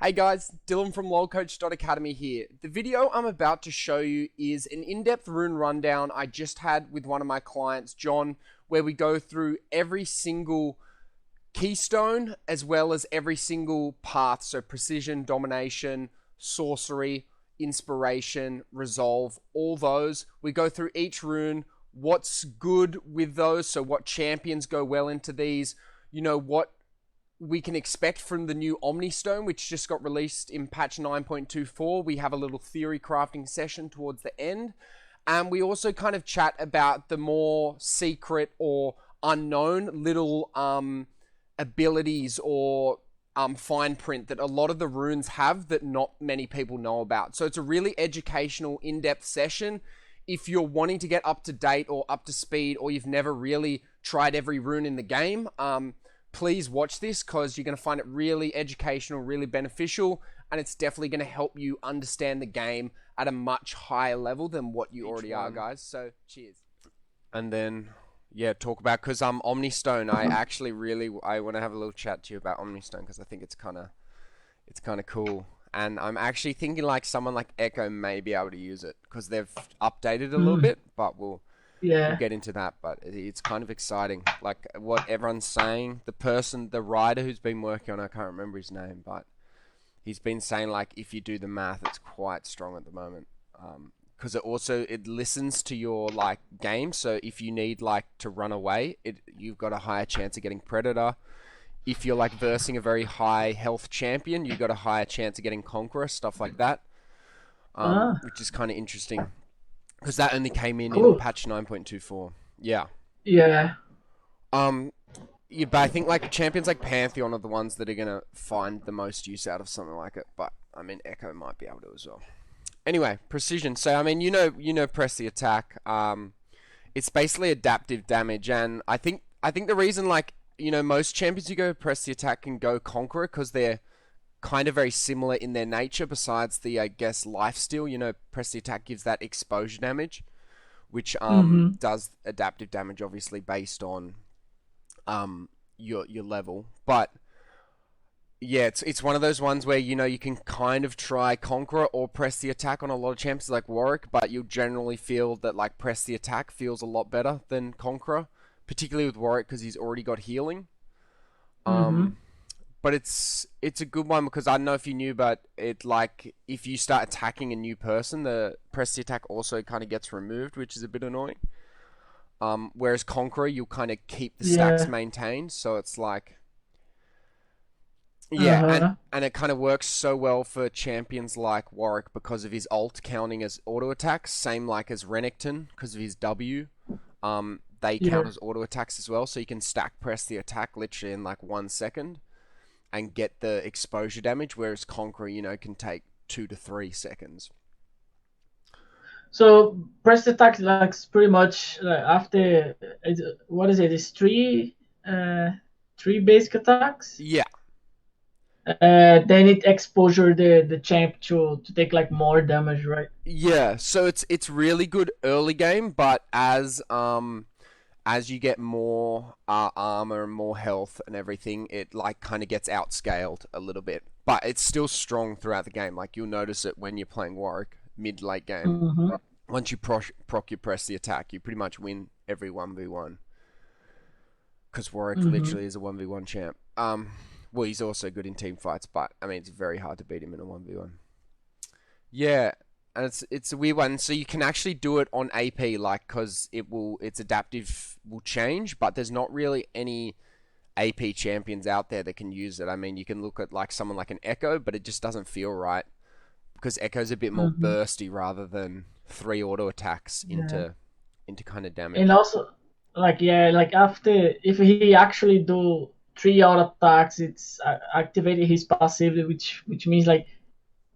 Hey guys, Dylan from lolcoach.academy here. The video I'm about to show you is an in-depth rune rundown I just had with one of my clients, John, where we go through every single keystone as well as every single path. So precision, domination, sorcery, inspiration, resolve, all those. We go through each rune, what's good with those, so what champions go well into these, what we can expect from the new Omni Stone, which just got released in patch 9.24. We have a little theory crafting session towards the end. And we also kind of chat about the more secret or unknown little abilities or fine print that a lot of the runes have that not many people know about. So it's a really educational, in-depth session. If you're wanting to get up to date or up to speed, or you've never really tried every rune in the game, please watch this because you're going to find it really educational, really beneficial, and it's definitely going to help you understand the game at a much higher level than what you already are, guys. So, cheers. And then, yeah, talk about, because Omni Stone, I want to have a little chat to you about Omni Stone because I think it's kind of cool. And I'm actually thinking like someone like Echo may be able to use it because they've updated a little bit, but we'll get into that. But it's kind of exciting, like what everyone's saying. The writer who's been working on it, I can't remember his name, but he's been saying like if you do the math, it's quite strong at the moment, because it listens to your like game. So if you need like to run away, you've got a higher chance of getting Predator. If you're like versing a very high health champion, you've got a higher chance of getting Conqueror, stuff like that, which is kind of interesting. Because that only came in patch 9.24. Yeah. Yeah. Yeah, but I think like champions like Pantheon are the ones that are gonna find the most use out of something like it. But I mean, Echo might be able to as well. Anyway, precision. So I mean, press the attack. It's basically adaptive damage, and I think the reason like most champions who go press the attack can go Conqueror because they're kind of very similar in their nature, besides the, I guess, lifesteal. Press the attack gives that exposure damage, which does adaptive damage, obviously, based on your level. But yeah, it's one of those ones where, you can kind of try Conqueror or press the attack on a lot of champions like Warwick, but you'll generally feel that like press the attack feels a lot better than Conqueror, particularly with Warwick because he's already got healing. But it's a good one because I don't know if you knew, but if you start attacking a new person, the press the attack also kind of gets removed, which is a bit annoying. Whereas Conqueror, you'll kind of keep the stacks maintained, so it's like, yeah, and it kind of works so well for champions like Warwick because of his ult counting as auto attacks, same like as Renekton because of his W. They count as auto attacks as well, so you can stack press the attack literally in like 1 second and get the exposure damage, whereas Conqueror, can take 2 to 3 seconds. So press attack like pretty much after what is it? It's three basic attacks. Yeah. Then it exposure the champ to take like more damage, right? Yeah. So it's really good early game, but as you get more armor and more health and everything, it like kind of gets outscaled a little bit. But it's still strong throughout the game. Like you'll notice it when you're playing Warwick mid-late game. Once you proc your press the attack, you pretty much win every 1v1. Because Warwick literally is a 1v1 champ. Well, he's also good in team fights, but I mean, it's very hard to beat him in a 1v1. Yeah. And it's a weird one. So you can actually do it on AP, like, because its adaptive will change, but there's not really any AP champions out there that can use it. I mean, you can look at like someone like an Echo, but it just doesn't feel right because Echo's a bit more bursty rather than 3 auto attacks into kind of damage. And also, like after if he actually do 3 auto attacks, it's activating his passivity, which means like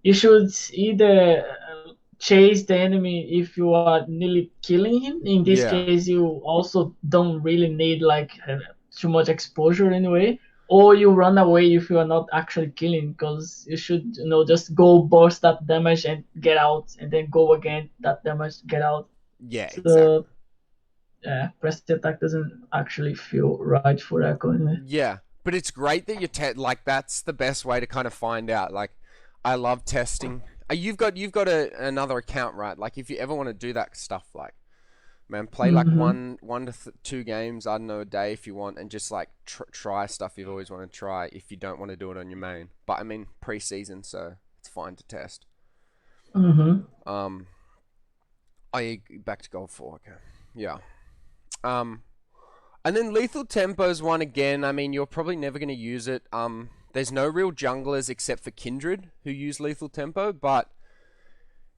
you should either chase the enemy if you are nearly killing him. In this case, you also don't really need like too much exposure anyway, or you run away if you are not actually killing, because you should just go burst that damage and get out, and then go again that damage, get out. Yeah, so, exactly. Yeah, press the attack doesn't actually feel right for Echo anyway. Yeah, But it's great that like that's the best way to kind of find out. Like, I love testing. You've got another account, right? Like, if you ever want to do that stuff, like, man, play like Mm-hmm. one to 2 games, I don't know, a day if you want, and just like try stuff you've always wanted to try if you don't want to do it on your main. But I mean, preseason, so it's fine to test. Mm-hmm. Um, oh, yeah, back to Gold 4. Okay, yeah. Um, and then Lethal Tempo's one again. I mean, you're probably never going to use it. There's no real junglers except for Kindred who use Lethal Tempo, but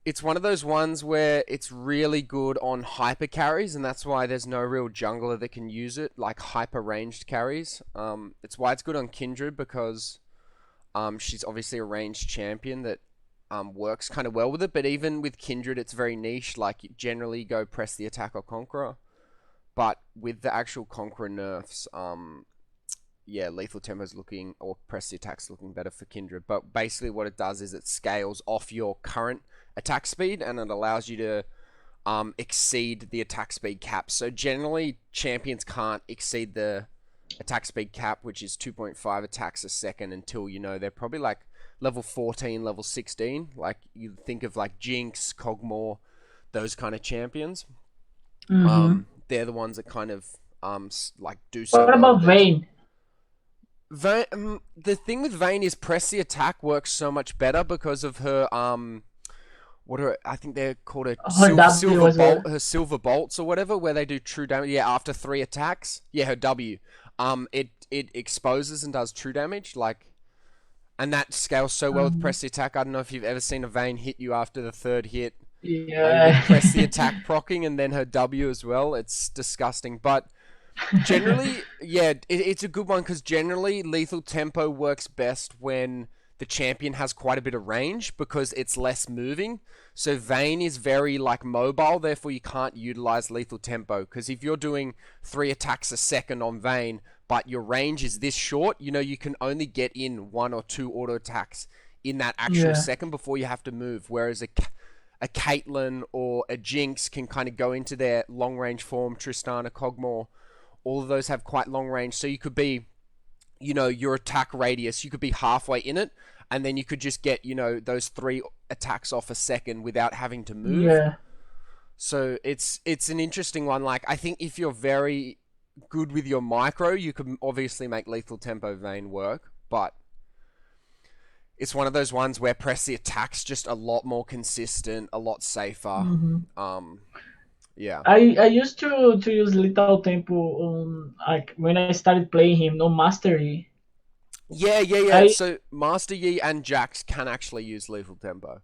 it's one of those ones where it's really good on hyper carries, and that's why there's no real jungler that can use it, like hyper ranged carries. It's why it's good on Kindred because she's obviously a ranged champion that works kind of well with it. But even with Kindred, it's very niche. Like, you generally go press the attack or Conqueror. But with the actual Conqueror nerfs, yeah, Lethal Tempo's looking, or press the attack's looking better for Kindred. But basically what it does is it scales off your current attack speed, and it allows you to exceed the attack speed cap. So generally, champions can't exceed the attack speed cap, which is 2.5 attacks a second, until, you know, they're probably like level 14, level 16. Like, you think of like Jinx, Kog'Maw, those kind of champions. Mm-hmm. They're the ones that kind of like do so What well about with it. Vayne? The thing with Vayne is press the attack works so much better because of her I think they're called a Her W silver as well. bolt, her silver bolts or whatever, where they do true damage. Yeah, after 3 attacks. Yeah, her W. It exposes and does true damage, like, and that scales so well with Um, press the attack. I don't know if you've ever seen a Vayne hit you after the 3rd hit, with press the yeah. attack proccing and then her W as well. It's disgusting, but generally, yeah, it's a good one because generally Lethal Tempo works best when the champion has quite a bit of range because it's less moving. So Vayne is very like mobile, therefore you can't utilize Lethal Tempo because if you're doing 3 attacks a second on Vayne, but your range is this short, you know, you can only get in 1 or 2 auto attacks in that actual Yeah. second before you have to move. Whereas a Caitlyn or a Jinx can kind of go into their long range form, Tristana, Kog'Maw, all of those have quite long range. So you could be, you know, your attack radius, you could be halfway in it, and then you could just get, you know, those 3 attacks off a second without having to move. Yeah. So it's an interesting one. Like, I think if you're very good with your micro, you could obviously make Lethal Tempo Vayne work, but it's one of those ones where press the attack's just a lot more consistent, a lot safer. Hmm. Um, yeah. I used to use Little Tempo like when I started playing him, no mastery. Yeah. I So Master Yi and Jax can actually use Lethal Tempo.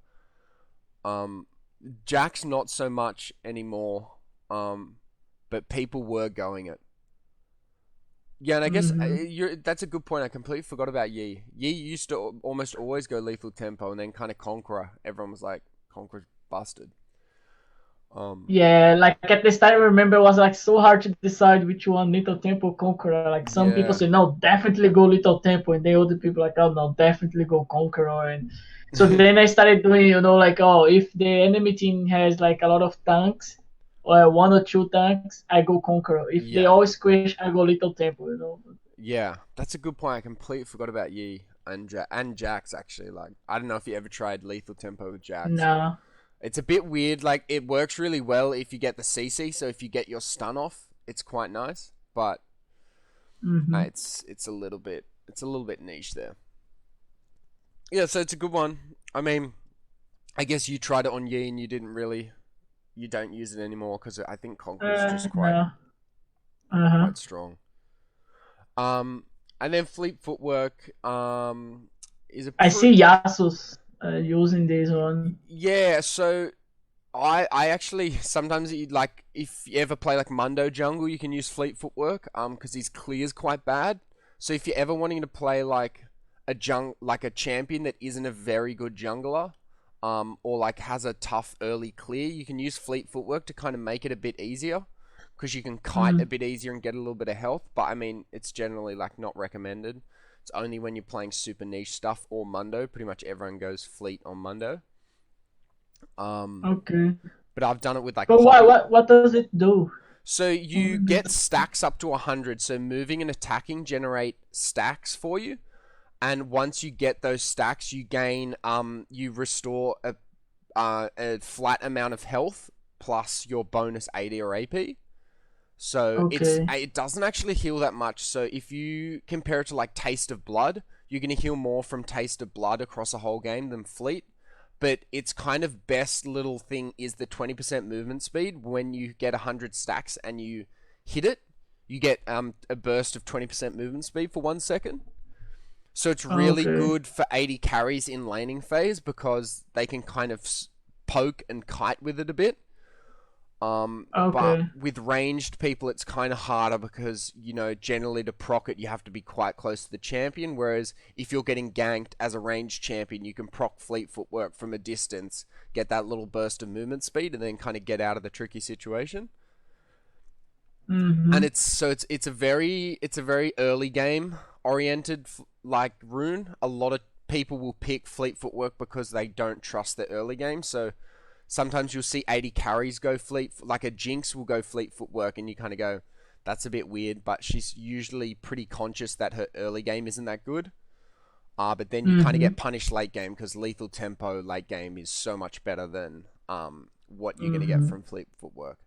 Um, Jax not so much anymore. But people were going it. Yeah, and I guess hmm that's a good point. I completely forgot about Yi. Yi used to almost always go Lethal Tempo, and then kind of Conqueror. Everyone was like, Conqueror's busted. Um, Yeah, like at the start, I remember it was like so hard to decide which one, Little Tempo, Conqueror. Like some people yeah. say no, definitely go Little Tempo, and then other people like oh no, definitely go Conqueror. And so then I started doing like oh if the enemy team has like a lot of tanks or 1 or 2 tanks, I go Conqueror. If they Yeah. all squish, I go Little Tempo. Yeah, that's a good point. I completely forgot about Yi and Jax actually. Like, I don't know if you ever tried Lethal Tempo with Jax. No. It's a bit weird. Like, it works really well if you get the CC. So if you get your stun off, it's quite nice. But Hmm. it's a little bit niche there. Yeah, so it's a good one. I mean, I guess you tried it on Yi and you don't use it anymore because I think Conqueror's just quite No. Uh-huh. quite strong. Um, and then Fleet Footwork is a I pretty. see Yasu's using this one. Yeah, so I actually sometimes like if you ever play like Mundo jungle, you can use Fleet Footwork because his clear's quite bad. So if you're ever wanting to play like like a champion that isn't a very good jungler, or like has a tough early clear, you can use Fleet Footwork to kind of make it a bit easier because you can kite a Mm. bit easier and get a little bit of health. But I mean, it's generally like not recommended. It's only when you're playing super niche stuff or Mundo. Pretty much everyone goes Fleet on Mundo. Um, Okay. but I've done it with like But why? Poppy. What does it do? So you get stacks up to 100. So moving and attacking generate stacks for you. And once you get those stacks, you gain, you restore a flat amount of health plus your bonus AD or AP. So Okay. it doesn't actually heal that much. So if you compare it to like Taste of Blood, you're going to heal more from Taste of Blood across a whole game than Fleet. But its kind of best little thing is the 20% movement speed. When you get 100 stacks and you hit it, you get a burst of 20% movement speed for 1 second. So it's really Okay. good for 80 carries in laning phase because they can kind of poke and kite with it a bit. But Okay. with ranged people, it's kind of harder because, you know, generally to proc it, you have to be quite close to the champion. Whereas if you're getting ganked as a ranged champion, you can proc fleet footwork from a distance, get that little burst of movement speed, and then kind of get out of the tricky situation. And Mm-hmm. it's a very early game oriented like rune. A lot of people will pick fleet footwork because they don't trust the early game. So sometimes you'll see 80 carries go fleet, like a Jinx will go fleet footwork, and you kind of go, that's a bit weird, but she's usually pretty conscious that her early game isn't that good. But then you kind of Mm-hmm. get punished late game because lethal tempo late game is so much better than what you're going to get Mm-hmm. from fleet footwork.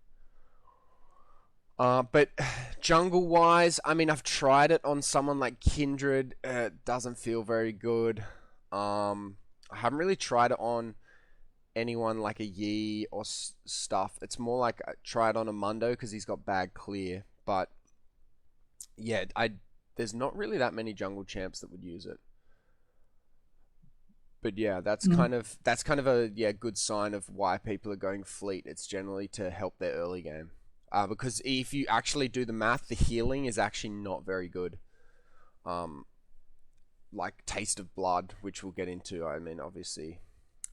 But jungle wise, I mean, I've tried it on someone like Kindred. It doesn't feel very good. I haven't really tried it on anyone like a Yi or stuff. It's more like I tried on a Mundo because he's got bad clear. But yeah, there's not really that many jungle champs that would use it. But yeah, that's kind of a good sign of why people are going fleet. It's generally to help their early game. Because if you actually do the math, the healing is actually not very good. Like Taste of Blood, which we'll get into. I mean, obviously,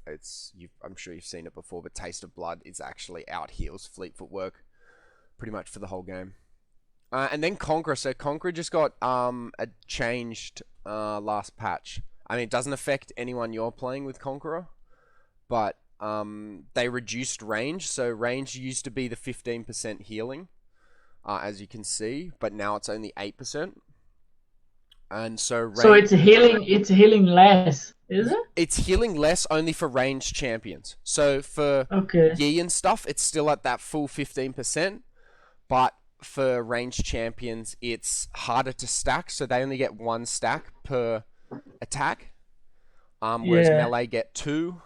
I'm sure you've seen it before, but Taste of Blood is actually out heals fleet footwork pretty much for the whole game. And then Conqueror. So Conqueror just got changed last patch. I mean, it doesn't affect anyone you're playing with Conqueror, but they reduced range. So range used to be the 15% healing, as you can see, but now it's only 8%. And so So range, it's healing less, is it? it's healing less only for ranged champions. So for Okay. Yi and stuff, it's still at that full 15%, but for ranged champions, it's harder to stack, so they only get 1 stack per attack, whereas Yeah. melee get 2.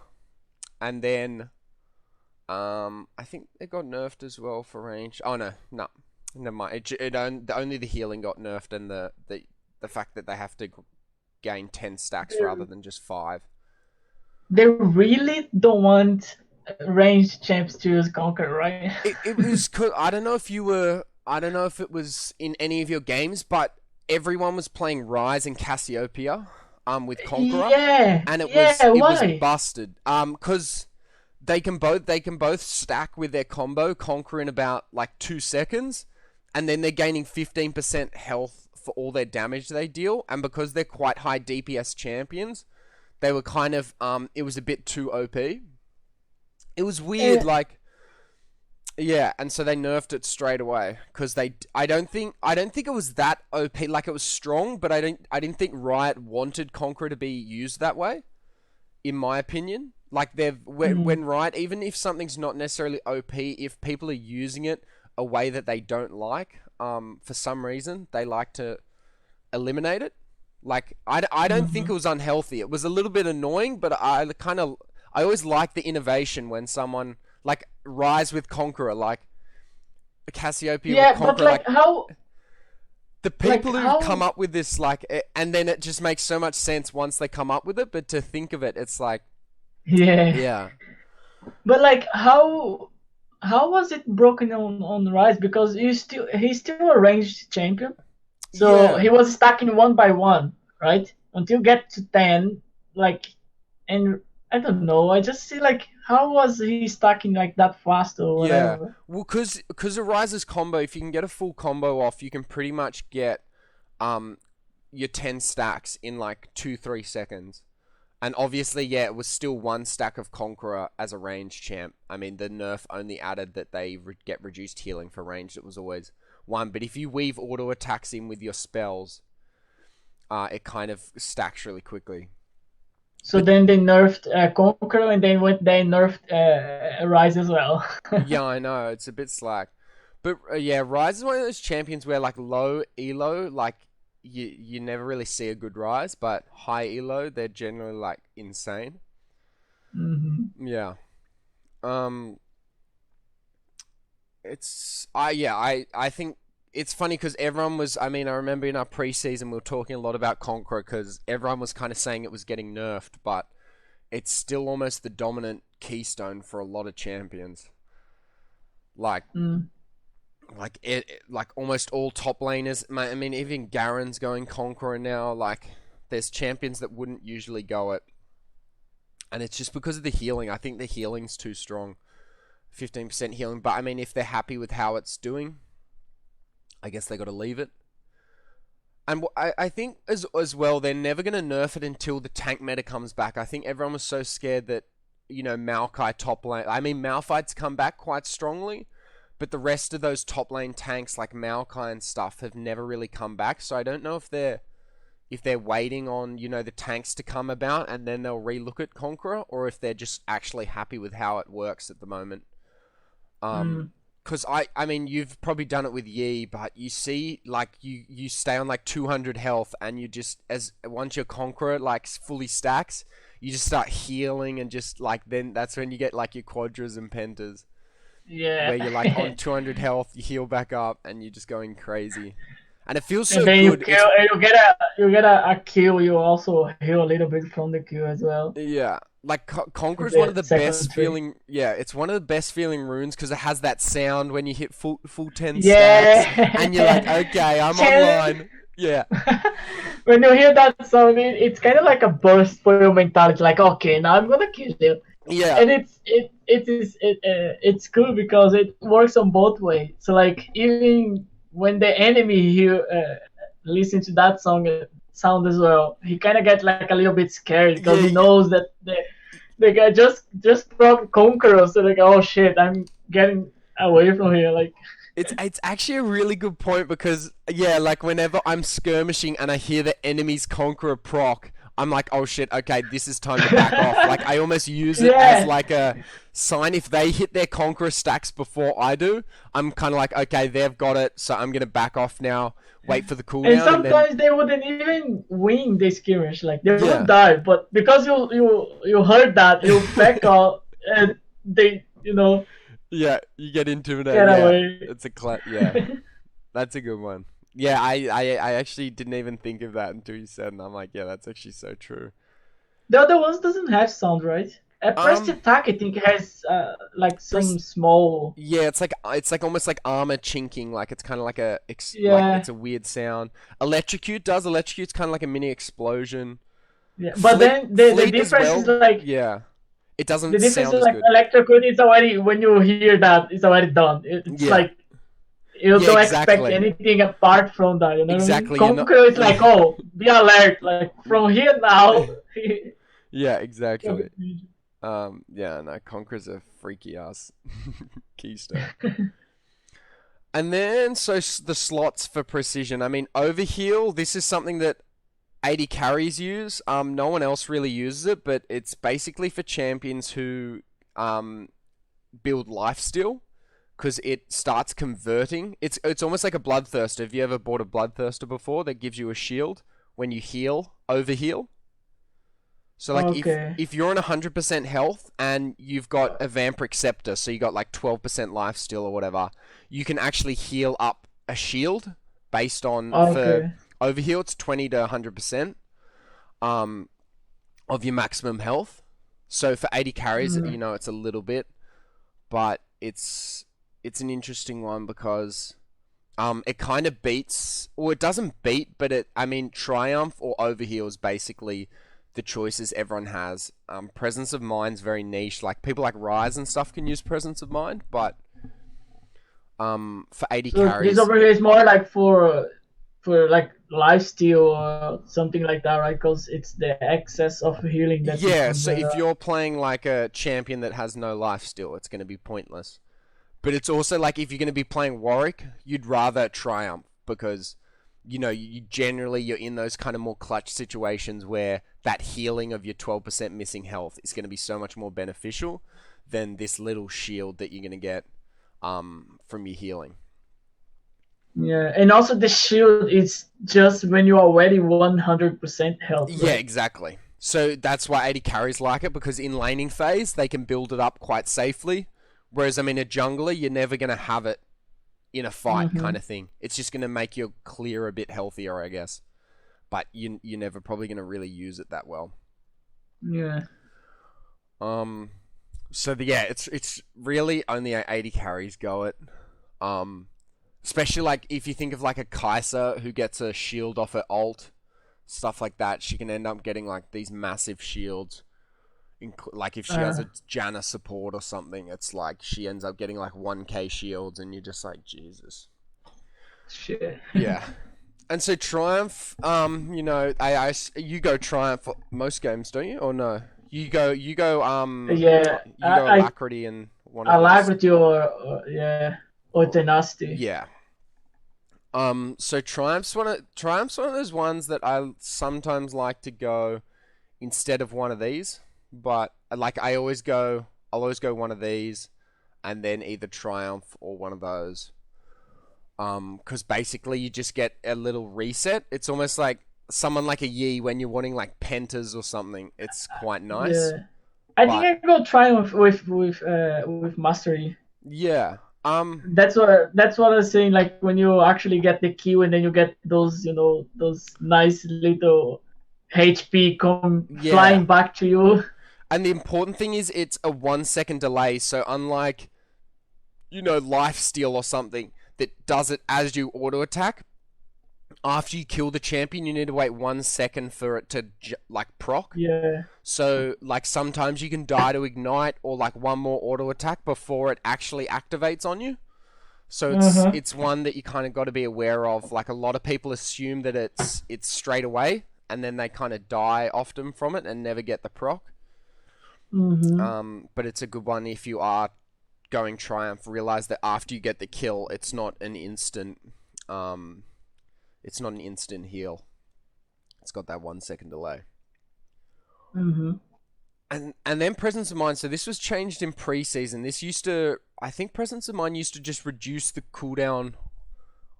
And then I think it got nerfed as well for range. Oh no, never mind. Only the healing got nerfed, and the fact that they have to gain 10 stacks rather than just 5. They really don't want ranged champs to use Conquer, right? It was I don't know if it was in any of your games, but everyone was playing Rise and Cassiopeia with Conqueror, Yeah. and Yeah. it was Why? busted cuz they can both stack with their combo, Conquer in about like 2 seconds, and then they're gaining 15% health for all their damage they deal, and because they're quite high DPS champions, they were kind of it was a bit too OP. It was weird, Uh, like, yeah, and so they nerfed it straight away because I don't think it was that OP. Like, it was strong, but I didn't think Riot wanted Conqueror to be used that way, in my opinion. Like, when Riot, even if something's not necessarily OP, if people are using it a way that they don't like, for some reason they like to eliminate it. Like, I don't think it was unhealthy. It was a little bit annoying, but I always like the innovation when someone like Rise with Conqueror, like Cassiopeia with yeah, but Conqueror, like the like people who come how, up with this, like, and then it just makes so much sense once they come up with it. But to think of it, it's like, yeah, yeah, but like how was it broken on Rise? Because he's still a ranged champion, so yeah, he was stacking one by one, right? Until get to 10, like, and I don't know. I just see like how was he stacking like that fast or yeah. whatever. Well, because of Rise's combo, if you can get a full combo off, you can pretty much get um your 10 stacks in like 2-3 seconds. And obviously, yeah, it was still one stack of Conqueror as a range champ. I mean, the nerf only added that they get reduced healing for range. It was always one. But if you weave auto attacks in with your spells, it kind of stacks really quickly. So then they nerfed Conqueror, and then they nerfed Rise as well. Yeah, I know. It's a bit slack. But yeah, Rise is one of those champions where like low elo, like you never really see a good Rise, but high elo, they're generally like insane. Yeah. Um I think it's funny because everyone was, I mean, I remember in our preseason we were talking a lot about Conqueror because everyone was kind of saying it was getting nerfed, but it's still almost the dominant keystone for a lot of champions. Like like almost all top laners. I mean, even Garen's going Conqueror now. Like, there's champions that wouldn't usually go it, and it's just because of the healing. I think the healing's too strong, 15% healing. But I mean, if they're happy with how it's doing, I guess they got to leave it. And I think as well, they're never gonna nerf it until the tank meta comes back. I think everyone was so scared that, you know, Maokai top lane. I mean, Malphite's come back quite strongly. But the rest of those top lane tanks like Maokai and stuff have never really come back. So I don't know if they're waiting on, you know, the tanks to come about and then they'll relook at Conqueror, or if they're just actually happy with how it works at the moment. Because I mean, you've probably done it with Yi, but you see, like, you stay on like 200 health, and you just, as once your Conqueror like fully stacks, you just start healing, and just like then that's when you get like your quadras and pentas. Yeah. Where you're like on 200 health, you heal back up, and you're just going crazy. And it feels so And then good. you get a kill. You also heal a little bit from the kill as well. Yeah, like Conqueror is one of The the second best tree. feeling. Yeah, it's one of the best feeling runes because it has that sound when you hit full 10 Yeah. stacks, and you're like, okay, I'm online. Yeah, When you hear that sound, it's kind of like a burst for your mentality. Like, okay, now I'm gonna kill you. yeah, And it's cool because it works on both ways. So like, even when the enemy hear listen to that sound as well, he kind of gets like a little bit scared because he yeah. knows that the guy just from Conqueror. So like, oh shit, I'm getting away from here. Like, It's actually a really good point because, yeah, like whenever I'm skirmishing and I hear the enemy's Conqueror proc, I'm like, oh shit, okay, this is time to back off. Like, I almost use it as yeah. like a sign. If they hit their Conqueror stacks before I do, I'm kind of like, okay, they've got it, so I'm gonna back off now, wait for the And cooldown, and then sometimes they wouldn't even win the skirmish, like they would yeah, die, but because you heard that, you back off, and they yeah, you get intimidated. get Yeah, away. it's yeah, that's a good one. Yeah, I actually didn't even think of that until you said, and I'm like, yeah, that's actually so true. The other ones doesn't have sound, right? Press attack, I think, has like some Press small. Yeah, it's like almost like armor chinking. Like it's kind of like like Yeah, it's a weird sound. Electrocute's kind of like a mini explosion. yeah. But then the Fleet as difference well. is like Yeah, it the doesn't difference sound is as like good. electrocute is already when you hear that it's already done. It's Yeah, like you yeah, don't expect exactly, anything apart from that. You know what I mean? exactly. You're not. Conqueror is like, Yeah, oh, be alert! Like from here now. yeah, exactly. Yeah, no, Conqueror's a freaky ass keystone. And then the slots for precision. I mean, overheal. This is something that 80 carries use. No one else really uses it, but it's basically for champions who build lifesteal because it starts converting. It's almost like a bloodthirster. Have you ever bought a bloodthirster before that gives you a shield when you heal, overheal? So like Okay. if you're on 100% health and you've got a Vampiric Scepter, so you got like 12% lifesteal or whatever, you can actually heal up a shield based on for Okay. overheal. It's 20 to 100% of your maximum health. So for 80 carries, Mm. you know, it's a little bit, but it's an interesting one because it kind of beats, or it doesn't beat, but I mean, Triumph or Overheal is basically the choices everyone has. Presence of Mind's very niche. Like people like Rise and stuff can use Presence of Mind, but for 80 So this carries, over here is more like for for like lifesteal or something like that, right? Because it's the excess of healing that Yeah, becomes so if a you're playing like a champion that has no life steal, it's going to be pointless. But it's also like if you're going to be playing Warwick, you'd rather Triumph because you generally you're in those kind of more clutch situations where that healing of your 12% missing health is going to be so much more beneficial than this little shield that you're going to get from your healing. yeah, and also the shield is just when you're already 100% health, Yeah, right? exactly. So that's why 80 carries like it, because in laning phase, they can build it up quite safely. Whereas, I mean, a jungler, you're never going to have it in a fight Mm-hmm. kind of thing. It's just going to make your clear a bit healthier, I guess. But you're never probably going to really use it that well. Yeah. Yeah, it's really only 80 carries go it. Especially like if you think of like a Kai'Sa who gets a shield off her ult, stuff like that, she can end up getting like these massive shields. Like if she has Uh, a Janna support or something, it's like she ends up getting like 1k shields, and you're just like, Jesus. shit. Yeah. And so Triumph, you go Triumph for most games, don't you? Or no? Yeah, You go Alacrity and one I of like these. with your yeah, or tenacity. Yeah. So Triumph's one of those ones that I sometimes like to go instead of one of these, but like I'll always go one of these, and then either Triumph or one of those. Because basically you just get a little reset. It's almost like someone like a Yi when you're wanting like pentas or something. It's quite nice, Yeah, I think but I go Triumph with mastery. yeah, That's what I was saying. Like when you actually get the Q and then you get those those nice little HP come yeah. flying back to you. And the important thing is it's a 1 second delay. So unlike life steal or something that does it as you auto attack, after you kill the champion, you need to wait 1 second for it to like proc. Yeah. So like sometimes you can die to ignite or like one more auto attack before it actually activates on you. So it's Uh-huh. it's one that you kind of got to be aware of. Like a lot of people assume that it's straight away, and then they kind of die often from it and never get the proc. Mm-hmm. But it's a good one if you are going Triumph. Realize that after you get the kill, it's not an instant. It's not an instant heal. It's got that 1 second delay. Mm-hmm. And then Presence of Mind. So this was changed in preseason. I think Presence of Mind used to just reduce the cooldown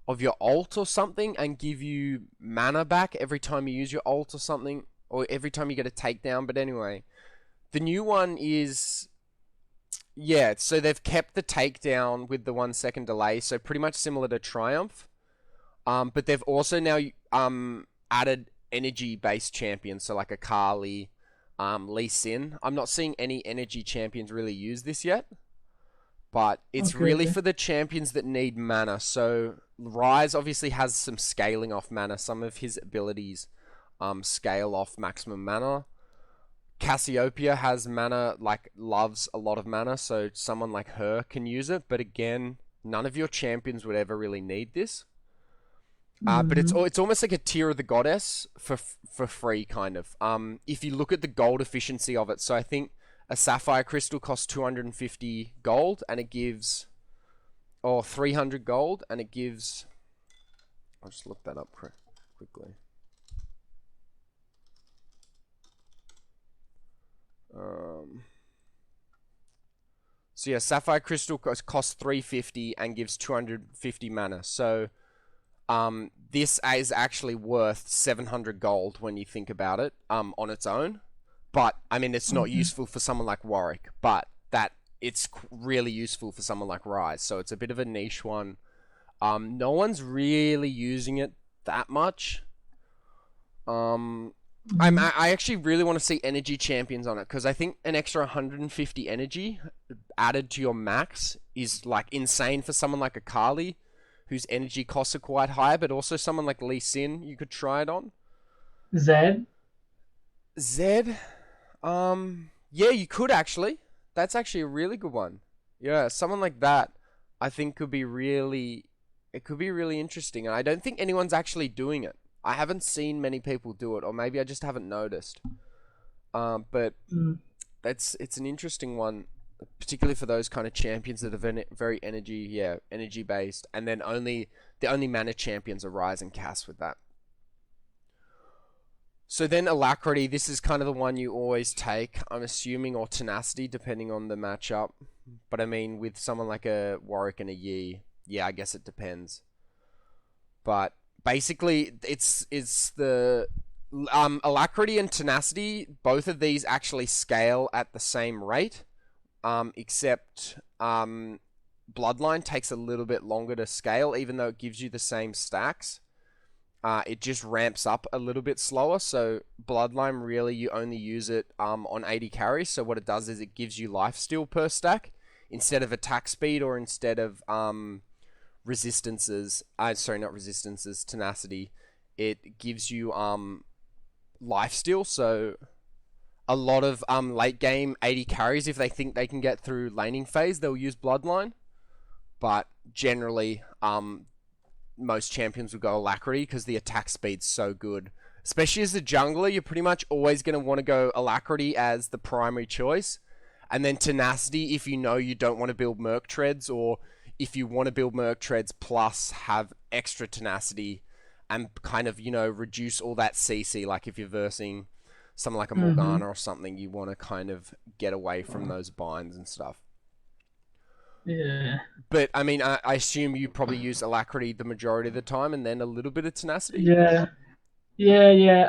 of your ult or something and give you mana back every time you use your ult or something, or every time you get a takedown. But anyway, the new one is, yeah, so they've kept the takedown with the 1 second delay, so pretty much similar to Triumph. But they've also now added energy-based champions, so like a Kali, Lee Sin. I'm not seeing any energy champions really use this yet, but it's really Okay. for the champions that need mana. So Rise obviously has some scaling off mana. Some of his abilities scale off maximum mana. Cassiopeia has mana, like loves a lot of mana, so someone like her can use it. But again, none of your champions would ever really need this. But Mm-hmm. it's almost like a tier of the goddess for free, kind of. If you look at the gold efficiency of it, so I think a sapphire crystal costs 250 gold, and it gives, or 300 gold, and it gives. I'll just look that up quickly. So yeah, sapphire crystal costs 350 and gives 250 mana. So this is actually worth 700 gold when you think about it, on its own. But I mean, it's not Okay. useful for someone like Warwick, but it's really useful for someone like Rise. So it's a bit of a niche one. No one's really using it that much. Mm-hmm. I actually really want to see energy champions on it, because I think an extra 150 energy added to your max is like insane for someone like a Kali, whose energy costs are quite high, but also someone like Lee Sin you could try it on. Zed. Zed, yeah, you could actually. That's actually a really good one. Yeah, someone like that I think could be really It could be really interesting, and I don't think anyone's actually doing it. I haven't seen many people do it, or maybe I just haven't noticed. But Mm. it's an interesting one, particularly for those kind of champions that are very energy based, and then the only mana champions are Rise and Cast with that. So then Alacrity, this is kind of the one you always take, I'm assuming, or Tenacity, depending on the matchup. But I mean, with someone like a Warwick and a Yi, yeah, I guess it depends. But basically, it's the Alacrity and Tenacity. Both of these actually scale at the same rate, except Bloodline takes a little bit longer to scale, even though it gives you the same stacks. It just ramps up a little bit slower. So Bloodline, really, you only use it on 80 carries. So what it does is it gives you lifesteal per stack instead of attack speed, or instead of resistances. Sorry, not resistances. Tenacity. It gives you lifesteal. So a lot of late game 80 carries, if they think they can get through laning phase, they'll use Bloodline. But generally, most champions will go Alacrity because the attack speed's so good. Especially as a jungler, you're pretty much always going to want to go Alacrity as the primary choice. And then Tenacity if you know you don't want to build Merc Treads, or if you want to build Merc Treads plus have extra Tenacity and kind of, reduce all that CC. Like if you're versing something like a Mm-hmm. Morgana or something, you want to kind of get away from those binds and stuff. Yeah. But I mean, I assume you probably use Alacrity the majority of the time, and then a little bit of Tenacity. Yeah. Yeah. Yeah.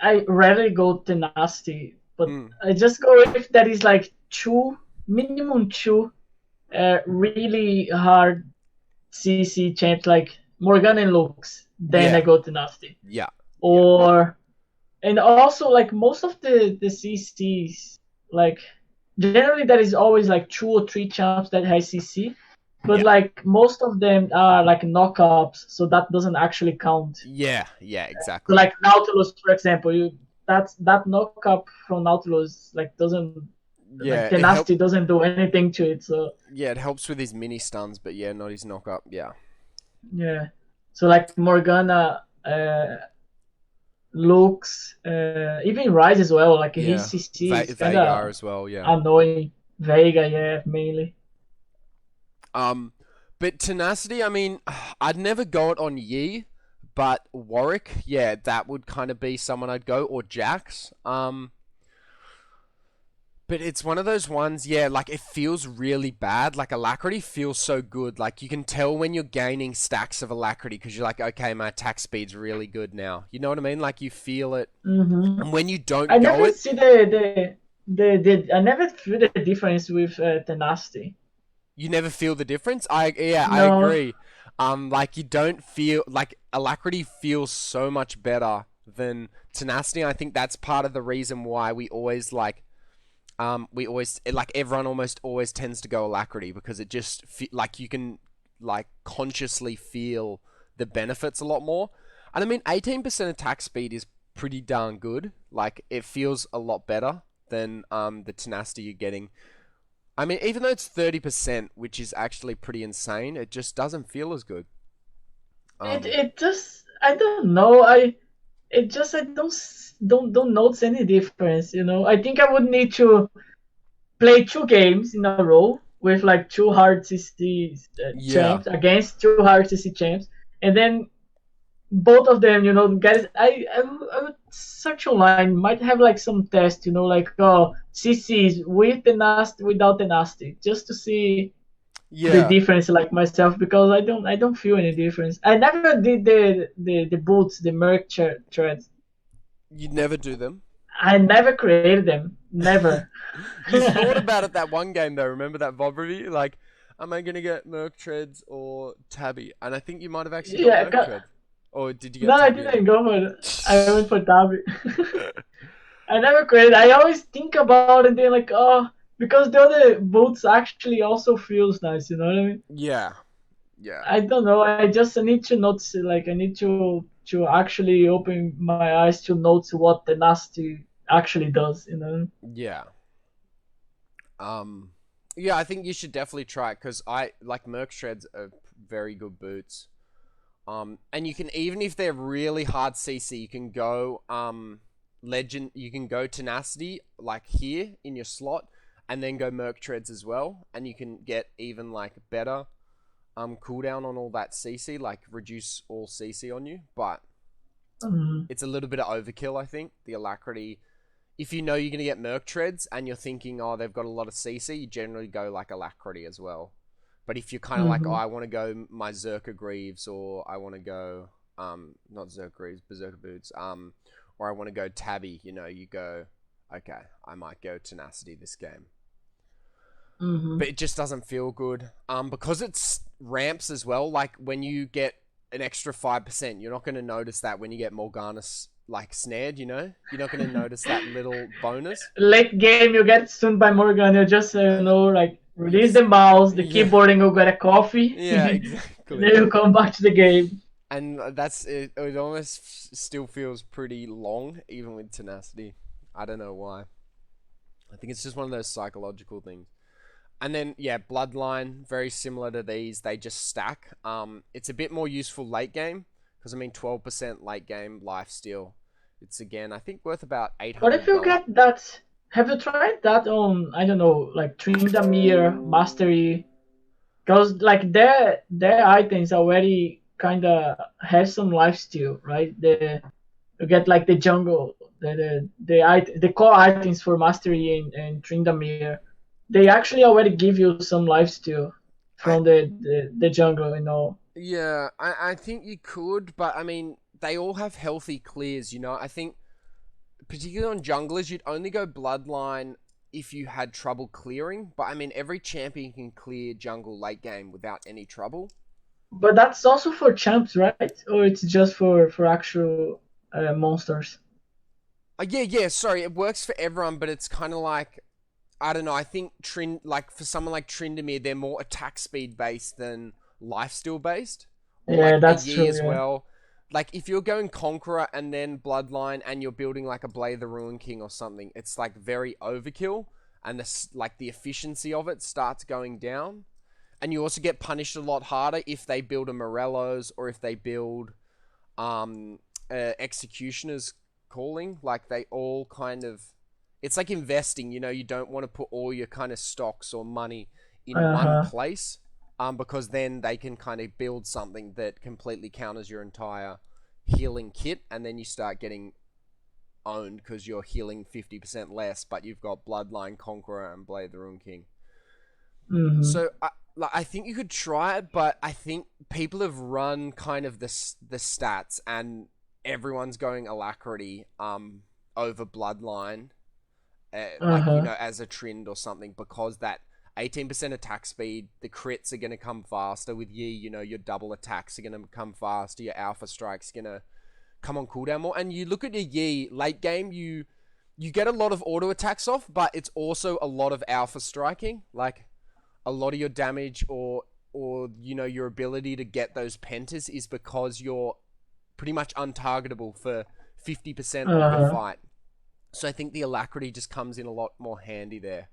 I rarely go Tenacity, but Mm. I just go if that is like two, minimum two, really hard CC champs like Morgan and Lux. Then I Yeah, go Tenacity. yeah, yeah, Or and also like most of the CCs, like generally there is always like two or three champs that has CC, but yeah, like most of them are like knockups, so that doesn't actually count. yeah, yeah. So Exactly. like Nautilus, for example, that knockup from Nautilus like doesn't, like Yeah, it help. Tenacity doesn't do anything to it. So Yeah, it helps with his mini stuns, but yeah, not his knock up. Yeah, yeah, so like Morgana, Lux, even Rise as well. Like his yeah. CC is kind Vagar of as well. Yeah. annoying. Vega, yeah, mainly. Um, but Tenacity, I mean, I'd never go it on Yi, but Warwick, yeah, that would kind of be someone I'd go, or Jax. But it's one of those ones, yeah, like it feels really bad. Like Alacrity feels so good. Like you can tell when you're gaining stacks of Alacrity because you're like, okay, my attack speed's really good now. You know what I mean? Like you feel it. Mm-hmm. And when you don't I go never it, see I never feel the difference with Tenacity. you never feel the difference. I No. agree. Like you don't feel like Alacrity feels so much better than Tenacity. I think that's part of the reason why we always like everyone almost always tends to go Alacrity because it just like you can like consciously feel the benefits a lot more. And I mean, 18% attack speed is pretty darn good. Like it feels a lot better than the Tenacity you're getting. I mean, even though it's 30%, which is actually pretty insane, it just doesn't feel as good. Um, It just, I don't know. I don't notice any difference. I think I would need to play two games in a row with like two hard CC yeah, champs against two hard CC champs, and then both of them, guys, I would search online, might have like some test, like CCs with the nasty, without the nasty, just to see the yeah. difference, like myself, because I don't feel any difference. I never did the boots, the merch threads. You'd never do them. I never created them, never. You thought about it that one game though. Remember that VOD review? Like, am I gonna get Merc Treads or Tabby? And I think you might have actually got Yeah, Merc Treads. Or did you no, get I Tabby in didn't go for it. I went for Tabi. I never created. I always think about it, then like, because the other boots actually also feels nice. You know what I mean? yeah, yeah, I don't know. I just need to notice it. Like I need to actually open my eyes to notice what the nasty actually does. yeah. Yeah, I think you should definitely try it because I like Merc Treads are very good boots. And you can, even if they're really hard CC, you can go legend. You can go tenacity like here in your slot, and then go merc treads as well, and you can get even like better cooldown on all that CC, like reduce all CC on you. But it's a little bit of overkill, I think. The alacrity. If you know you're gonna get merc treads and you're thinking, oh, they've got a lot of CC, you generally go like alacrity as well. But if you're kind of like, oh, I want to go my Zerker Greaves, or I want to go, not Zerker Greaves, Berserker Boots, or I want to go Tabby, you know, you go, okay, I might go Tenacity this game. But it just doesn't feel good. Because it's ramps as well, like when you get an extra 5%, you're not going to notice that when you get Morgana's like snared, you know? You're not going to notice that little bonus. Late game, you get stunned by Morgan, you just, like, release the mouse, the keyboard, and go get a coffee. Yeah, exactly. Then you come back to the game. And that's it. It almost still feels pretty long, even with tenacity. I don't know why. I think it's just one of those psychological things. And then, yeah, Bloodline, very similar to these. They just stack. It's a bit more useful late game, because, I mean, 12% late game lifesteal. It's, again, I think worth about $800. What if you get that? Have you tried that on, I don't know, like Tryndamere, Mastery? Because, like, their items already kind of have some lifesteal, right? You get, like, the jungle, the core items for Mastery and Tryndamere. They actually already give you some lifesteal from the jungle, you know. Yeah, I think you could, but I mean, they all have healthy clears, you know. I think, particularly on junglers, you'd only go Bloodline if you had trouble clearing. But I mean, every champion can clear jungle late game without any trouble. But that's also for champs, right? Or it's just for actual monsters? Yeah, sorry, it works for everyone, but it's kind of like, I don't know, I think like for someone like Tryndamere, they're more attack speed based than lifesteal based. Or yeah, like that's AE true as well. Like if you're going Conqueror and then Bloodline and you're building like a Blade the Ruin King or something, it's like very overkill, and the efficiency of it starts going down. And you also get punished a lot harder if they build a Morello's, or if they build Executioner's Calling. Like they all kind of, it's like investing, you know. You don't want to put all your kind of stocks or money in one place, because then they can kind of build something that completely counters your entire healing kit, and then you start getting owned because you're healing 50% less, but you've got Bloodline, Conqueror, and Blade the Ruin King. So I think you could try it, but I think people have run kind of the stats, and everyone's going Alacrity over Bloodline. Like, you know, as a trend or something, because that 18% attack speed, the crits are going to come faster with Yi, you know, your double attacks are going to come faster, your alpha strike's going to come on cooldown more. And you look at your Yi, late game, you get a lot of auto attacks off, but it's also a lot of alpha striking. Like, a lot of your damage or you know, your ability to get those pentas is because you're pretty much untargetable for 50% of the fight. So I think the alacrity just comes in a lot more handy there.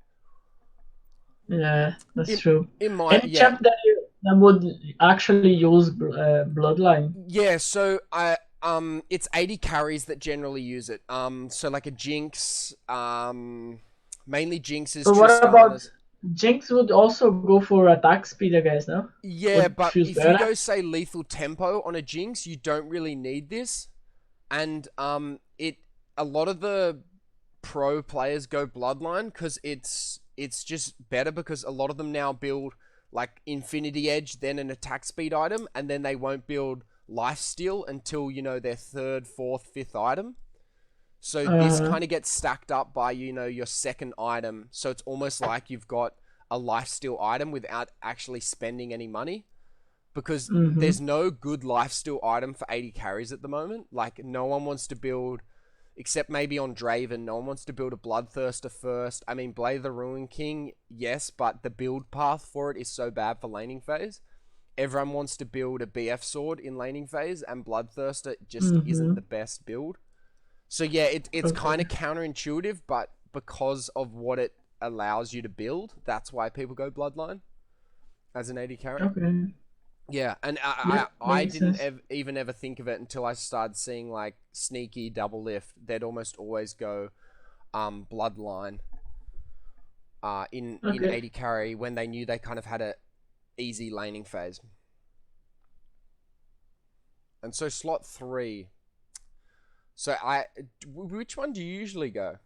Yeah, that's true. Any champ that would actually use Bloodline? Yeah, so it's 80 carries that generally use it. So like a Jinx, mainly Jinxes. So what about Jinx? Would also go for attack speed, I guess, no? Yeah, but if you go say lethal tempo on a Jinx, you don't really need this, and a lot of the pro players go Bloodline because it's just better, because a lot of them now build like Infinity Edge, then an attack speed item, and then they won't build lifesteal until, you know, their 3rd, 4th, 5th item. So this kind of gets stacked up by, you know, your 2nd item. So it's almost like you've got a lifesteal item without actually spending any money, because there's no good lifesteal item for 80 carries at the moment. Like, no one wants to build, except maybe on Draven, no one wants to build a Bloodthirster first. I mean, Blade the Ruin King, yes, but the build path for it is so bad for laning phase. Everyone wants to build a BF sword in laning phase, and Bloodthirster just isn't the best build. So yeah, it's kind of counterintuitive, but because of what it allows you to build, that's why people go Bloodline as an 80 carry. Yeah, and Yeah, I makes didn't sense. even ever think of it until I started seeing like sneaky double lift. They'd almost always go bloodline in Okay. 80 carry when they knew they kind of had a easy laning phase. And so slot 3. So which one do you usually go?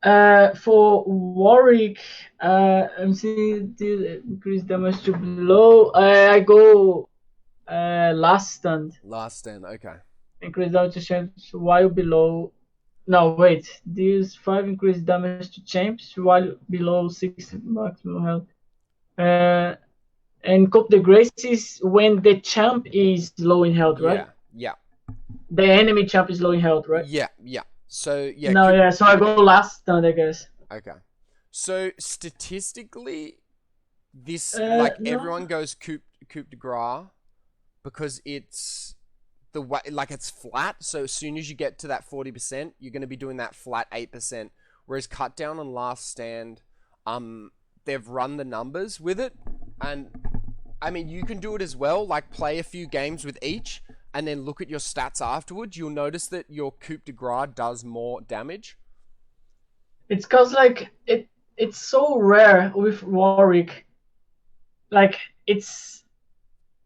For Warwick, I'm seeing the increase damage to below. I go last stand. Last stand. Okay. Increase damage to champs while below. No, wait. These 5 increase damage to champs while below 6 maximum health. Uh, and Cope the Grace is when the champ is low in health, right? Yeah. Yeah. The enemy champ is low in health, right? Yeah. Yeah. So yeah. No, yeah. So I go last stand, I guess. Okay. So statistically, this like No. everyone goes coup de grace because it's the way like it's flat. So as soon as you get to that 40%, you're going to be doing that flat 8%. Whereas cut down and last stand, they've run the numbers with it, and I mean you can do it as well. Like play a few games with each, and then look at your stats afterwards. You'll notice that your coup de grace does more damage. It's cause like it's so rare with Warwick. Like it's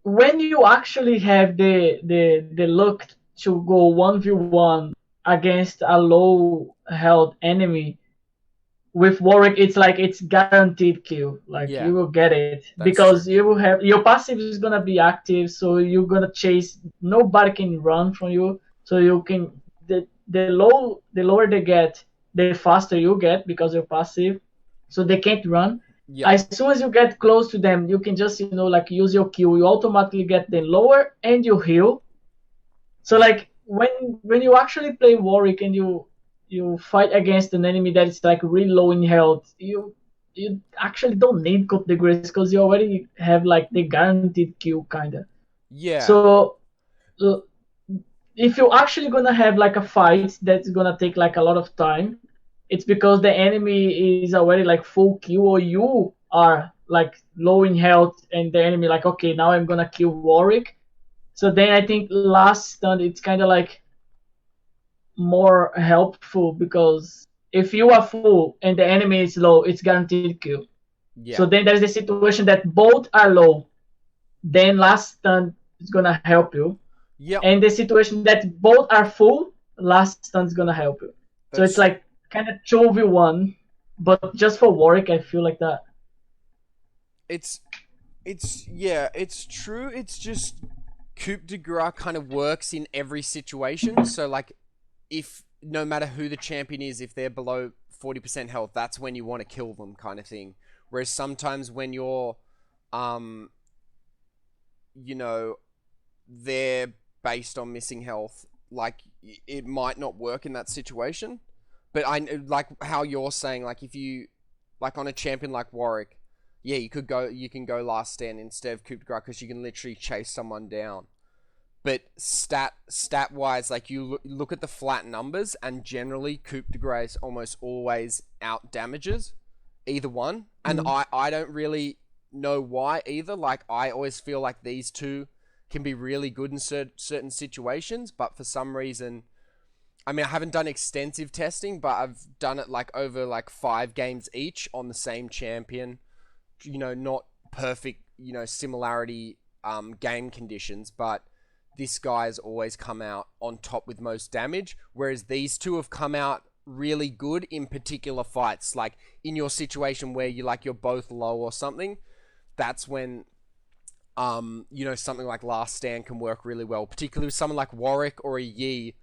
when you actually have the luck to go 1v1 against a low health enemy with Warwick, it's like it's guaranteed kill. Like Yeah, you will get it that's because true. you will have your passive is gonna be active, so you're gonna chase. Nobody can run from you, so you can the lower they get, the faster you get because you're passive, so they can't run. Yeah, As soon as you get close to them, you can just like use your Q. You automatically get them lower and you heal. So yeah, like when you actually play Warwick and you fight against an enemy that is like really low in health, you actually don't need Coup de Grace because you already have like the guaranteed kill kinda. yeah, So uh, if you're actually gonna have like a fight that's gonna take like a lot of time, it's because the enemy is already like full kill or you are like low in health and the enemy like okay now I'm gonna kill Warwick. So then I think last stand it's kind of like more helpful because if you are full and the enemy is low, it's guaranteed kill. yeah. So then there's the situation that both are low. Then last stand is gonna help you, Yep, and the situation that both are full, last stand is gonna help you. So it's that's like kind of 2v1, but just for Warwick, I feel like that. it's yeah, it's true. It's just coup de grace kind of works in every situation. So like if no matter who the champion is, if they're below 40% health, that's when you want to kill them kind of thing. Whereas sometimes when you're um you know they're based on missing health, like it might not work in that situation. But I like how you're saying, like if you like on a champion like Warwick, yeah, you can go last stand instead of coup de grace because you can literally chase someone down. But stat wise, like you look at the flat numbers, and generally coup de grace almost always out damages either one, and Mm. I don't really know why either. Like I always feel like these two can be really good in certain situations, but for some reason, I mean, I haven't done extensive testing, but I've done it like over like 5 games each on the same champion. Not perfect, similarity game conditions, but this guy's always come out on top with most damage, whereas these two have come out really good in particular fights. Like in your situation where you're both low or something, that's when something like last stand can work really well, particularly with someone like Warwick or a Yi.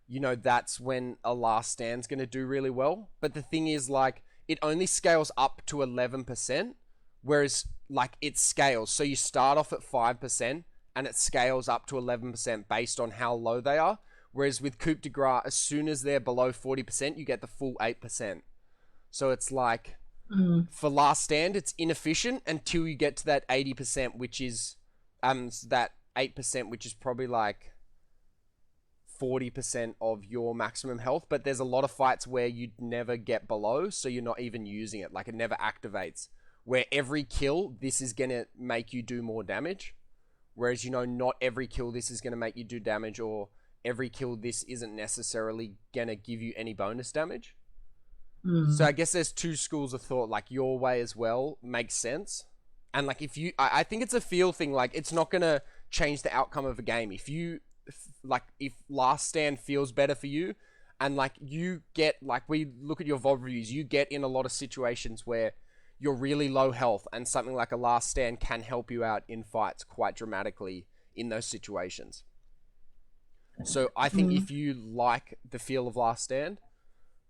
That's when a last stand's going to do really well. But the thing is, like, it only scales up to 11%, whereas, like, it scales. So you start off at 5% and it scales up to 11% based on how low they are. Whereas with Coupe de Gras, as soon as they're below 40%, you get the full 8%. So it's like, Mm. for last stand, it's inefficient until you get to that 80%, which is, that 8%, which is probably like 40% of your maximum health, but there's a lot of fights where you'd never get below, so you're not even using it. Like it never activates. where every kill, this is going to make you do more damage. Whereas, not every kill, this is going to make you do damage, or every kill, this isn't necessarily going to give you any bonus damage. So I guess there's two schools of thought. Like, your way as well makes sense. And like, I think it's a feel thing. Like, it's not going to change the outcome of a game. If Last Stand feels better for you, and like you get, like, we look at your VOD reviews, you get in a lot of situations where you're really low health, and something like a Last Stand can help you out in fights quite dramatically in those situations. So I think if you like the feel of Last Stand,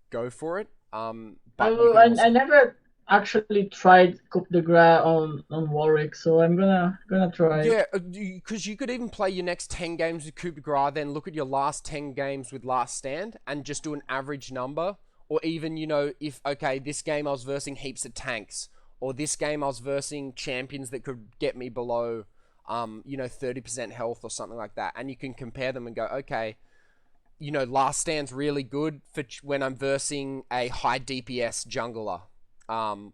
go for it. But I never actually tried Coup de Grace on Warwick, so I'm gonna try it. Yeah, because you could even play your next 10 games with Coup de Grace, then look at your last 10 games with Last Stand, and just do an average number. Or even, if, okay, this game I was versing heaps of tanks, or this game I was versing champions that could get me below, 30% health or something like that. And you can compare them and go, okay, Last Stand's really good for when I'm versing a high DPS jungler.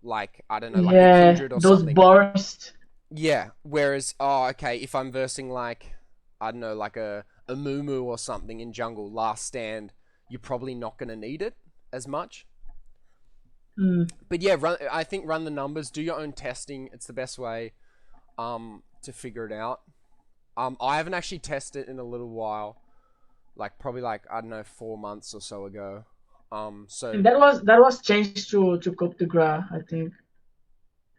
Like, I don't know, like a Kindred or those something. bursts. Yeah, whereas, okay, if I'm versing, like, I don't know, like a Mumu or something in jungle, Last Stand, you're probably not going to need it as much. But yeah, I think run the numbers, do your own testing. It's the best way to figure it out. I haven't actually tested it in a little while, like probably like, I don't know, 4 months or so ago. So and that was changed to Coup de Grace, I think.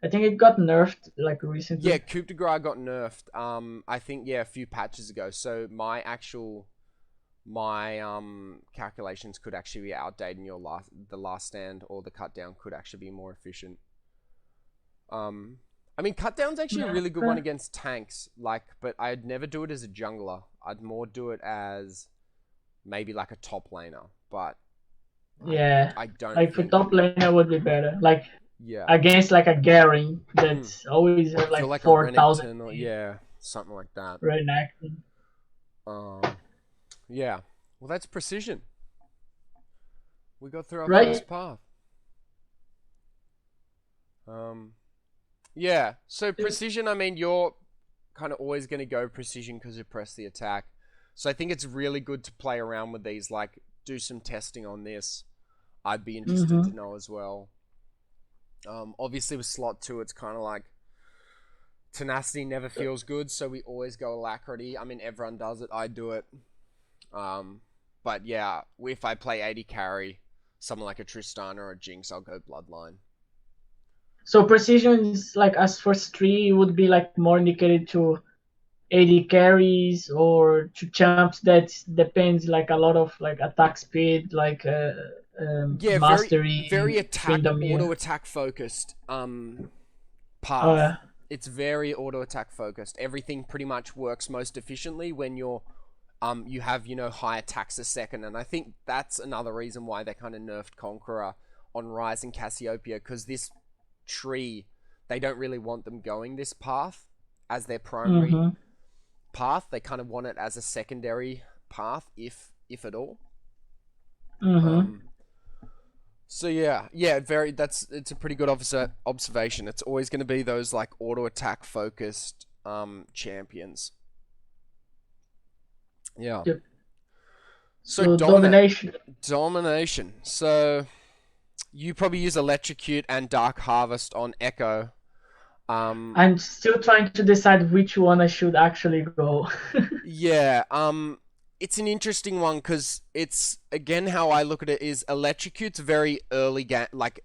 I think it got nerfed like recently. Yeah, Coup de Grace got nerfed. I think a few patches ago. So my calculations could actually be outdated, and the Last Stand or the cut down could actually be more efficient. I mean, cut down's actually a really good one against tanks, but I'd never do it as a jungler. I'd more do it as maybe like a top laner, but I don't like think for top laner would be better. Like yeah, against like a Gary that's always have like 4,000 or something like that. Renekton. Yeah. Well, that's precision. We got through our first path. Yeah. So precision, I mean, you're kind of always going to go precision because you press the attack. So I think it's really good to play around with these, like do some testing on this. I'd be interested to know as well. Obviously with slot 2, it's kind of like tenacity never feels good, so we always go alacrity. I mean, everyone does it. I do it. But yeah, if I play 80 carry, someone like a Tristana or a Jinx, I'll go Bloodline. So precision is like, as first 3 would be like more indicated to 80 carries or to champs that depends like a lot of like attack speed, like mastery, very attack, auto attack focused path. It's very auto attack focused. Everything pretty much works most efficiently when you have high attacks a second, and I think that's another reason why they kind of nerfed Conqueror on Rise and Cassiopeia, because this tree, they don't really want them going this path as their primary path. They kind of want it as a secondary path, if at all. So yeah, it's a pretty good observation. It's always going to be those like auto attack focused champions. Yeah. Yep. So domination. So you probably use Electrocute and Dark Harvest on Echo. I'm still trying to decide which one I should actually go. Yeah. It's an interesting one because it's, again, how I look at it is Electrocute's very early game, like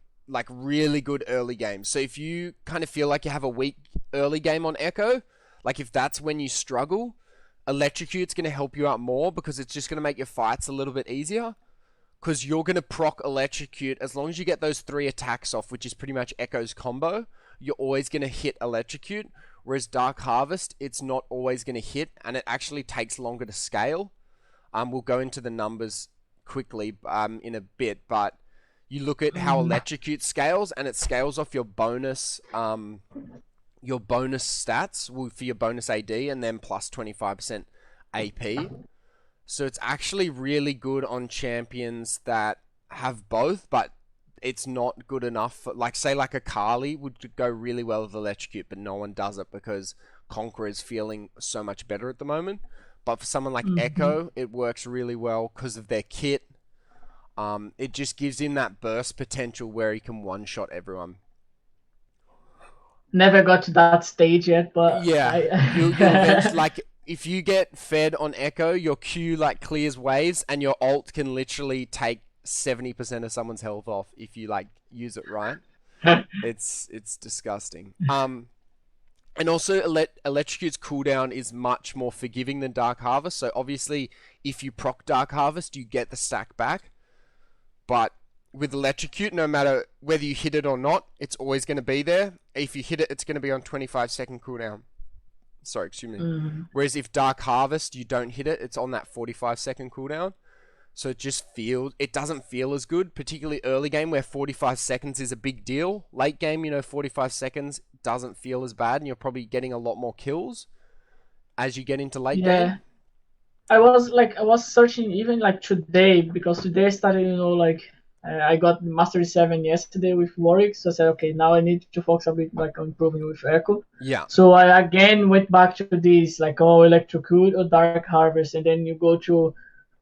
really good early game. So if you kind of feel like you have a weak early game on Echo, like if that's when you struggle, Electrocute's going to help you out more because it's just going to make your fights a little bit easier. Because you're going to proc Electrocute, as long as you get those 3 attacks off, which is pretty much Echo's combo, you're always going to hit Electrocute. Whereas Dark Harvest, it's not always going to hit, and it actually takes longer to scale. We'll go into the numbers quickly in a bit, but you look at how Electrocute scales, and it scales off your bonus stats for your bonus AD, and then plus 25% AP. So it's actually really good on champions that have both, but it's not good enough for, like, say, like a Carly would go really well with Electrocute, but no one does it because Conqueror is feeling so much better at the moment. But for someone like Mm-hmm. Echo, it works really well because of their kit. It just gives him that burst potential where he can one-shot everyone. Never got to that stage yet, but Yeah, you'll eventually, I like, if you get fed on Echo, your Q like clears waves, and your ult can literally take 70% of someone's health off if you like use it right. It's disgusting. And also Electrocute's cooldown is much more forgiving than Dark Harvest. So obviously, if you proc Dark Harvest, you get the stack back. But with Electrocute, no matter whether you hit it or not, it's always going to be there. If you hit it, it's going to be on 25-second cooldown. Sorry, excuse me. mm, Whereas if Dark Harvest, you don't hit it, it's on that 45-second cooldown. So it doesn't feel as good, particularly early game where 45 seconds is a big deal. Late game, 45 seconds doesn't feel as bad, and you're probably getting a lot more kills as you get into late yeah. game. I was searching even like today because today I started, I got Mastery 7 yesterday with Warwick, so I said, okay, now I need to focus a bit like on improving with Echo. Yeah. So I again went back to these like Electrocute or Dark Harvest, and then you go to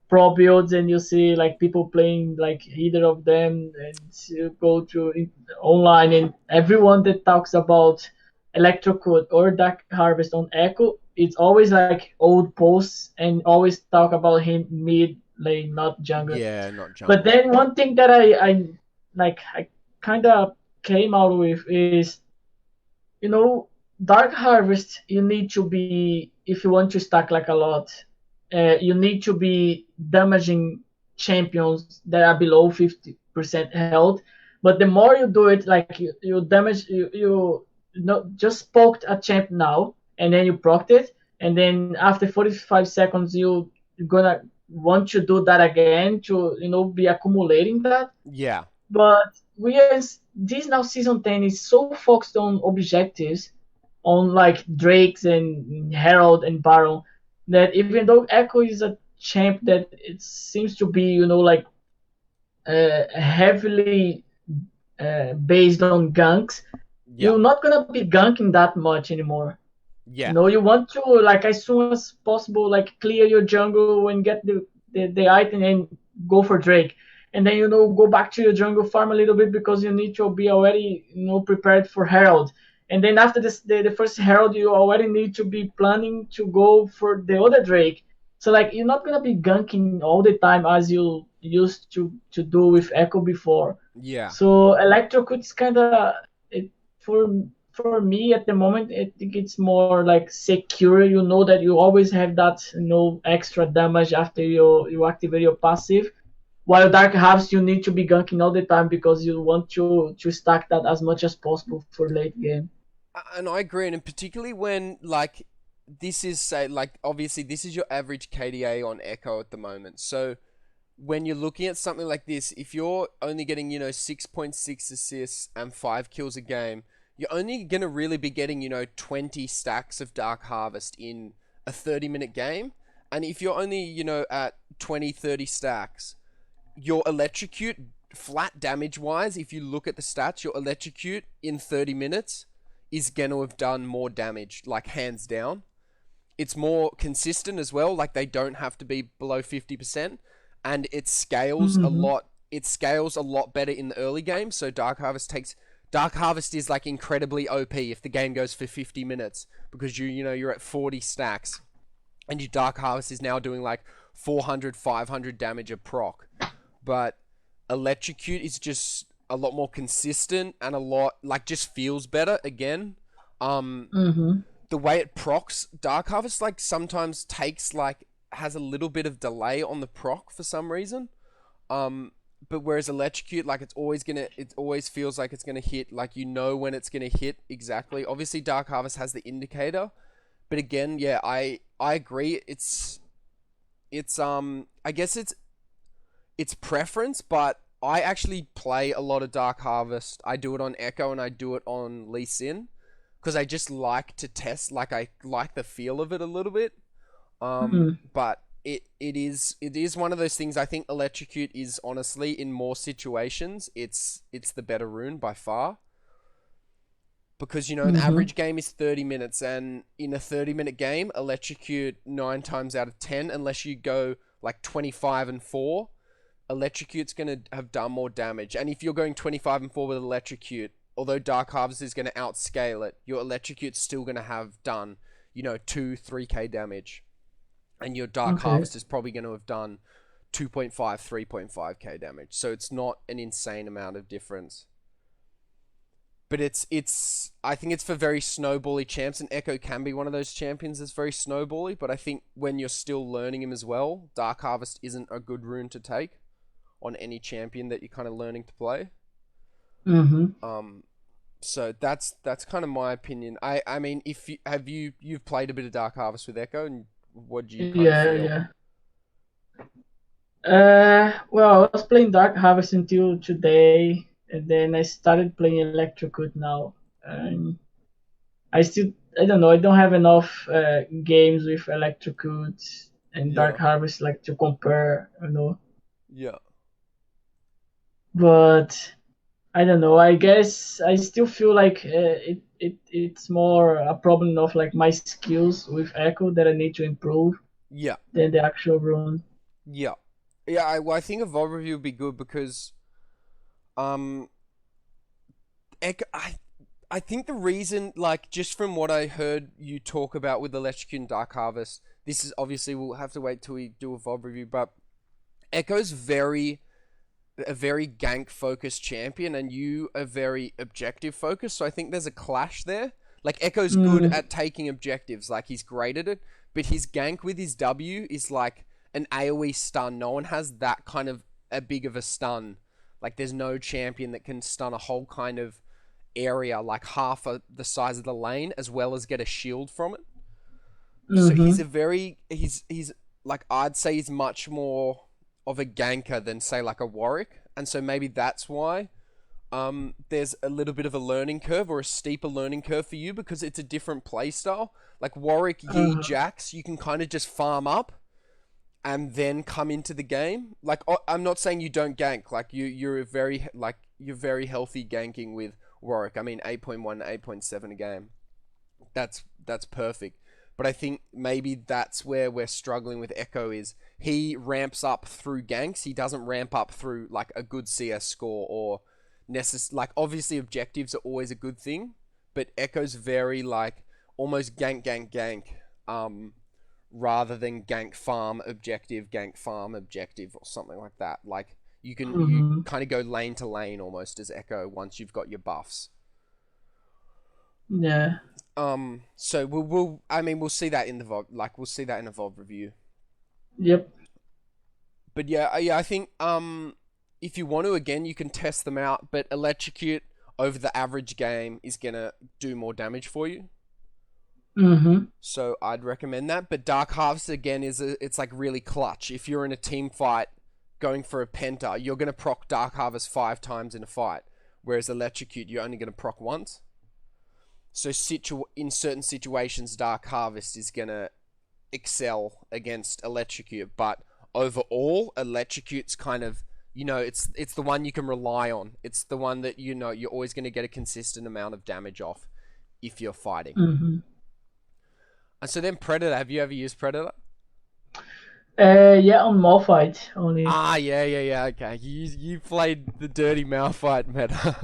pro builds and you see like people playing like either of them, and you go to online and everyone that talks about Electrocute or Dark Harvest on Echo, it's always like old posts and always talk about him mid lane, not jungle. Yeah, not But jungle. then one thing that I kind of came out with is, Dark Harvest, you need to be, if you want to stack like a lot, you need to be damaging champions that are below 50% health. But the more you do it, like you damage, just poked a champ now, and then you procced it, and then after 45 seconds, you're gonna want to do that again to, be accumulating that. Yeah. But this now season 10 is so focused on objectives, on like Drakes and Herald and Baron, that even though Echo is a champ that it seems to be, heavily based on ganks, Yeah. you're not gonna be ganking that much anymore. Yeah. You want to, like, as soon as possible, like clear your jungle and get the item and go for Drake, and then go back to your jungle, farm a little bit because you need to be already prepared for Herald, and then after this the first Herald you already need to be planning to go for the other Drake. So like you're not gonna be ganking all the time as you used to do with Echo before. Yeah. So Electrocute is kind of it for for me at the moment. I think it's more like secure. You know that you always have that extra damage after you activate your passive. While Dark Harvest, you need to be ganking all the time because you want to stack that as much as possible for late game. And I agree, and particularly when like this is say like obviously this is your average KDA on Echo at the moment. So when you're looking at something like this, if you're only getting 6.6 assists and 5 kills a game, you're only gonna really be getting 20 stacks of Dark Harvest in a 30-minute game. And if you're only at 20, 30 stacks, your Electrocute flat damage wise, if you look at the stats, your Electrocute in 30 minutes is gonna have done more damage, like hands down. It's more consistent as well, like they don't have to be below 50%, and it scales a Mm-hmm. lot. It scales a lot better in the early game. So Dark Harvest is like incredibly OP if the game goes for 50 minutes because you're at 40 stacks and your Dark Harvest is now doing like 400, 500 damage a proc. But Electrocute is just a lot more consistent and a lot like just feels better again. Um, Mm-hmm. the way it procs Dark Harvest like sometimes takes like has a little bit of delay on the proc for some reason. But whereas Electrocute, like it always feels like it's gonna hit, like when it's gonna hit exactly. Obviously, Dark Harvest has the indicator, but again, yeah, I agree. I guess it's preference, but I actually play a lot of Dark Harvest. I do it on Echo and I do it on Lee Sin because I just like to test, like I like the feel of it a little bit. Mm-hmm. But it is one of those things. I think Electrocute is honestly, in more situations, it's the better rune by far. Because, an Mm-hmm. average game is 30 minutes, and in a 30-minute game, Electrocute 9 times out of 10, unless you go like 25 and 4, Electrocute's going to have done more damage. And if you're going 25 and 4 with Electrocute, although Dark Harvest is going to outscale it, your Electrocute's still going to have done, 2, 3k damage. And your Dark Okay. Harvest is probably going to have done 2.5, 3.5k damage. So it's not an insane amount of difference. But I think it's for very snowbally champs, and Echo can be one of those champions that's very snowbally, but I think when you're still learning him as well, Dark Harvest isn't a good rune to take on any champion that you're kind of learning to play. Mm-hmm. So that's kind of my opinion. I mean, if you've played a bit of Dark Harvest with Echo, and what do you kind of Yeah, feel? yeah. Well, I was playing Dark Harvest until today, and then I started playing Electrocute now. And I don't know, I don't have enough games with Electrocute and Yeah, Dark Harvest like to compare. yeah, But I don't know. I guess I still feel like it's more a problem of like my skills with Echo that I need to improve yeah, than the actual rune. yeah, yeah. I think a VOD review would be good because um, Echo. I think the reason, like, just from what I heard you talk about with Electrocute and Dark Harvest, this is obviously we'll have to wait till we do a VOD review, but Echo's a very gank focused champion, and you are very objective focused. So I think there's a clash there. Like, Echo's good Mm, at taking objectives, like he's great at it, but his gank with his W is like an AoE stun. No one has that kind of a big of a stun. Like, there's no champion that can stun a whole kind of area, like half of the size of the lane, as well as get a shield from it. So mm-hmm. he's like, I'd say he's much more of a ganker than, say, like a Warwick, and so maybe that's why there's a little bit of a learning curve, or a steeper learning curve for you, because it's a different playstyle. Like Warwick, Yi, Uh, Jax, you can kind of just farm up and then come into the game. Like, I'm not saying you don't gank. Like, you're very healthy ganking with Warwick. I mean, 8.1, 8.7 a game. That's perfect. But I think maybe that's where we're struggling with Echo, is he ramps up through ganks. He doesn't ramp up through like a good CS score, or like, obviously objectives are always a good thing, but Echo's very like almost gank gank gank rather than gank farm objective or something like that. Like, you mm-hmm. kind of go lane to lane almost as Echo once you've got your buffs. Yeah. So we'll see that in the VOD. Like, we'll see that in a VOD review. Yep. But yeah, I think if you want to, again, you can test them out. But Electrocute over the average game is gonna do more damage for you. Mm-hmm. So I'd recommend that. But Dark Harvest, again, it's like really clutch. If you're in a team fight going for a penta, you're gonna proc Dark Harvest 5 times in a fight, whereas Electrocute, you're only gonna proc once. So in certain situations, Dark Harvest is gonna excel against Electrocute, but overall, Electrocute's kind of, it's the one you can rely on. It's the one that you're always going to get a consistent amount of damage off if you're fighting. Mm-hmm. And so then Predator, have you ever used Predator? Yeah, on Malphite only. Ah, yeah. Okay, you played the dirty Malphite meta.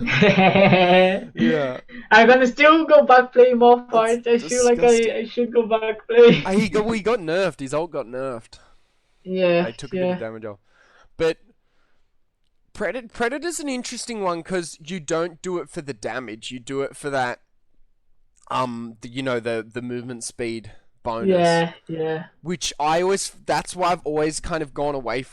Yeah, I'm gonna still go back play that's Malphite. I feel like disgusting. I should go back play. He got nerfed. His ult got nerfed. Yeah, They took a bit of yeah. damage off, but Predator's an interesting one because you don't do it for the damage. You do it for that the movement speed bonus, Yeah, yeah. which that's why I've always kind of gone away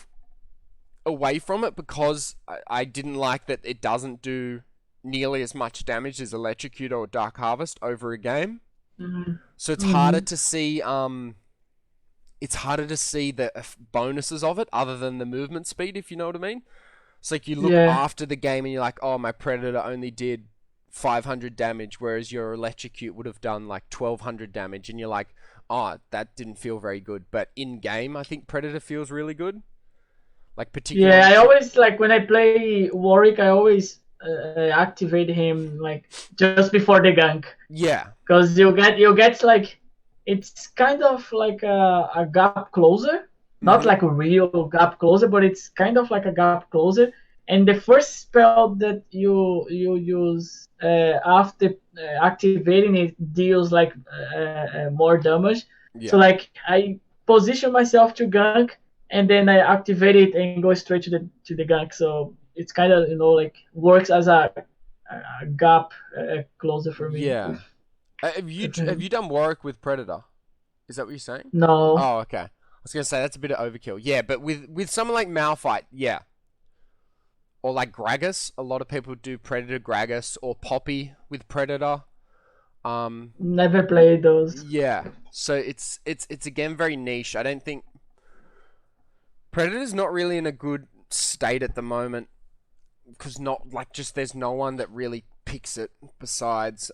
from it, because I didn't like that it doesn't do nearly as much damage as Electrocute or Dark Harvest over a game. Mm-hmm. So it's harder Mm-hmm. to see the bonuses of it other than the movement speed, if you know what I mean. It's like you look Yeah. after the game and you're like, oh, my Predator only did 500 damage, whereas your Electrocute would have done like 1200 damage, and you're like, Oh, that didn't feel very good. But in game, I think Predator feels really good. Like Yeah, particularly, I always like when I play Warwick, I always activate him like just before the gank, yeah, because you get like it's kind of like a gap closer, not mm-hmm, like a real gap closer, but it's kind of like a gap closer. And the first spell that you use after activating it deals like more damage. So yeah, like I position myself to gank, and then I activate it and go straight to the gank. So it's kind of like works as a gap closer for me yeah. with Have you him. done Warwick with Predator? Is that what you're saying? No, Oh, okay. I was gonna say that's a bit of overkill. Yeah, but with someone like Malphite, yeah, or like Gragas, a lot of people do Predator Gragas or Poppy with Predator. Um, never played those. yeah. So it's again very niche. I don't think Predator's not really in a good state at the moment because not like just there's no one that really picks it besides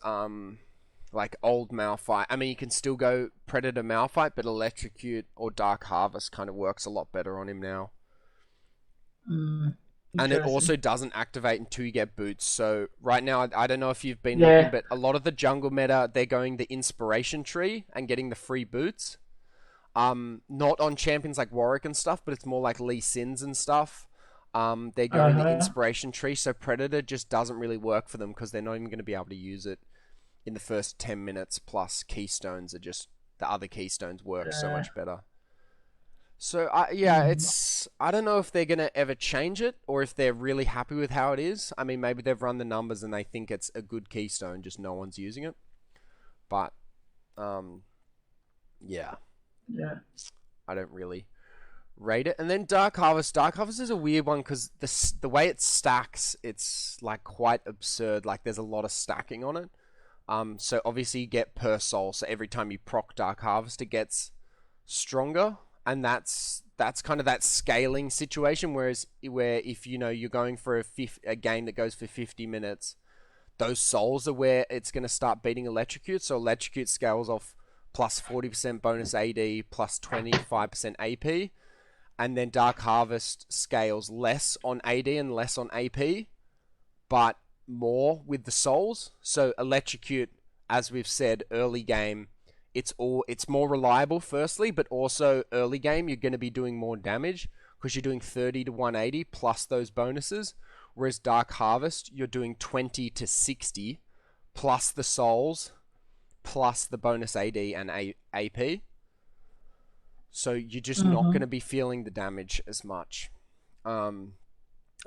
like old Malphite. I mean, you can still go Predator Malphite, but Electrocute or Dark Harvest kind of works a lot better on him now. Mm, And it interesting. also doesn't activate until you get boots. So right now, I don't know if you've been looking, Yeah. but a lot of the jungle meta, they're going the inspiration tree and getting the free boots. Not on champions like Warwick and stuff, but it's more like Lee Sins and stuff. They're going the Uh-huh. inspiration tree, so Predator just doesn't really work for them because they're not even going to be able to use it in the first 10 minutes. Plus, keystones are just the other keystones work so Yeah. much better. So yeah, Mm, it's I don't know if they're gonna ever change it or if they're really happy with how it is. I mean, maybe they've run the numbers and they think it's a good keystone, just no one's using it. But um, yeah, yeah. I don't really rate it. And then Dark Harvest. Dark Harvest is a weird one because the way it stacks, it's like quite absurd. Like there's a lot of stacking on it. So obviously you get per soul. So every time you proc Dark Harvest, it gets stronger, and that's kind of that scaling situation. Whereas where if you're going for a game that goes for 50 minutes, those souls are where it's going to start beating Electrocute. So Electrocute scales off plus 40% bonus AD, plus 25% AP, and then Dark Harvest scales less on AD and less on AP, but more with the souls. So Electrocute, as we've said, early game, it's more reliable firstly, but also early game you're going to be doing more damage because you're doing 30 to 180 plus those bonuses, whereas Dark Harvest you're doing 20 to 60 plus the souls plus the bonus AD and AP. So you're just not going Mm-hmm. to be feeling the damage as much. Um,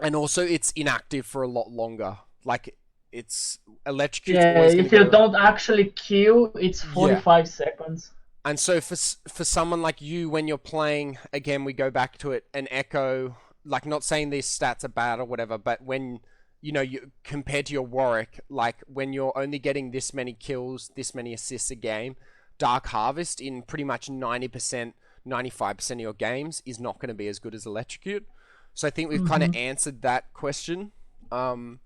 and also it's inactive for a lot longer. Like it's Electrocute's Yeah, always going to if you go. don't actually kill, it's Yeah. 45 seconds. And so for someone like you, when you're playing, again, we go back to it, an Echo, like not saying these stats are bad or whatever, but when, you compared to your Warwick, like when you're only getting this many kills, this many assists a game, Dark Harvest in pretty much 90%, 95% of your games is not going to be as good as Electrocute. So I think we've kind of Mm-hmm. answered that question. Um,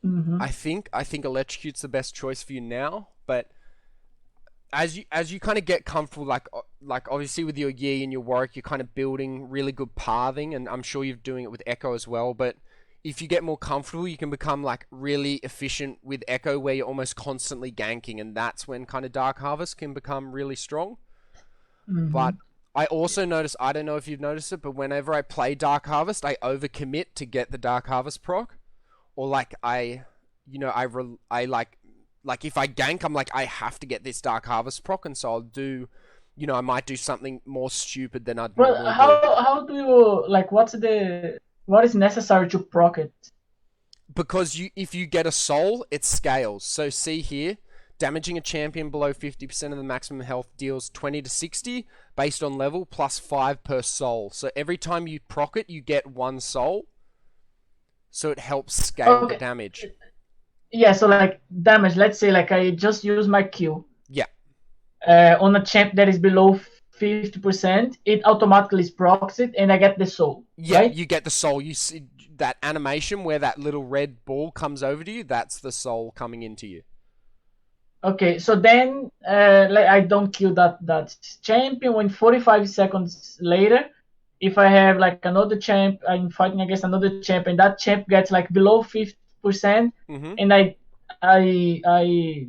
Mm-hmm. I think Electrocute's the best choice for you now, but as you kind of get comfortable, like obviously with your Yi and your Warwick, you're kind of building really good pathing, and I'm sure you're doing it with Echo as well. But if you get more comfortable, you can become like really efficient with Echo, where you're almost constantly ganking, and that's when kind of Dark Harvest can become really strong. Mm-hmm. But I also notice, I don't know if you've noticed it, but whenever I play Dark Harvest, I overcommit to get the Dark Harvest proc, or like I like if I gank, I'm like I have to get this Dark Harvest proc, and so I'll do, I might do something more stupid than I'd Well, normally do how do you like? What is necessary to proc it? because if you get a soul, it scales. So see here, damaging a champion below 50% of the maximum health deals 20 to 60 based on level plus 5 per soul. So every time you proc it, you get 1 soul. So it helps scale the Okay. damage. Yeah. So like damage. Let's say like I just use my Q Yeah. on a champ that is below 50%. It automatically procs it, and I get the soul. Yeah, Right? you get the soul. You see that animation where that little red ball comes over to you, that's the soul coming into you. Okay, so then like I don't kill that champion. When 45 seconds later, if I have like another champ, I'm fighting against another champ, and that champ gets like below 50%, Mm-hmm. and I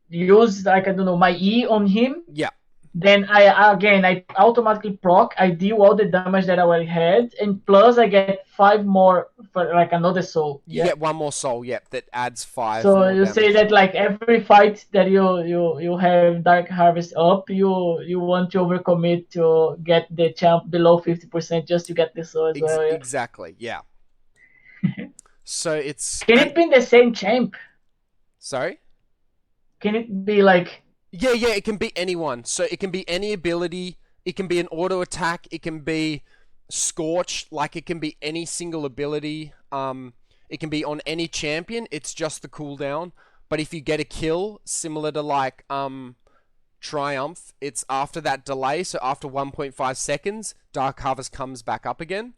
use like I don't know my E on him, Yeah. then I automatically proc. I deal all the damage that I already had, and plus I get 5 more for like another soul. You Yeah. get one more soul, yep, that adds 5 So more you say damage. that like every fight that you have Dark Harvest up, you want to overcommit to get the champ below 50% just to get the soul as well. Yeah. Exactly, yeah. So it's... Can and it be the same champ? sorry? Can it be like? Yeah, it can be anyone. So it can be any ability. It can be an auto attack. It can be Scorch. Like it can be any single ability. It can be on any champion. It's just the cooldown. But if you get a kill, similar to like Triumph, it's after that delay. So after 1.5 seconds, Dark Harvest comes back up again.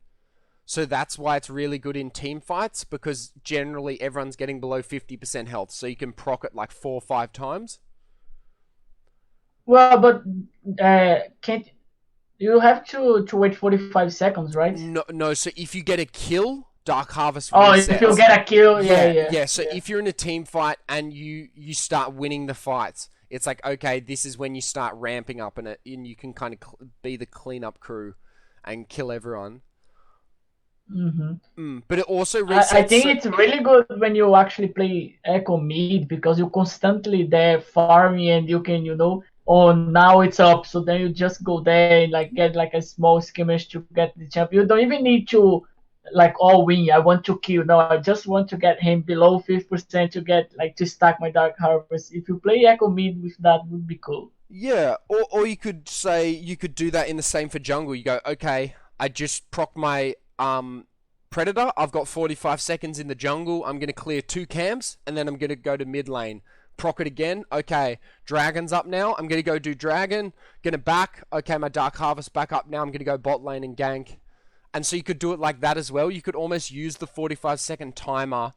So that's why it's really good in team fights, because generally everyone's getting below 50% health. So you can proc it like 4 or 5 times. Well, but can't you have to wait 45 seconds, right? No. So if you get a kill, Dark Harvest Oh, if you resets. get a kill, yeah, Yeah. So yeah. if you're in a team fight and you start winning the fights, it's like, okay, this is when you start ramping up, and you can kind of be the cleanup crew and kill everyone. But it also I resets. think So it's really good when you actually play Echo Mid because you're constantly there farming and you can, oh, now it's up. So then you just go there and like get like a small skirmish to get the champ. You don't even need to like all win. I want to kill. No, I just want to get him below 50% to get like to stack my Dark Harvest. If you play Echo Mid with that, would be cool. yeah, or you could say you could do that in the same for jungle. You go, okay, I just proc my Predator. I've got 45 seconds in the jungle. I'm gonna clear 2 camps, and then I'm gonna go to mid lane. Proc it again. Okay, Dragon's up now. I'm gonna go do Dragon. Gonna back. Okay, my Dark Harvest back up now. I'm gonna go bot lane and gank. And so you could do it like that as well. You could almost use the 45-second timer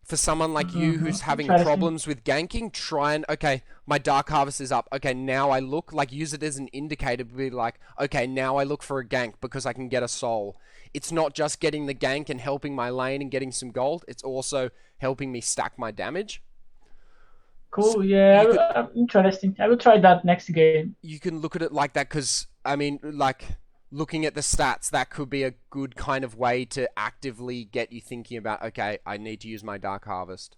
for someone like you who's having Interesting. problems with ganking. Try and, okay, my Dark Harvest is up. Okay, now I look, like, use it as an indicator to be like, okay, now I look for a gank because I can get a soul. It's not just getting the gank and helping my lane and getting some gold, it's also helping me stack my damage. So Cool. Yeah, you could interesting. I will try that next game. you can look at it like that, because I mean, like, looking at the stats, that could be a good kind of way to actively get you thinking about, okay, I need to use my Dark Harvest.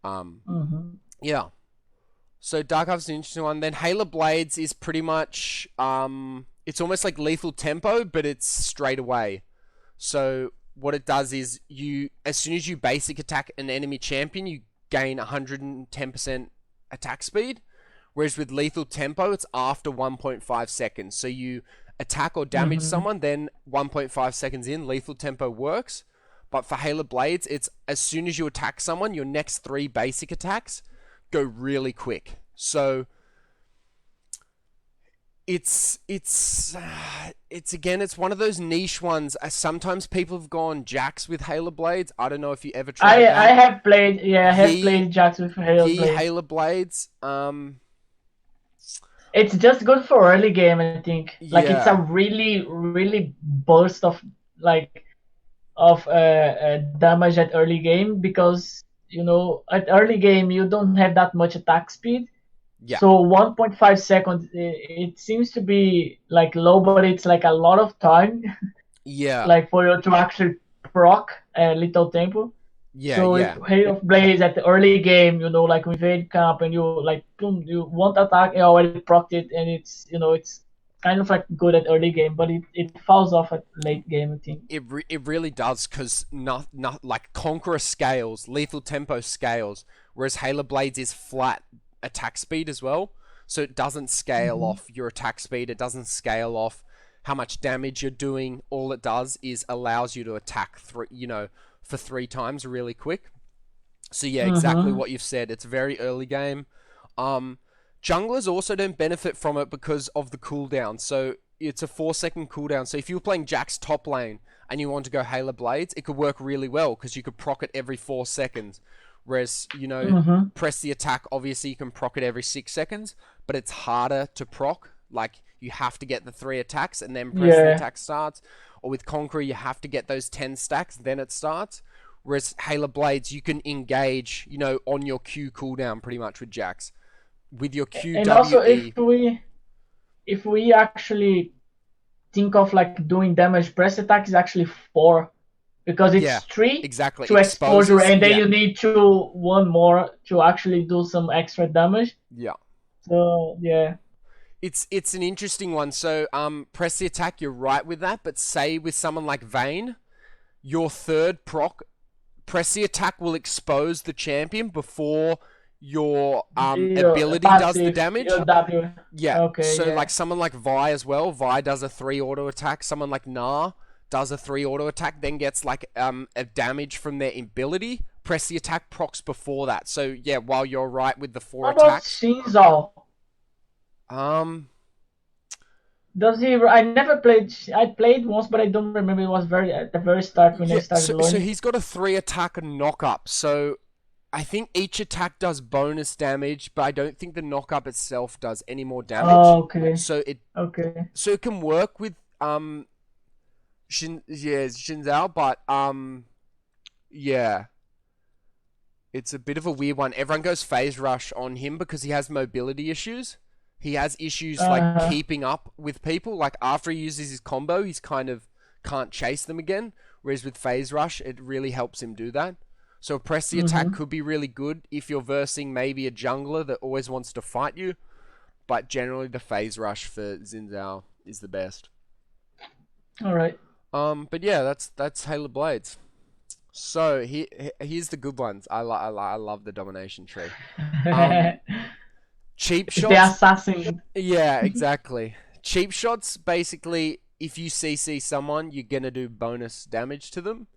Um, yeah. So Dark Harvest is an interesting one. Then Halo Blades is pretty much it's almost like lethal tempo, but it's straight away. So what it does is, you, as soon as you basic attack an enemy champion, you gain 110% attack speed. Whereas with lethal tempo, it's after 1.5 seconds. So you attack or damage someone, then 1.5 seconds in, lethal tempo works. But for Halo Blades, it's as soon as you attack someone, your next 3 basic attacks go really quick. So it's again, it's one of those niche ones. Sometimes people have gone Jax with Halo Blades. I don't know if you ever tried I that. have played, yeah, I have Ye played Jax with Halo Ye Blades. Halo Blades. It's just good for early game, I think. Like it's a Yeah. really, really burst of like of damage at early game because at early game you don't have that much attack speed. Yeah. So 1.5 seconds, it seems to be like low, but it's like a lot of time, Yeah. like for you to actually proc a little tempo. Yeah. So if Yeah. Hail of Blaze at the early game, like invade camp and you like boom, you want attack, you already procced it, and it's kind of like good at early game, but it falls off at late game, I think. It really does, because not like Conqueror scales, lethal tempo scales, whereas Halo Blades is flat attack speed as well. So it doesn't scale off your attack speed. It doesn't scale off how much damage you're doing. All it does is allows you to attack for 3 times really quick. So yeah, exactly what you've said. It's a very early game. Junglers also don't benefit from it because of the cooldown. So it's a 4-second cooldown. So if you were playing Jack's top lane and you want to go Halo Blades, it could work really well because you could proc it every 4 seconds. Whereas, you know, Mm-hmm. press the attack, obviously you can proc it every 6 seconds, but it's harder to proc. Like, you have to get the 3 attacks and then press the Yeah. attack starts. Or with Conqueror, you have to get those 10 stacks, then it starts. Whereas Halo Blades, you can engage, you know, on your Q cooldown pretty much with Jax. With your And also, QWE. if we actually think of like doing damage, press attack is actually 4 because Yeah, it's 3 exactly. to exposure, Exposes. and then Yeah. you need to one more to actually do some extra damage. Yeah. So yeah. It's an interesting one. So press the attack, you're right with that, but say with someone like Vayne, your third proc, press the attack will expose the champion before your Your ability does the passive, damage. your W. Yeah. Okay, So yeah. like someone like Vi as well, Vi does a 3 auto attack. Someone like Gnar does a 3 auto attack, then gets like a damage from their ability. Press the attack procs before that. So yeah, while you're right with the 4 What about attacks. Shinzo? Does he? I never played. I played once, but I don't remember. It was very at the very start when I Yeah, started so learning. he's got a 3 attack and knock up. So I think each attack does bonus damage, but I don't think the knock up itself does any more damage. Oh, okay. So it Okay. can work with Shinzao, but yeah. It's a bit of a weird one. Everyone goes phase rush on him because he has mobility issues. He has issues like keeping up with people. Like after he uses his combo, he's kind of can't chase them again. Whereas with phase rush, it really helps him do that. So press the attack could be really good if you're versing maybe a jungler that always wants to fight you. But generally the phase rush for Xin Zhao is the best. All right. But yeah, that's Halo Blades. So here's the good ones. I love the domination tree. Cheap It's the shots. assassin. Yeah, exactly. Cheap shots, basically, if you CC someone, you're gonna do bonus damage to them.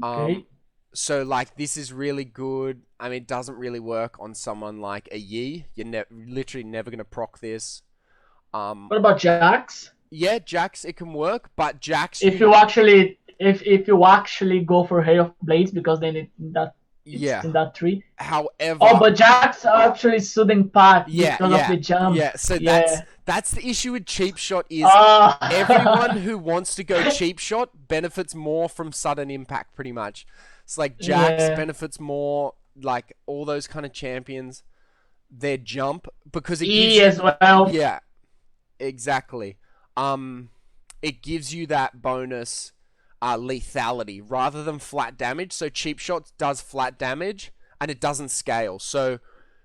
Okay. So like this is really good. I mean, it doesn't really work on someone like a Yi. You're literally never gonna proc this. What about Jax? Yeah, Jax, it can work, but Jax. If you actually go for Hail of Blades, because then it's in that tree. However. Oh, but Jax actually sudden pack because of the jump. Yeah, so that's the issue with cheap shot is everyone who wants to go cheap shot benefits more from sudden impact pretty much. It's like Jax benefits more, like all those kind of champions, their jump because it gives you as well. Yeah, exactly. It gives you that bonus lethality rather than flat damage. So cheap shot does flat damage and it doesn't scale. So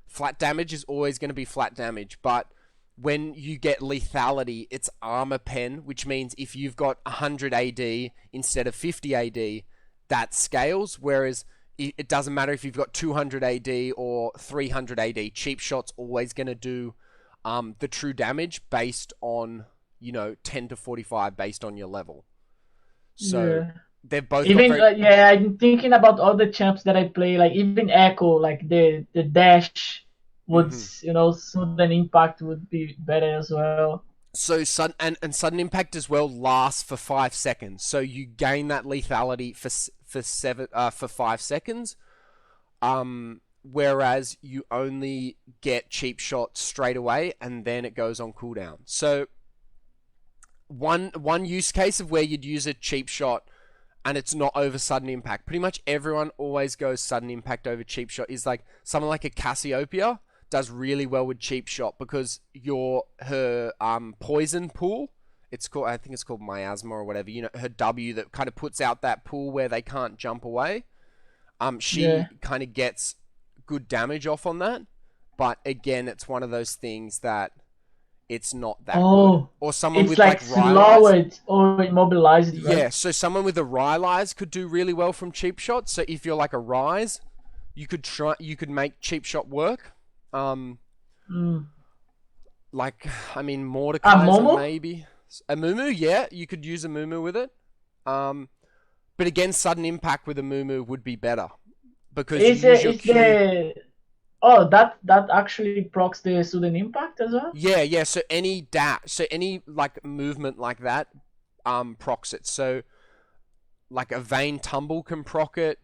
flat damage is always going to be flat damage, but when you get lethality, it's armor pen, which means if you've got 100 AD instead of 50 AD, that scales. Whereas it doesn't matter if you've got 200 AD or 300 AD. Cheap shot's always going to do the true damage based on, 10 to 45 based on your level. So they've both even I'm thinking about all the champs that I play, like even Echo, like the dash would sudden impact would be better as well. So sudden impact as well lasts for 5 seconds. So you gain that lethality for 5 seconds. Whereas you only get cheap shots straight away and then it goes on cooldown. So one use case of where you'd use a cheap shot and it's not over sudden impact. Pretty much everyone always goes sudden impact over cheap shot. Is like someone like a Cassiopeia does really well with cheap shot because her poison pool. I think it's called miasma or whatever. Her W that kind of puts out that pool where they can't jump away. She kind of gets good damage off on that, but again, it's one of those things that it's not that good. Or someone with like slowed or immobilized. Right? Yeah, so someone with a Rylai's could do really well from cheap shot. So if you're like a Rise, you could make cheap shot work. Like, I mean, Mordekaiser maybe. A Mumu, yeah, you could use a Mumu with it. But again, sudden impact with a Mumu would be better because that actually procs the sudden impact as well. Yeah. So any like movement like that, procs it. So like a Vayne tumble can proc it.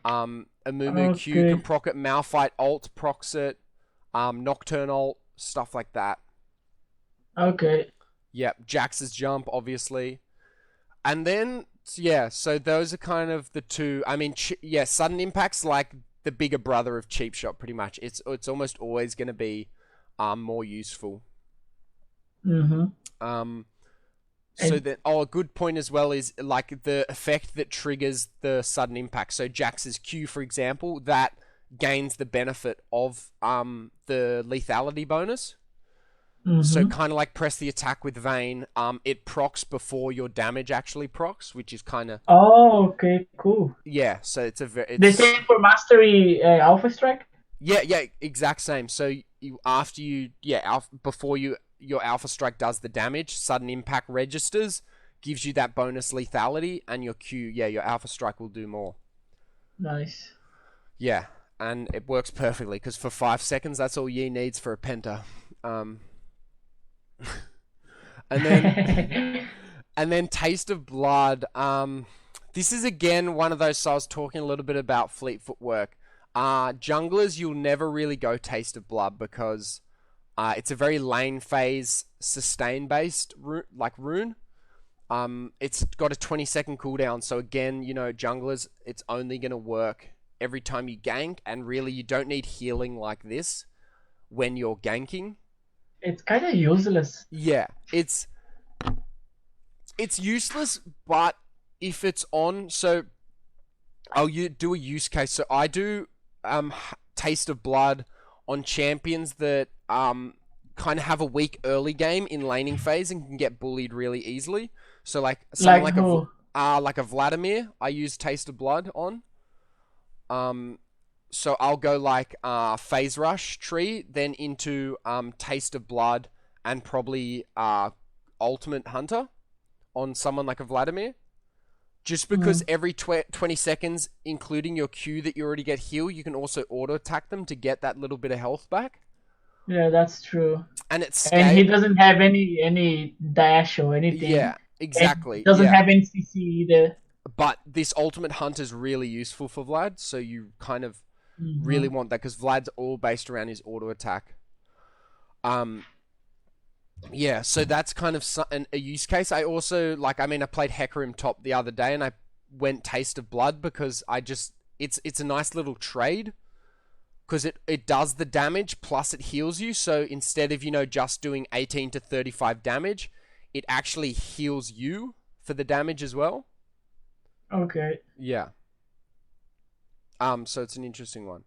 Amumu Q can Okay. proc it, Malphite alt procs it, Nocturne alt, stuff like that. Okay. Yep, Jax's jump, obviously. And then, yeah, so those are kind of the two. I mean, yeah, sudden impact's like the bigger brother of cheap shot, pretty much. It's almost always going to be more useful. Mm-hmm. So And that, oh, a good point as well is like the effect that triggers the sudden impact. So Jax's Q, for example, that gains the benefit of the lethality bonus. So mm-hmm. kind of like press the attack with Vayne, it procs before your damage actually procs, which is kind of, Oh, okay, cool. yeah. So it's The it's same for Mastery Alpha Strike? yeah, exact same. So after you before your Alpha Strike does the damage, sudden impact registers, gives you that bonus lethality, and your Q, yeah, your Alpha Strike will do more. Nice. Yeah, and it works perfectly because for 5 seconds, that's all Yi needs for a penta. Um, and then and then Taste of Blood. This is again one of those. So I was talking a little bit about fleet footwork. Junglers, you'll never really go Taste of Blood because it's a very lane phase sustain based rune. It's got a 20-second cooldown, so again, junglers, it's only gonna work every time you gank, and really you don't need healing like this when you're ganking. It's kind of useless. Yeah, it's useless, but if it's on, so I'll do a use case. So I do Taste of Blood on champions that kind of have a weak early game in laning phase and can get bullied really easily. So like someone Like who? like a Vladimir, I use Taste of Blood on. So I'll go like Phase Rush tree, then into Taste of Blood, and probably Ultimate Hunter on someone like a Vladimir. Just because every 20 seconds, including your Q that you already get heal, you can also auto attack them to get that little bit of health back. Yeah, that's true. And it's And he scale. doesn't have any dash or anything. Yeah, And exactly. doesn't Yeah. have NCC either. But this Ultimate Hunt is really useful for Vlad, so you kind of Mm-hmm. really want that because Vlad's all based around his auto attack. Yeah, so that's kind of a use case. I also I played Hecarim top the other day, and I went Taste of Blood because it's a nice little trade because it does the damage plus it heals you. So instead of just doing 18 to 35 damage, it actually heals you for the damage as well. Okay. Yeah. So it's an interesting one,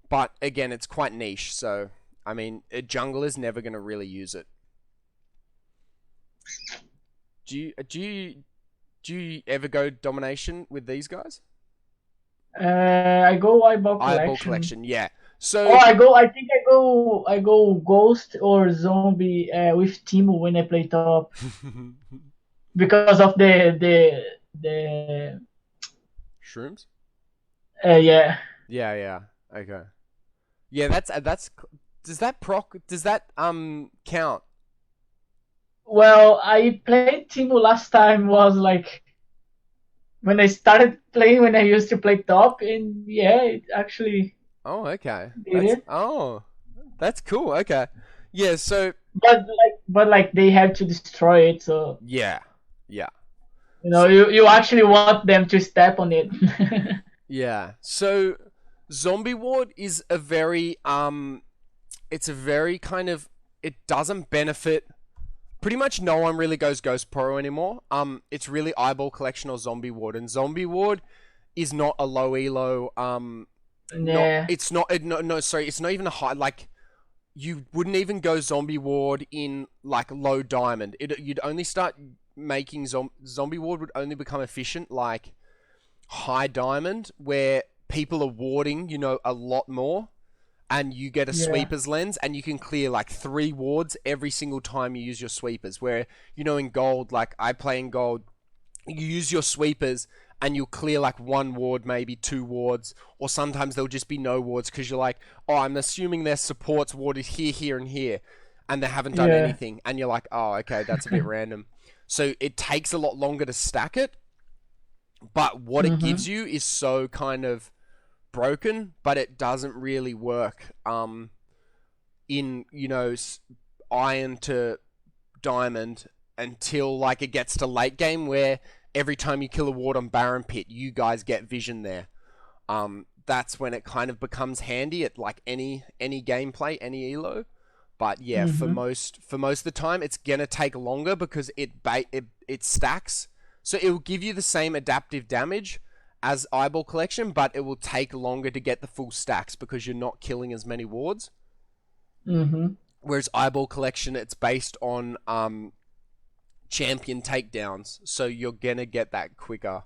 but again, it's quite niche. So I mean, a jungle is never going to really use it. Do you ever go domination with these guys? I go eyeball Eyeball collection. collection, yeah. Oh, So I think I go ghost or zombie with Timo when I play top because of the shrooms. yeah. Yeah. Okay. Yeah, that's. Does that count? Well, I played Timo last time was like when I started playing when I used to play top, and yeah, it actually Oh, okay. did it. That's cool. Okay. Yeah. So But they have to destroy it, so yeah. you you actually want them to step on it. Yeah. So zombie ward is a very it's a very kind of, it doesn't benefit. Pretty much no one really goes Ghost Pro anymore. It's really eyeball collection or zombie ward, and zombie ward is not a low elo. Not Yeah, it's not no sorry, it's not even a high, like you wouldn't even go zombie ward in like low diamond. You'd only start making zombie ward would only become efficient like high diamond, where people are warding a lot more, and you get a yeah, sweeper's lens, and you can clear like 3 wards every single time you use your sweepers. Where in gold, like I play in gold, you use your sweepers and you'll clear like 1 ward, maybe 2 wards, or sometimes there'll just be no wards because you're like, oh, I'm assuming their support's ward is here, and here, and they haven't done yeah. anything, and you're like, oh, okay, that's a bit random. So it takes a lot longer to stack it. But what it Mm-hmm. gives you is so kind of broken, but it doesn't really work in, iron to diamond until like it gets to late game where every time you kill a ward on Baron Pit, you guys get vision there. That's when it kind of becomes handy at like any gameplay, any elo. But yeah, Mm-hmm. for most of the time, it's gonna take longer because it stacks. So it will give you the same adaptive damage as Eyeball Collection, but it will take longer to get the full stacks because you're not killing as many wards. Mm-hmm. Whereas Eyeball Collection, it's based on champion takedowns, so you're gonna get that quicker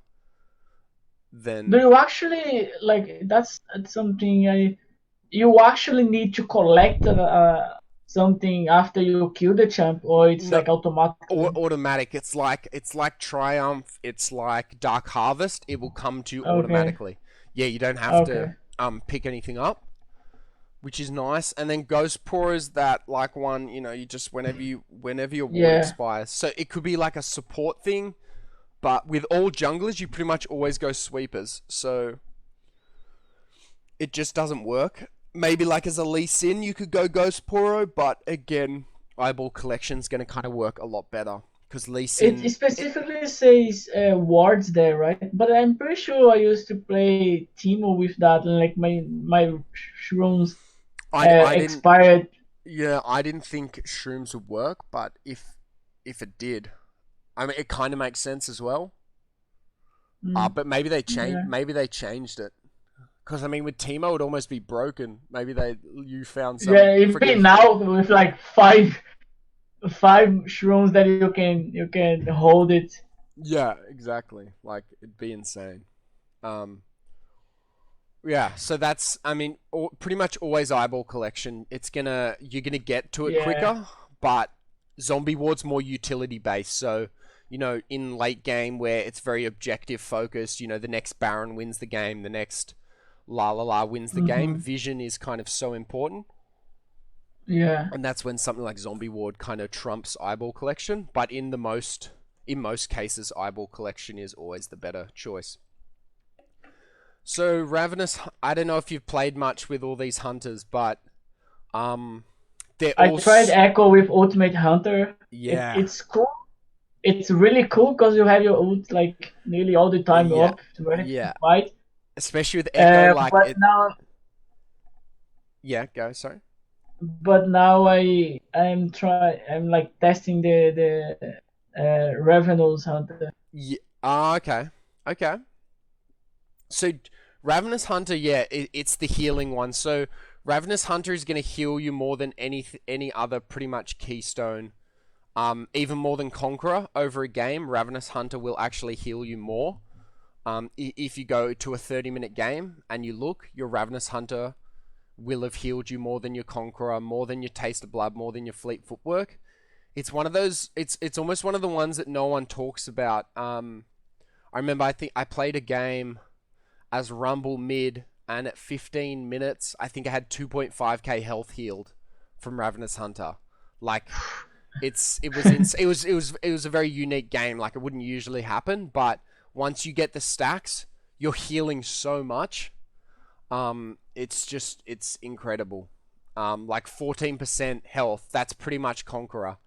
Do than. you actually like that's something you actually need to collect something after you kill the champ, or it's No, like automatically? automatic. It's like Triumph. It's like Dark Harvest. It will come to you Okay. automatically. Yeah, you don't have to Okay. pick anything up, which is nice. And then Ghost Pour is that like one. You just whenever your ward Yeah. expires. So it could be like a support thing, but with all junglers, you pretty much always go sweepers. So it just doesn't work. Maybe like as a Lee Sin, you could go Ghost Poro, but again, Eyeball Collection's going to kind of work a lot better because Lee It Sin. specifically says wards there, right? But I'm pretty sure I used to play Teemo with that, and like my shrooms I didn't. expired. Yeah, I didn't think shrooms would work, but if it did, I mean, it kind of makes sense as well. Mm, But maybe they changed. yeah. Maybe they changed it because I mean, with Teemo, it'd almost be broken. Maybe you found some Yeah, even freaking. now with like five shrooms that you can hold it. Yeah, exactly. Like it'd be insane. Um, Yeah, so that's, I mean, pretty much always Eyeball Collection. You're gonna get to it Yeah. quicker, but Zombie Ward's more utility based. So, in late game where it's very objective focused, the next Baron wins the game, the next La La La wins the game. Mm-hmm. Vision is kind of so important, Yeah. and that's when something like Zombie Ward kind of trumps Eyeball Collection. But in most cases, Eyeball Collection is always the better choice. So Ravenous, I don't know if you've played much with all these hunters, but um, they're I all tried Echo with Ultimate Hunter. yeah, It's cool. It's really cool because you have your ult like nearly all the time yeah, up, ready to yeah. fight. Especially with Echo, like But it. now, Yeah, go. Sorry. I'm like testing the Revenant's Hunter. Yeah. Ah, okay, okay. So Ravenous Hunter, yeah, it's the healing one. So Ravenous Hunter is going to heal you more than any other pretty much keystone. Even more than Conqueror over a game, Ravenous Hunter will actually heal you more. If you go to a 30-minute game and you look, your Ravenous Hunter will have healed you more than your Conqueror, more than your Taste of Blood, more than your Fleet Footwork. It's one of those. It's almost one of the ones that no one talks about. I remember I think I played a game as Rumble mid, and at 15 minutes, I think I had 2.5k health healed from Ravenous Hunter. Like, it was a very unique game. Like, it wouldn't usually happen, but once you get the stacks, you're healing so much. It's incredible. Like 14% health, that's pretty much Conqueror.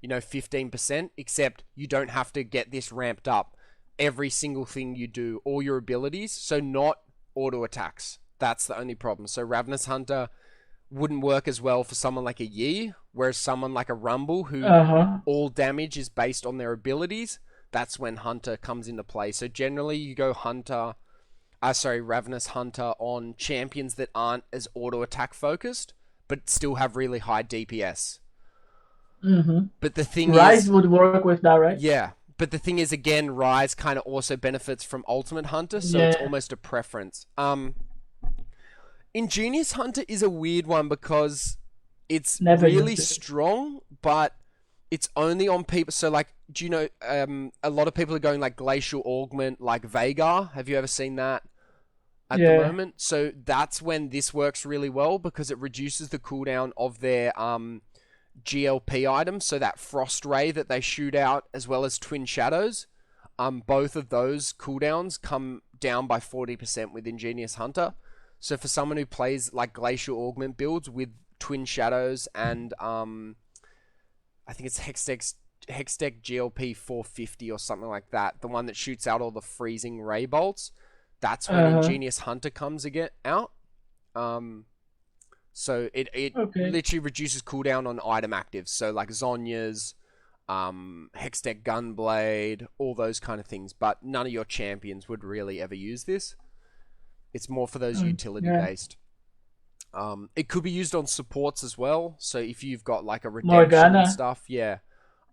15%, except you don't have to get this ramped up every single thing you do, all your abilities, so not auto attacks. That's the only problem. So Ravenous Hunter wouldn't work as well for someone like a Yi, whereas someone like a Rumble, who Uh-huh. all damage is based on their abilities, that's when Hunter comes into play. So generally, you go Ravenous Hunter on champions that aren't as auto attack focused, but still have really high DPS. Mm-hmm. But the thing Rise is, would work with that, right? yeah. But the thing is, again, Rise kind of also benefits from Ultimate Hunter, so it's Yeah. almost a preference. Ingenious Hunter is a weird one because it's Never really used it. strong, but it's only on people. So, like, do you know? A lot of people are going like Glacial Augment, like Vagar. Have you ever seen that at the Yeah. moment? So that's when this works really well because it reduces the cooldown of their GLP items. So that Frost Ray that they shoot out, as well as Twin Shadows. both of those cooldowns come down by 40% with Ingenious Hunter. So for someone who plays like Glacial Augment builds with Twin Shadows and I think it's Hextech GLP 450 or something like that, the one that shoots out all the freezing ray bolts, that's when Ingenious Hunter comes out. So it literally reduces cooldown on item actives. So like Zonya's, Hextech Gunblade, all those kind of things. But none of your champions would really ever use this. It's more for those utility based. It could be used on supports as well. So if you've got like a redemption and stuff, yeah.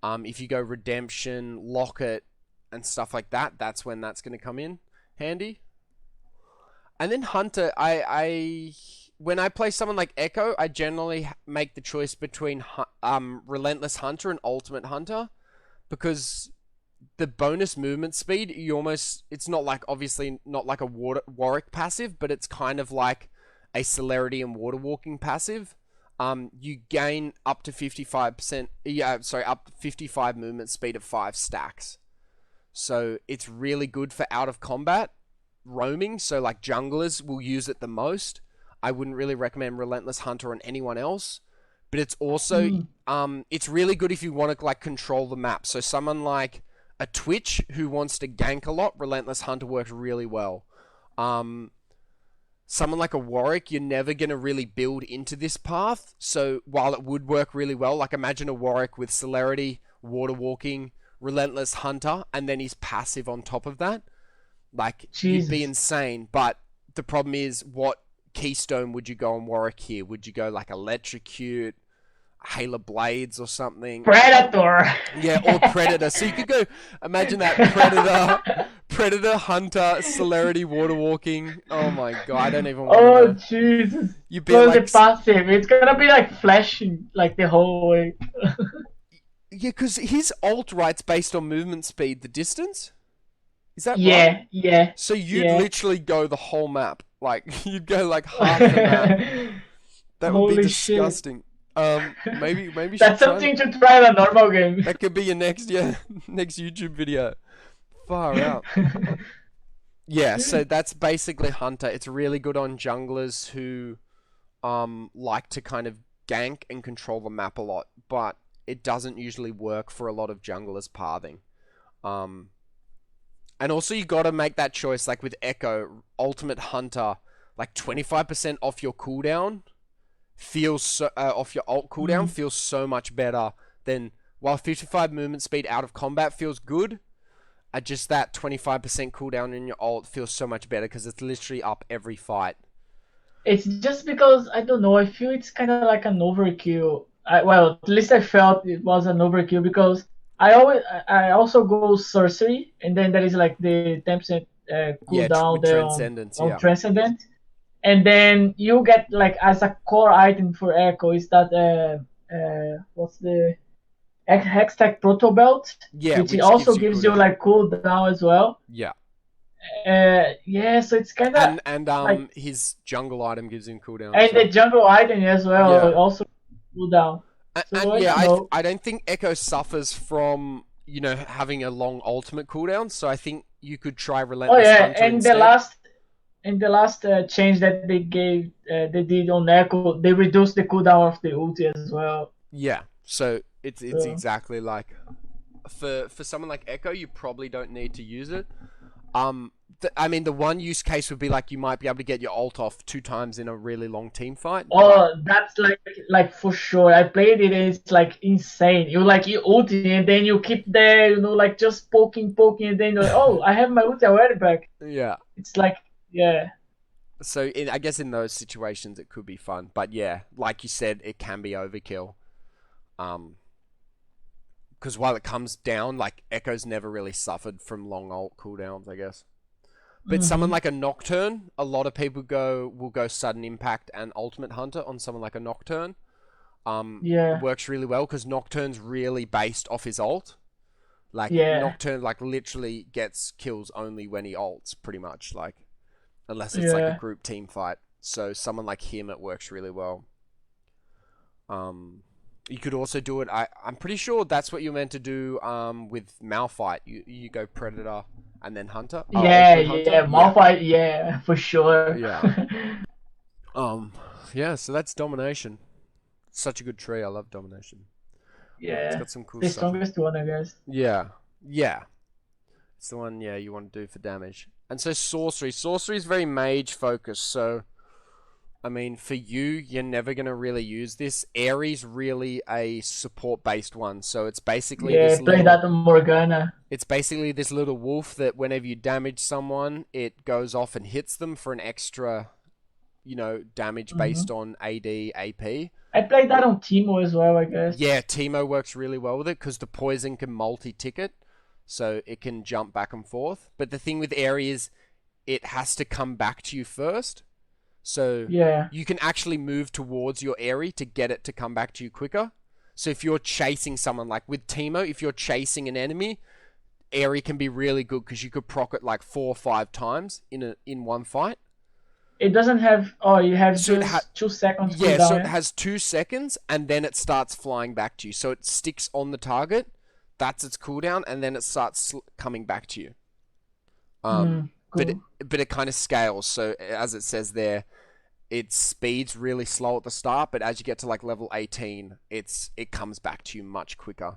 If you go redemption, locket, and stuff like that, that's when that's going to come in handy. And then Hunter, when I play someone like Echo, I generally make the choice between Relentless Hunter and Ultimate Hunter, because the bonus movement speed, it's not like, obviously not like a Warwick passive, but it's kind of like a Celerity and Water Walking passive. You gain up to 55%, up to 55 movement speed of 5 stacks. So it's really good for out of combat roaming. So like junglers will use it the most. I wouldn't really recommend Relentless Hunter on anyone else, but it's also it's really good if you want to like control the map. So someone like a Twitch who wants to gank a lot, Relentless Hunter works really well. Someone like a Warwick, you're never going to really build into this path. So while it would work really well, like imagine a Warwick with Celerity, Water Walking, Relentless Hunter, and then he's passive on top of that. Like, you'd be insane. But the problem is, what keystone would you go on Warwick here? Would you go like Electrocute, Halo Blades or something? Predator! Yeah, or Predator. So you could go, imagine that, Predator, Hunter, Celerity, Water Walking. Oh my god, I don't even want to know. Oh Jesus. You'd be like... passive. It's gonna be like flashing like the whole way. Yeah, because his ult writes based on movement speed, the distance? Is that right? Yeah. So you'd literally go the whole map. Like, you'd go like half the map. That would be disgusting. Maybe that's something to try in a normal game. That could be your next YouTube video. Far out. Yeah, so that's basically Hunter. It's really good on junglers who like to kind of gank and control the map a lot, but it doesn't usually work for a lot of junglers pathing. And also you got to make that choice, like with Echo, Ultimate Hunter, like 25% off your cooldown feels so, off your ult cooldown feels so much better than, while 55 movement speed out of combat feels good, just that 25% cooldown in your ult feels so much better because it's literally up every fight. It's just because, I don't know, I feel it's kind of like an overkill. Well, at least I felt it was an overkill because I also go sorcery, and then there is like the 10% cooldown there on Transcendent. And then you get like as a core item for Echo is that what's the Hextech Proto Belt? Yeah, which also gives you like cooldown as well. Yeah. So it's kind of and like, his jungle item gives him cooldown. And the jungle item as well also cooldown. I don't think Echo suffers from having a long ultimate cooldown. So I think you could try Relentless Hunter instead. And the last change that they did on Echo, they reduced the cooldown of the ulti as well. Yeah, so it's exactly like for someone like Echo, you probably don't need to use it. The one use case would be like you might be able to get your ult off 2 times in a really long team fight. Oh, that's like for sure. I played it and it's like insane. You ulti and then you keep there, like just poking, and then you're like, oh, I have my ulti already back. Yeah. It's like, yeah. So I guess in those situations it could be fun, but yeah, like you said, it can be overkill. Because while it comes down, like Echo's never really suffered from long ult cooldowns, I guess. But someone like a Nocturne, a lot of people will go Sudden Impact and Ultimate Hunter on someone like a Nocturne. It works really well because Nocturne's really based off his ult. Nocturne literally gets kills only when he ults, pretty much, unless it's like a group team fight. So someone like him, it works really well. You could also do it. I'm pretty sure that's what you're meant to do with Malphite. You go Predator and then Hunter. Oh, Yeah, Ultimate Hunter. yeah, Yeah. Malphite, yeah, for sure. Yeah. Um. Yeah. So that's Domination. Such a good tree. I love Domination. It's Yeah, got some cool the stuff. strongest one, I guess. Yeah. Yeah. It's the one. Yeah, you want to do for damage. And so sorcery. Sorcery is very mage focused. So I mean, for you, you're never going to really use this. Ares really a support-based one, so it's basically Yeah, this play little... that on Morgana. It's basically this little wolf that whenever you damage someone, it goes off and hits them for an extra, damage Hmm. based on AD, AP. I played that on Teemo as well, I guess. Yeah, Teemo works really well with it because the poison can multi-ticket, so it can jump back and forth. But the thing with Ares is it has to come back to you first. So Yeah. you can actually move towards your area to get it to come back to you quicker. So if you're chasing someone, like with Teemo, if you're chasing an enemy, area can be really good because you could proc it like 4 or 5 times in one fight. It doesn't have. Oh, you have So just 2 seconds so cooldown. it Yeah. has 2 seconds and then it starts flying back to you. So it sticks on the target. That's its cooldown, and then it starts coming back to you. But Cool. it kind of scales. So as it says there, its speed's really slow at the start, but as you get to like level 18, it comes back to you much quicker.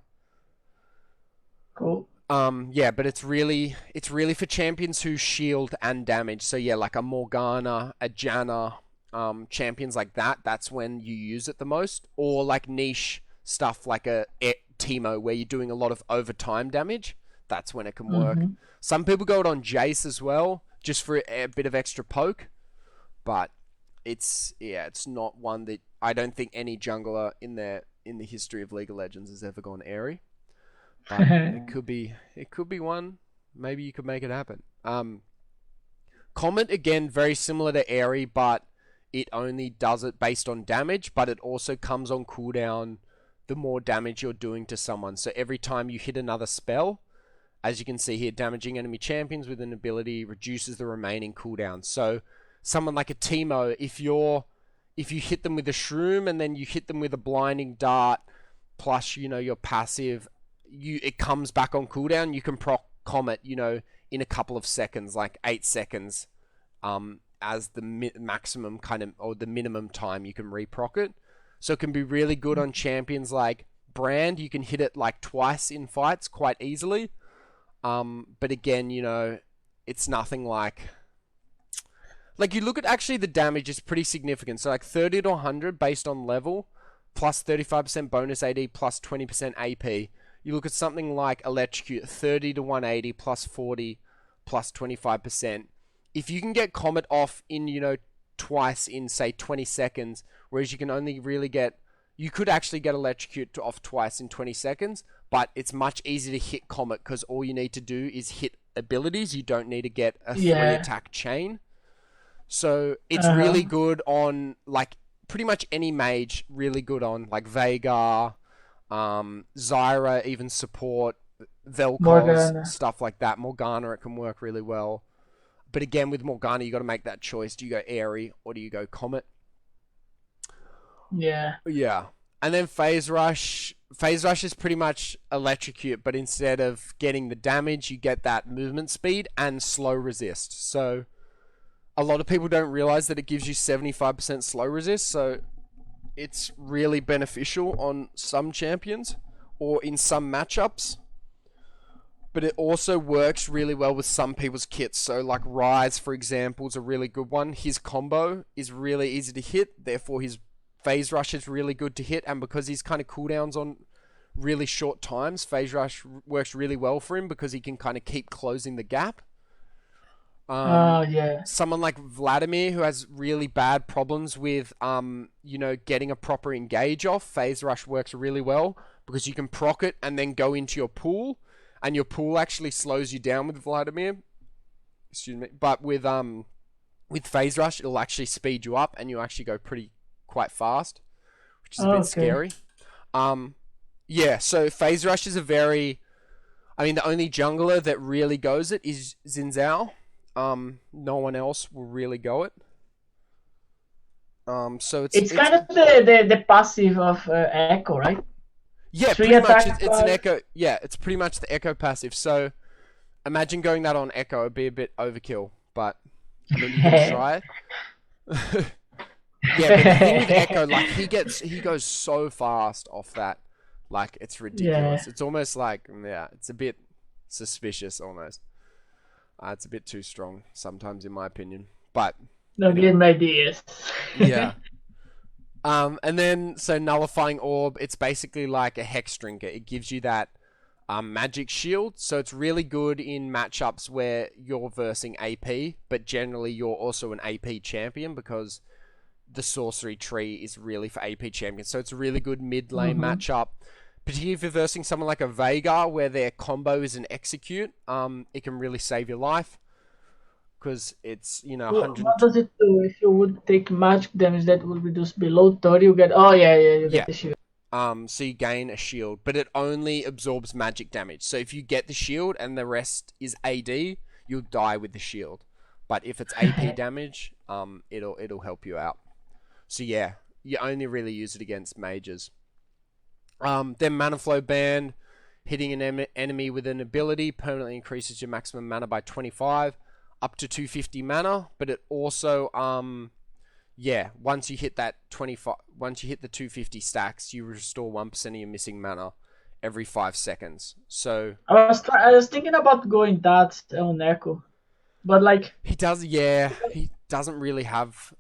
Cool. Yeah, but it's really for champions who shield and damage. So yeah, like a Morgana, a Janna, champions like that. That's when you use it the most, or like niche stuff like a Teemo where you're doing a lot of overtime damage. That's when it can work. Hmm. Some people go it on Jace as well, just for a bit of extra poke, but it's not one that I don't think any jungler in the history of League of Legends has ever gone airy. But it could be one. Maybe you could make it happen. Comet again, very similar to airy, but it only does it based on damage, but it also comes on cooldown the more damage you're doing to someone. So every time you hit another spell, as you can see here, damaging enemy champions with an ability reduces the remaining cooldown. So someone like a Teemo, if you hit them with a shroom and then you hit them with a blinding dart, plus your passive, it comes back on cooldown. You can proc Comet, in a couple of seconds, like 8 seconds, as the maximum kind of, or the minimum time you can reproc it. So it can be really good on champions like Brand. You can hit it like twice in fights quite easily. But again, it's nothing like you look at actually the damage is pretty significant. So like 30 to 100 based on level, plus 35% bonus AD, plus 20% AP. You look at something like Electrocute, 30 to 180, plus 40, plus 25%. If you can get Comet off in, twice in, say, 20 seconds, whereas you can only really you could actually get Electrocute off twice in 20 seconds, but it's much easier to hit Comet because all you need to do is hit abilities. You don't need to get a 3-attack chain. So it's really good on, like, pretty much any mage, really good on, like, Veigar, Zyra, even support, Vel'Koz, Morgana. stuff like that. Morgana, it can work really well. But again, with Morgana, you got to make that choice. Do you go Airy or do you go Comet? Yeah. Yeah. And then Phase Rush. Phase Rush is pretty much Electrocute, but instead of getting the damage, you get that movement speed and slow resist. So a lot of people don't realize that it gives you 75% slow resist, so it's really beneficial on some champions or in some matchups. But it also works really well with some people's kits. So like Ryze, for example, is a really good one. His combo is really easy to hit, therefore his Phase Rush is really good to hit, and because he's kind of cooldowns on really short times, Phase Rush works really well for him because he can kind of keep closing the gap. Yeah. Someone like Vladimir, who has really bad problems with, getting a proper engage off, Phase Rush works really well because you can proc it and then go into your pool, and your pool actually slows you down with Vladimir. Excuse me. But with Phase Rush, it'll actually speed you up, and you actually go quite fast, which is a bit scary. Yeah, so Phase Rush is the only jungler that really goes it is Xin Zhao. No one else will really go it. So It's it's kind of the passive of Echo, right? yeah, Three pretty much. attack. It's an echo. Yeah, it's pretty much the echo passive. So imagine going that on echo. It'd be a bit overkill, but I mean you can try it. Yeah, but the thing with echo, like he goes so fast off that, like it's Yeah. ridiculous. It's almost like yeah, it's a bit suspicious almost. It's a bit too strong sometimes in my opinion, but Don't you know, give me ideas. yeah. And then so nullifying orb, it's basically like a hex drinker. It gives you that magic shield, so it's really good in matchups where you're versing AP, but generally you're also an AP champion because the sorcery tree is really for AP champions. So it's a really good mid lane matchup, particularly if you're versing someone like a Veigar where their combo is an execute. It can really save your life because it's 100. What does it do? If you would take magic damage that will reduce below 30, you get. Oh, yeah, you Yeah. get the shield. So you gain a shield, but it only absorbs magic damage. So if you get the shield and the rest is AD, you'll die with the shield. But if it's AP damage, it'll help you out. So yeah, you only really use it against mages. Then mana flow band, hitting an enemy with an ability permanently increases your maximum mana by 25, up to 250 mana. But it also yeah, once you hit that 25, once you hit the 250 stacks, you restore 1% of your missing mana every 5 seconds. So I was thinking about going that on Echo, but like he doesn't really have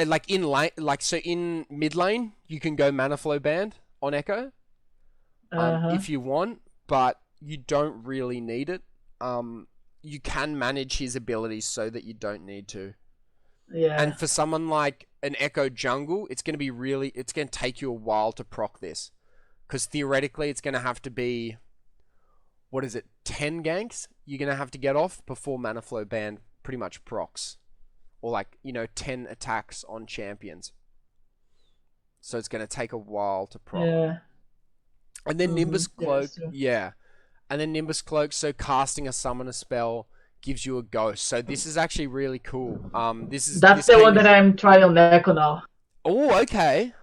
like in lane, like so in mid lane you can go mana flow band on Echo, if you want, but you don't really need it. You can manage his abilities so that you don't need to. yeah, And for someone like an Echo jungle, it's going to take you a while to proc this. Because theoretically, it's going to have to be, 10 ganks you're going to have to get off before Mana Flow Band pretty much procs. Or 10 attacks on champions. So it's going to take a while to proc. yeah. And then Nimbus Cloak, Yeah, And then Nimbus Cloak, so casting a summoner spell gives you a ghost. So this is actually really cool. That's the one that I'm trying on Echo now. Oh, okay.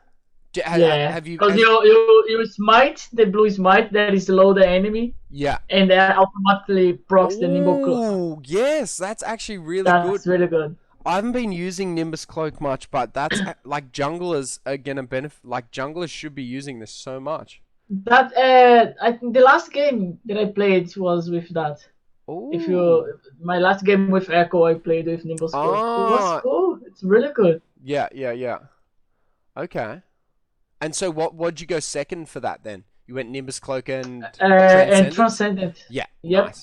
Yeah, Have you? because you smite the blue smite that is below the enemy. Yeah. And that automatically procs the Nimbus Cloak. Oh, yes, that's actually really good. That's really good. I haven't been using Nimbus Cloak much, but that's like junglers are gonna benefit. Like junglers should be using this so much. That I think the last game that I played was with that. Oh. My last game with Echo, I played with Nimbus Cloak. It was cool. It's really good. Yeah. Okay. And so what'd you go second for that then? You went Nimbus Cloak and Transcendent. Yeah. Yep.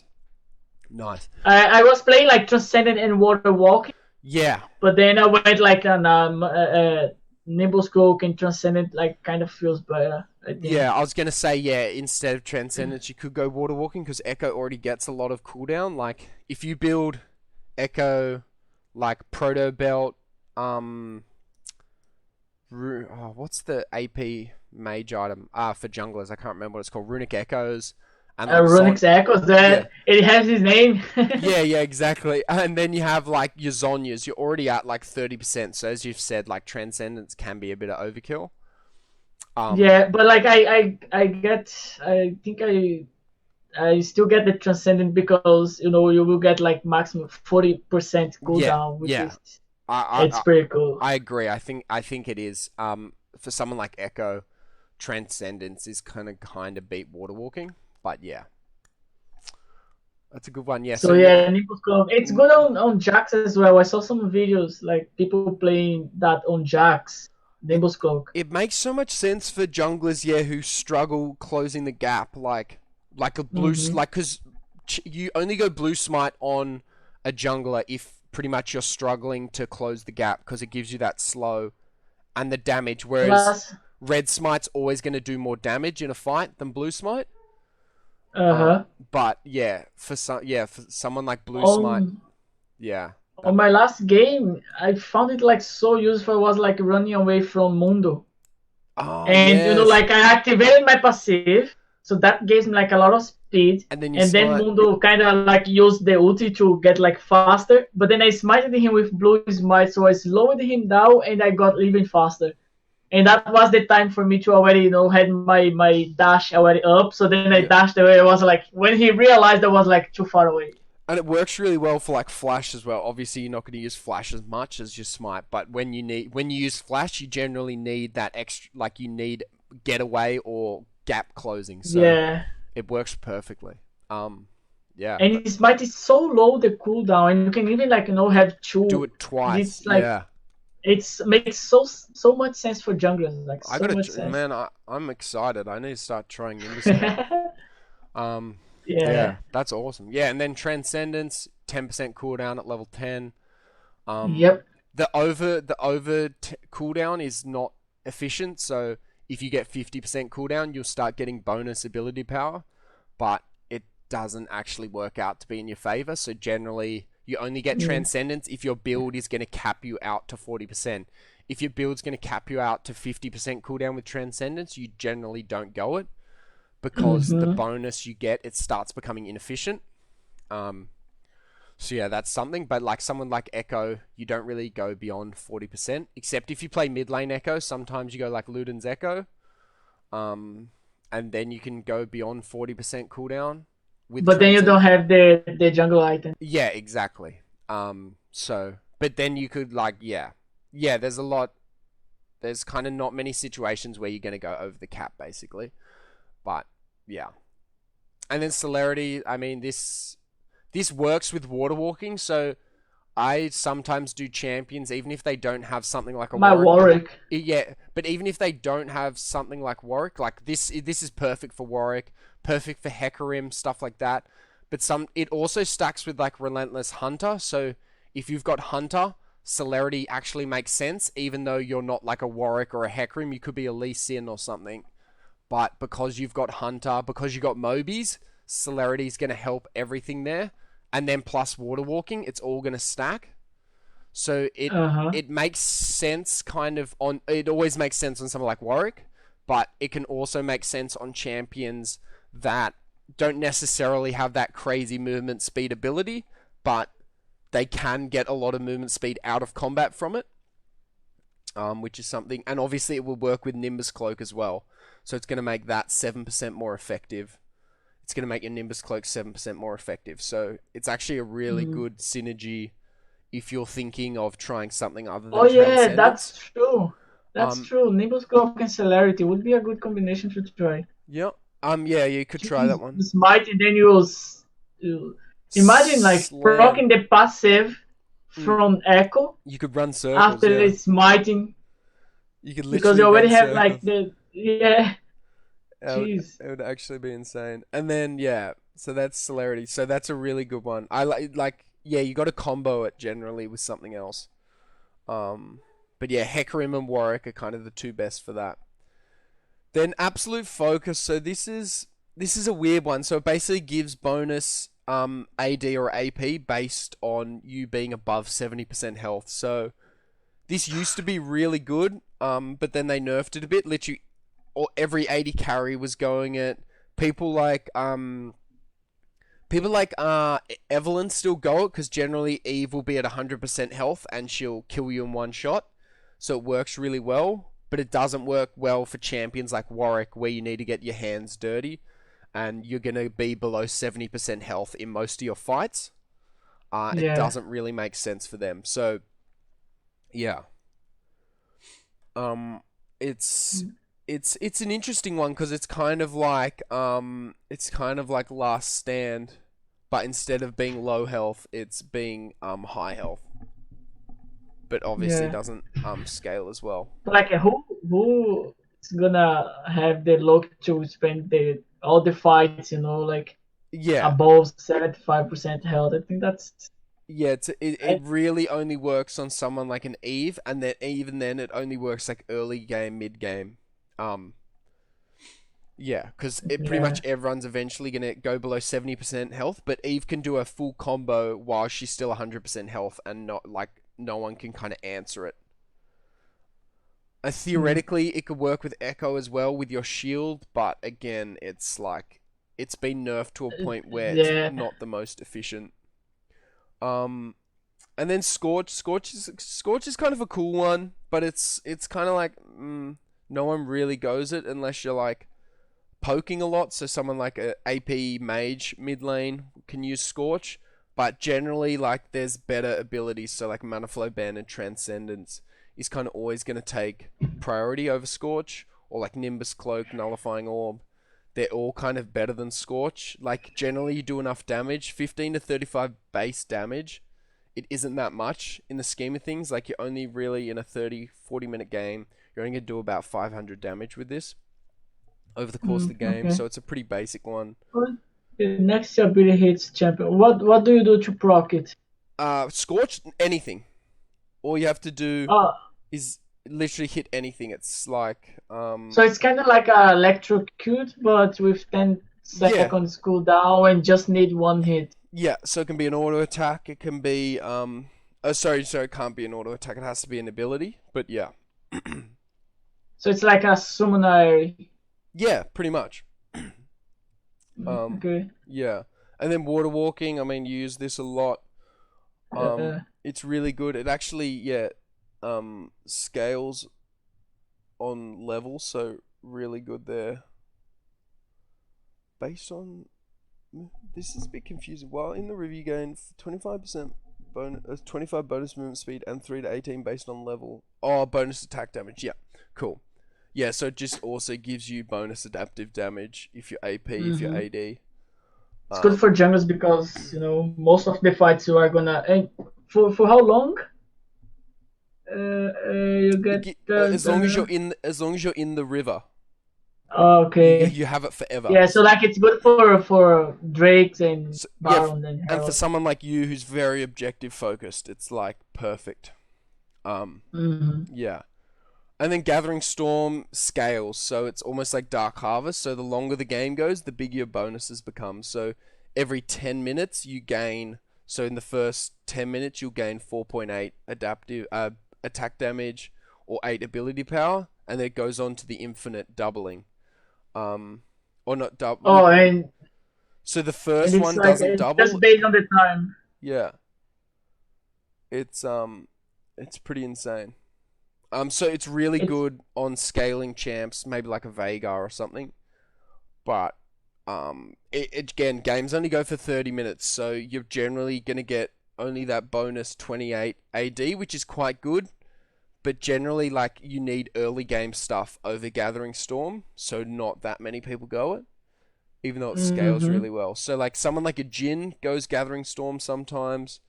Nice. I was playing like Transcendent and Water Walking. Yeah. But then I went like on Nimbus Cloak and Transcendent, like kind of feels better. I think. Yeah, I was gonna say instead of Transcendence you could go Water Walking because Echo already gets a lot of cooldown. Like if you build Echo like Proto Belt, what's the AP mage item for junglers? I can't remember what it's called. Runic Echoes. And Runic Echoes, it has his name. yeah, exactly. And then you have like your Zonyas. You're already at like 30%. So as you've said, like Transcendence can be a bit of overkill. Yeah, but like I think I still get the Transcendent because you will get like maximum 40% cooldown, which is it's pretty cool. I agree. I think it is. For someone like Echo, Transcendence is kind of beat Water Walking. But yeah, that's a good one. Yeah. So yeah, Nimbus Cloak. It's good on Jax as well. I saw some videos like people playing that on Jax. Nimbus Cloak. It makes so much sense for junglers, who struggle closing the gap, like a blue, because you only go blue smite on a jungler if pretty much you're struggling to close the gap because it gives you that slow and the damage. Whereas red smite's always going to do more damage in a fight than blue smite. But for someone like blue smite, on my last game, I found it like so useful. I was like running away from Mundo. And like I activated my passive, so that gives me like a lot of speed, And then you and then smite. Mundo kind of like used the ulti to get like faster. But then I smited him with blue smite, so I slowed him down, and I got even faster. And that was the time for me to already, had my dash already up. So then I Yeah. dashed away. It was like when he realized I was like too far away. And it works really well for like flash as well. Obviously, you're not going to use flash as much as your smite, but when you use flash, you generally need that extra, like you need getaway or gap closing. So Yeah. it works perfectly. Yeah, And his smite is so low the cooldown, and you can even like have do two. it twice. It's like Yeah, it's makes so much sense for junglers, like I so gotta, much sense. man. I'm excited. I need to start trying Nimbus again. Um, Yeah. yeah, that's awesome. Yeah, and then Transcendence, 10% cooldown at level 10. Um, Yep. the over cooldown is not efficient, so if you get 50% cooldown, you'll start getting bonus ability power, but it doesn't actually work out to be in your favor. So generally, you only get Mm. Transcendence if your build is going to cap you out to 40%. If your build's going to cap you out to 50% cooldown with Transcendence, you generally don't go it because the Mm-hmm. bonus you get, it starts becoming inefficient. Um, so yeah, that's something. But like someone like Echo, you don't really go beyond 40%, except if you play mid lane Echo. Sometimes you go like Luden's Echo, um, and then you can go beyond 40% cooldown with But then you don't Transcendence. have the jungle item. Yeah, exactly. But then you could like, yeah. There's a lot. There's kind of not many situations where you're gonna go over the cap, basically. But yeah, and then celerity. I mean, this works with water walking, so I sometimes do champions even if they don't have something like a My Warwick. Warwick. Yeah, but even if they don't have something like Warwick, like this is perfect for Warwick, perfect for Hecarim, stuff like that. But it also stacks with like Relentless Hunter, so if you've got Hunter, celerity actually makes sense, even though you're not like a Warwick or a Hecarim, you could be a Lee Sin or something. But because you've got Hunter, because you've got Mobies, celerity is going to help everything there. And then plus water walking, it's all going to stack. So Uh-huh. it makes sense kind of on. It always makes sense on someone like Warwick, but it can also make sense on champions that don't necessarily have that crazy movement speed ability, but they can get a lot of movement speed out of combat from it, which is something. And obviously, it will work with Nimbus Cloak as well. So it's going to make that 7% more effective. It's going to make your Nimbus Cloak 7% more effective. So it's actually a really Mm. good synergy if you're thinking of trying something other Oh than yeah, Transcendence. that's true. That's Um, true. Nimbus Cloak and Celerity would be a good combination to try. yeah. Yeah, you could Just try that one. use Smite and then you imagine like Slam. proccing the passive Mm. from Echo You could run circles, after the yeah. smiting You could because you literally run already have like circles. the yeah. Jeez. It would actually be insane. And then yeah, so that's celerity. So that's a really good one. I like yeah, you got to combo it generally with something else. Um, but yeah, Hecarim and Warwick are kind of the two best for that. Then absolute focus. So this is a weird one. So it basically gives bonus AD or AP based on you being above 70% health. So this used to be really good, but then they nerfed it a bit. Literally, every 80 carry was going at people like Evelyn still go it because generally Eve will be at 100% health and she'll kill you in one shot. So it works really well, but it doesn't work well for champions like Warwick where you need to get your hands dirty and you're going to be below 70% health in most of your fights. It Yeah. doesn't really make sense for them. So, yeah. Um, it's it's an interesting one because it's kind of like Last Stand, but instead of being low health, it's being high health. But obviously Yeah. doesn't scale as well. But like who is gonna have the luck to spend the all the fights, like Yeah, above 75% health? I think that's yeah. It I, really only works on someone like an Eve, and then even then it only works like early game, mid game. Um, Yeah, because it pretty yeah. much everyone's eventually gonna go below 70% health, but Eve can do a full combo while she's still 100% health, and not like no one can kind of answer it. Mm. Theoretically, it could work with Echo as well with your shield, but again, it's like it's been nerfed to a point where it's Yeah. not the most efficient. Um, and then Scorch is kind of a cool one, but it's kind of like no one really goes it unless you're like poking a lot. So someone like a AP mage mid lane can use Scorch, but generally like there's better abilities. So like Mana Flow Ban and Transcendence is kind of always going to take priority over Scorch, or like Nimbus Cloak, Nullifying Orb. They're all kind of better than Scorch. Like generally you do enough damage, 15 to 35 base damage. It isn't that much in the scheme of things. Like you're only really in a 30-40 minute game, you're only going to do about 500 damage with this over the course of the game. Okay. So it's a pretty basic one. The next ability hits champion. What do you do to proc it? Scorch, anything. All you have to do Oh, is literally hit anything. It's like so it's kind of like a electrocute, but with 10 yeah, seconds cooldown and just need one hit. yeah. So it can be an auto attack. It can be oh sorry, it can't be an auto attack. It has to be an ability. But yeah, So it's like a summoner. yeah, pretty much. Okay. Yeah, and then water walking. I mean, you use this a lot. It's really good. It actually scales on level, so really good there. Based on this is a bit confusing. While in the review gain 25% bonus, 25 bonus movement speed and 3 to 18 based on level. Oh, bonus attack damage. Yeah, cool. Yeah, so it just also gives you bonus adaptive damage if you're AP, if you're AD. It's good for junglers because most of the fights you are gonna. And for how long? You get as long as you're in the river. Okay. You have it forever. Yeah, so like it's good for Drakes and Baron and and Herald. for someone like you who's very objective focused, it's like perfect. Yeah. And then Gathering Storm scales, so it's almost like Dark Harvest. So the longer the game goes, the bigger your bonuses become. So every 10 minutes you gain. So in the first 10 minutes you'll gain 4.8 adaptive attack damage or 8 ability power, and then it goes on to the infinite doubling. Or not double. Oh, and so the first it's one like doesn't it's double. just based on the time. Yeah. It's pretty insane. So it's really good on scaling champs, maybe like a Veigar or something. But again, games only go for 30 minutes, so you're generally gonna get only that bonus 28 AD, which is quite good. But generally, like you need early game stuff over Gathering Storm, so not that many people go it, even though it scales really well. So like someone like a Jhin goes Gathering Storm sometimes,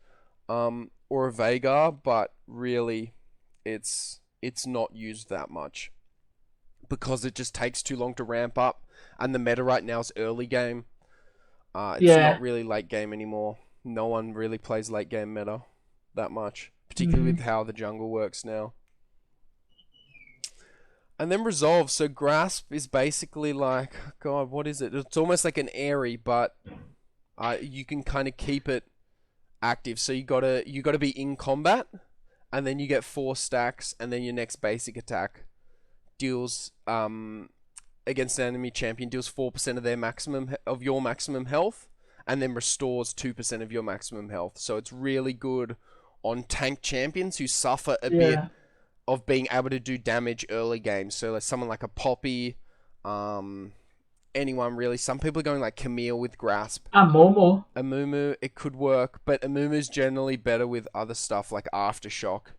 or a Veigar, but really, it's not used that much because it just takes too long to ramp up, and the meta right now is early game. It's not really late game anymore. No one really plays late game meta that much, particularly with how the jungle works now. And then Resolve. So Grasp is basically like, God, what is it? It's almost like an Airy, but you can kind of keep it active. So you gotta be in combat, and then you get 4 stacks, and then your next basic attack deals against an enemy champion deals 4% of your maximum health, and then restores 2% of your maximum health. So it's really good on tank champions who suffer a bit of being able to do damage early game. So like someone like a Poppy, anyone really. Some people are going like Camille with Grasp. A Amumu, it could work, but Amumu's generally better with other stuff like Aftershock.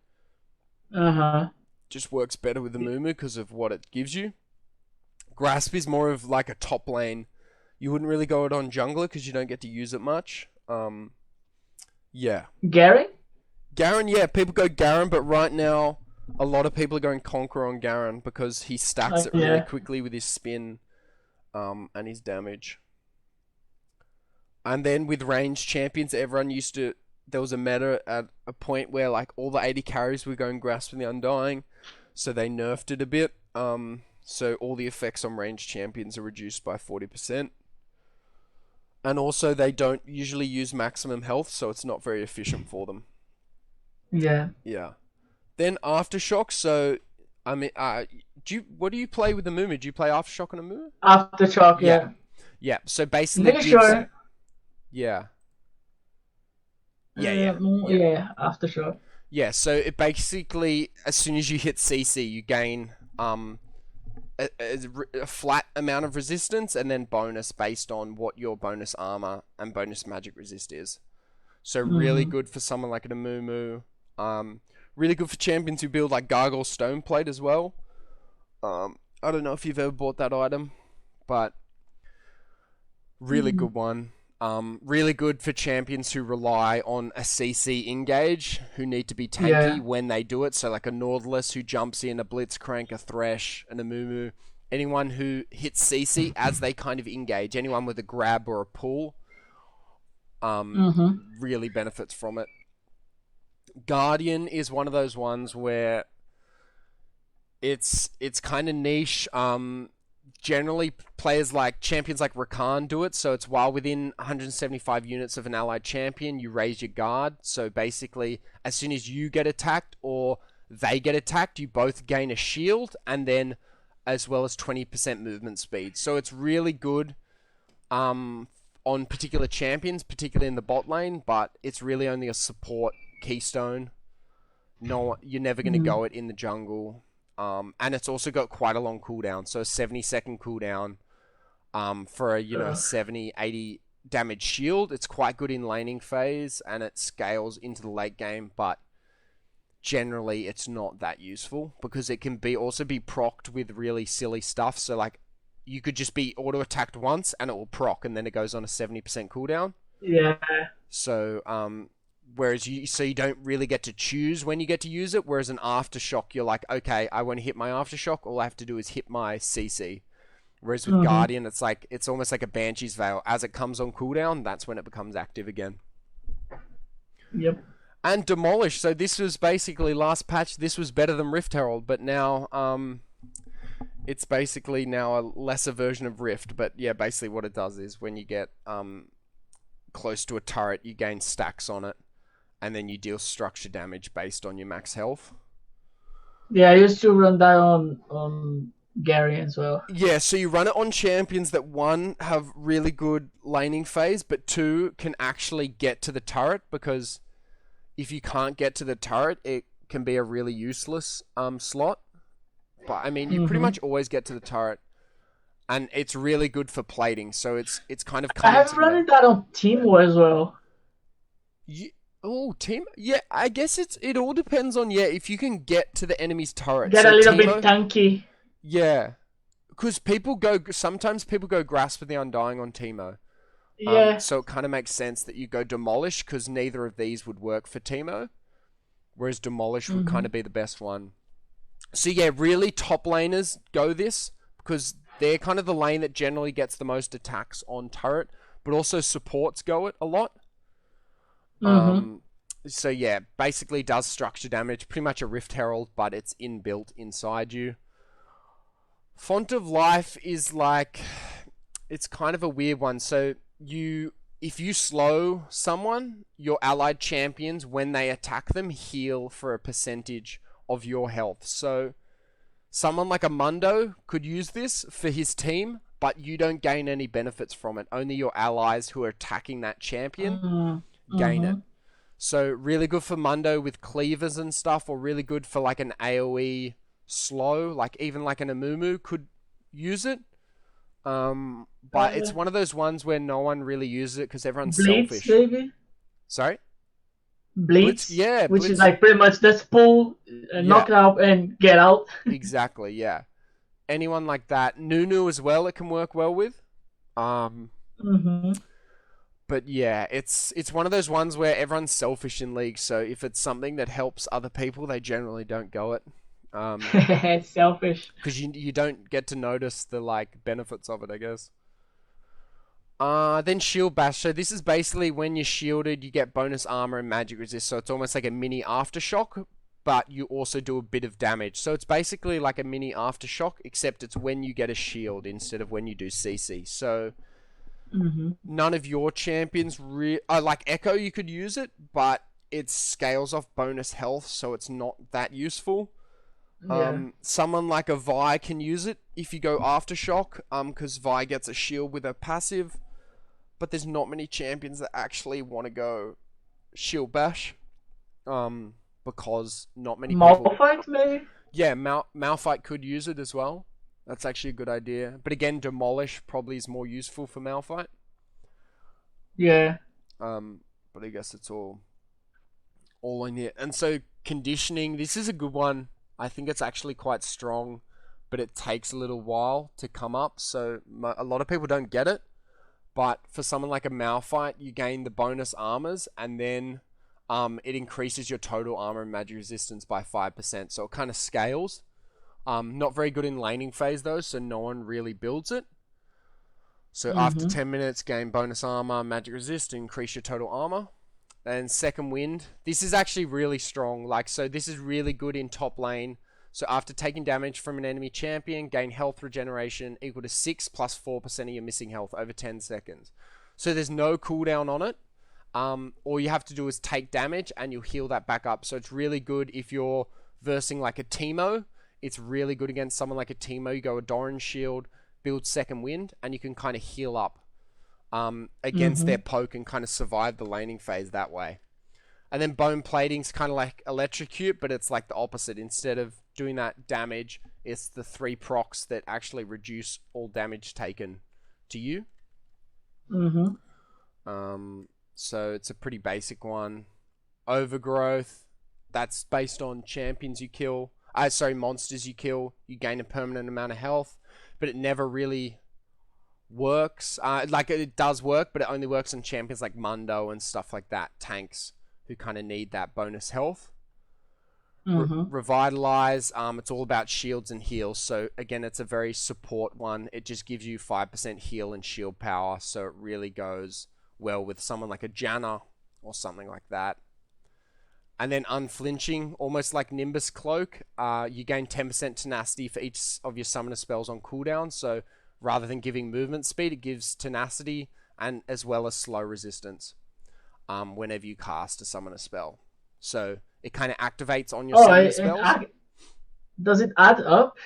Just works better with Amumu because of what it gives you. Grasp is more of like a top lane. You wouldn't really go it on jungler because you don't get to use it much. Yeah. Garen? Garen, yeah, people go Garen, but right now a lot of people are going Conqueror on Garen because he stacks it really quickly with his spin and his damage. And then with ranged champions, everyone used to... There was a meta at a point where like all the 80 carries were going Grasp of the Undying, so they nerfed it a bit. So all the effects on ranged champions are reduced by 40%. And also they don't usually use maximum health, so it's not very efficient for them. Yeah. Yeah. Then Aftershock, so I mean what do you play with Amumu? Do you play Aftershock on Amumu? Aftershock, yeah. Yeah, so basically it Make gives... sure. Yeah. Yeah. Yeah, aftershock. Yeah, so it basically, as soon as you hit CC, you gain a flat amount of resistance and then bonus based on what your bonus armor and bonus magic resist is. So really Mm-hmm. good for someone like an Amumu. Really good for champions who build like Gargoyle Stoneplate as well. I don't know if you've ever bought that item, but really good one. Really good for champions who rely on a CC engage, who need to be tanky Yeah. when they do it. So like a Nautilus who jumps in, a Blitzcrank, a Thresh, an Amumu. Anyone who hits CC as they kind of engage. Anyone with a grab or a pull Mm-hmm. really benefits from it. Guardian is one of those ones where it's kind of niche. Generally, players like champions like Rakan do it. So it's while within 175 units of an allied champion, you raise your guard. So basically, as soon as you get attacked or they get attacked, you both gain a shield and then as well as 20% movement speed. So it's really good on particular champions, particularly in the bot lane, but it's really only a support keystone. No, you're never going to Mm-hmm. go it in the jungle. And it's also got quite a long cooldown, so a 70-second cooldown for a 70, 80 damage shield. It's quite good in laning phase, and it scales into the late game, but generally it's not that useful because it can also be procced with really silly stuff. So like you could just be auto attacked once and it will proc, and then it goes on a 70% cooldown. Yeah. So whereas you don't really get to choose when you get to use it. Whereas an aftershock, you're like, okay, I want to hit my aftershock. All I have to do is hit my CC. Whereas with Mm-hmm. Guardian, it's almost like a Banshee's Veil. As it comes on cooldown, that's when it becomes active again. Yep. And Demolish. So this was basically last patch. This was better than Rift Herald, but now it's basically now a lesser version of Rift. But yeah, basically what it does is when you get close to a turret, you gain stacks on it, and then you deal structure damage based on your max health. Yeah, I used to run that on Gary as well. Yeah, so you run it on champions that, one, have really good laning phase, but two, can actually get to the turret, because if you can't get to the turret, it can be a really useless slot. But I mean, you pretty much always get to the turret, and it's really good for plating. So it's kind of I coming have together. run that on Teemo as well. Team. Yeah, I guess it all depends on if you can get to the enemy's turret. Get so a little Teemo, bit tanky. Yeah, because sometimes people go Grasp of the Undying on Teemo. Yeah. So it kind of makes sense that you go Demolish, because neither of these would work for Teemo, whereas Demolish would kind of be the best one. So yeah, really top laners go this, because they're kind of the lane that generally gets the most attacks on turret, but also supports go it a lot. So yeah, basically does structure damage, pretty much a Rift Herald, but it's inbuilt inside you. Font of Life is like, it's kind of a weird one. So if you slow someone, your allied champions, when they attack them, heal for a percentage of your health. So someone like a Mundo could use this for his team, but you don't gain any benefits from it. Only your allies who are attacking that champion gain it. So really good for Mundo with cleavers and stuff, or really good for like an AoE slow, like even like an Amumu could use it. But it's one of those ones where no one really uses it because everyone's Blitz, selfish. maybe? Sorry? Blitz, yeah, which Blitz. is like pretty much just pull, knock it out, and get out. Exactly, yeah. Anyone like that. Nunu as well, it can work well with. But yeah, it's one of those ones where everyone's selfish in League, so if it's something that helps other people, they generally don't go it. Selfish. Because you don't get to notice the like benefits of it, I guess. Then Shield Bash. So this is basically when you're shielded, you get bonus armor and magic resist. So it's almost like a mini aftershock, but you also do a bit of damage. So it's basically like a mini aftershock, except it's when you get a shield instead of when you do CC. So none of your champions like Echo, you could use it, but it scales off bonus health, so it's not that useful. Yeah. Someone like a Vi can use it if you go Aftershock, because Vi gets a shield with a passive, but there's not many champions that actually want to go shield bash, because not many people. Malphite maybe. Yeah, Malphite could use it as well. That's actually a good idea. But again, Demolish probably is more useful for Malphite. Yeah. But I guess it's all in here. And so conditioning, this is a good one. I think it's actually quite strong, but it takes a little while to come up. So a lot of people don't get it. But for someone like a Malphite, you gain the bonus armors, and then it increases your total armor and magic resistance by 5%. So it kind of scales. Not very good in laning phase though, so no one really builds it. So after 10 minutes, gain bonus armor, magic resist, increase your total armor. And second wind, this is actually really strong. So this is really good in top lane. So after taking damage from an enemy champion, gain health regeneration equal to 6 plus 4% of your missing health over 10 seconds. So there's no cooldown on it. All you have to do is take damage and you'll heal that back up. So it's really good if you're versing like a Teemo. It's really good against someone like a Teemo. You go a Doran shield, build second wind, and you can kind of heal up against their poke and kind of survive the laning phase that way. And then bone plating's kind of like electrocute, but it's like the opposite. Instead of doing that damage, it's the 3 procs that actually reduce all damage taken to you. So it's a pretty basic one. Overgrowth, that's based on champions you kill. Monsters you kill. You gain a permanent amount of health, but it never really works. It does work, but it only works on champions like Mundo and stuff like that, tanks who kind of need that bonus health. Revitalize, it's all about shields and heals. So again, it's a very support one. It just gives you 5% heal and shield power, so it really goes well with someone like a Janna or something like that. And then unflinching, almost like Nimbus Cloak, you gain 10% tenacity for each of your summoner spells on cooldown. So rather than giving movement speed, it gives tenacity and as well as slow resistance whenever you cast a summoner spell. So it kind of activates on your summoner spells. Does it add up?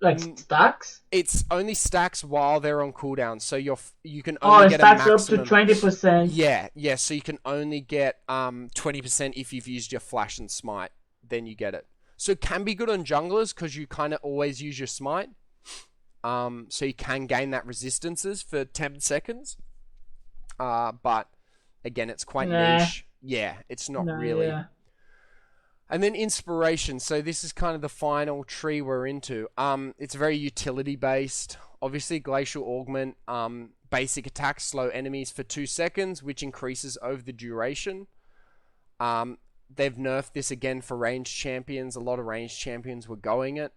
Like stacks? It's only stacks while they're on cooldown, so you can only get a maximum. Stacks up to 20%. Yeah. So you can only get 20% if you've used your flash and smite. Then you get it. So it can be good on junglers because you kind of always use your smite. So you can gain that resistances for 10 seconds. But again, it's quite niche. Yeah, it's not really. Yeah. And then inspiration. So this is kind of the final tree we're into. It's very utility based. Obviously, glacial augment. Basic attacks slow enemies for 2 seconds, which increases over the duration. They've nerfed this again for ranged champions. A lot of ranged champions were going it.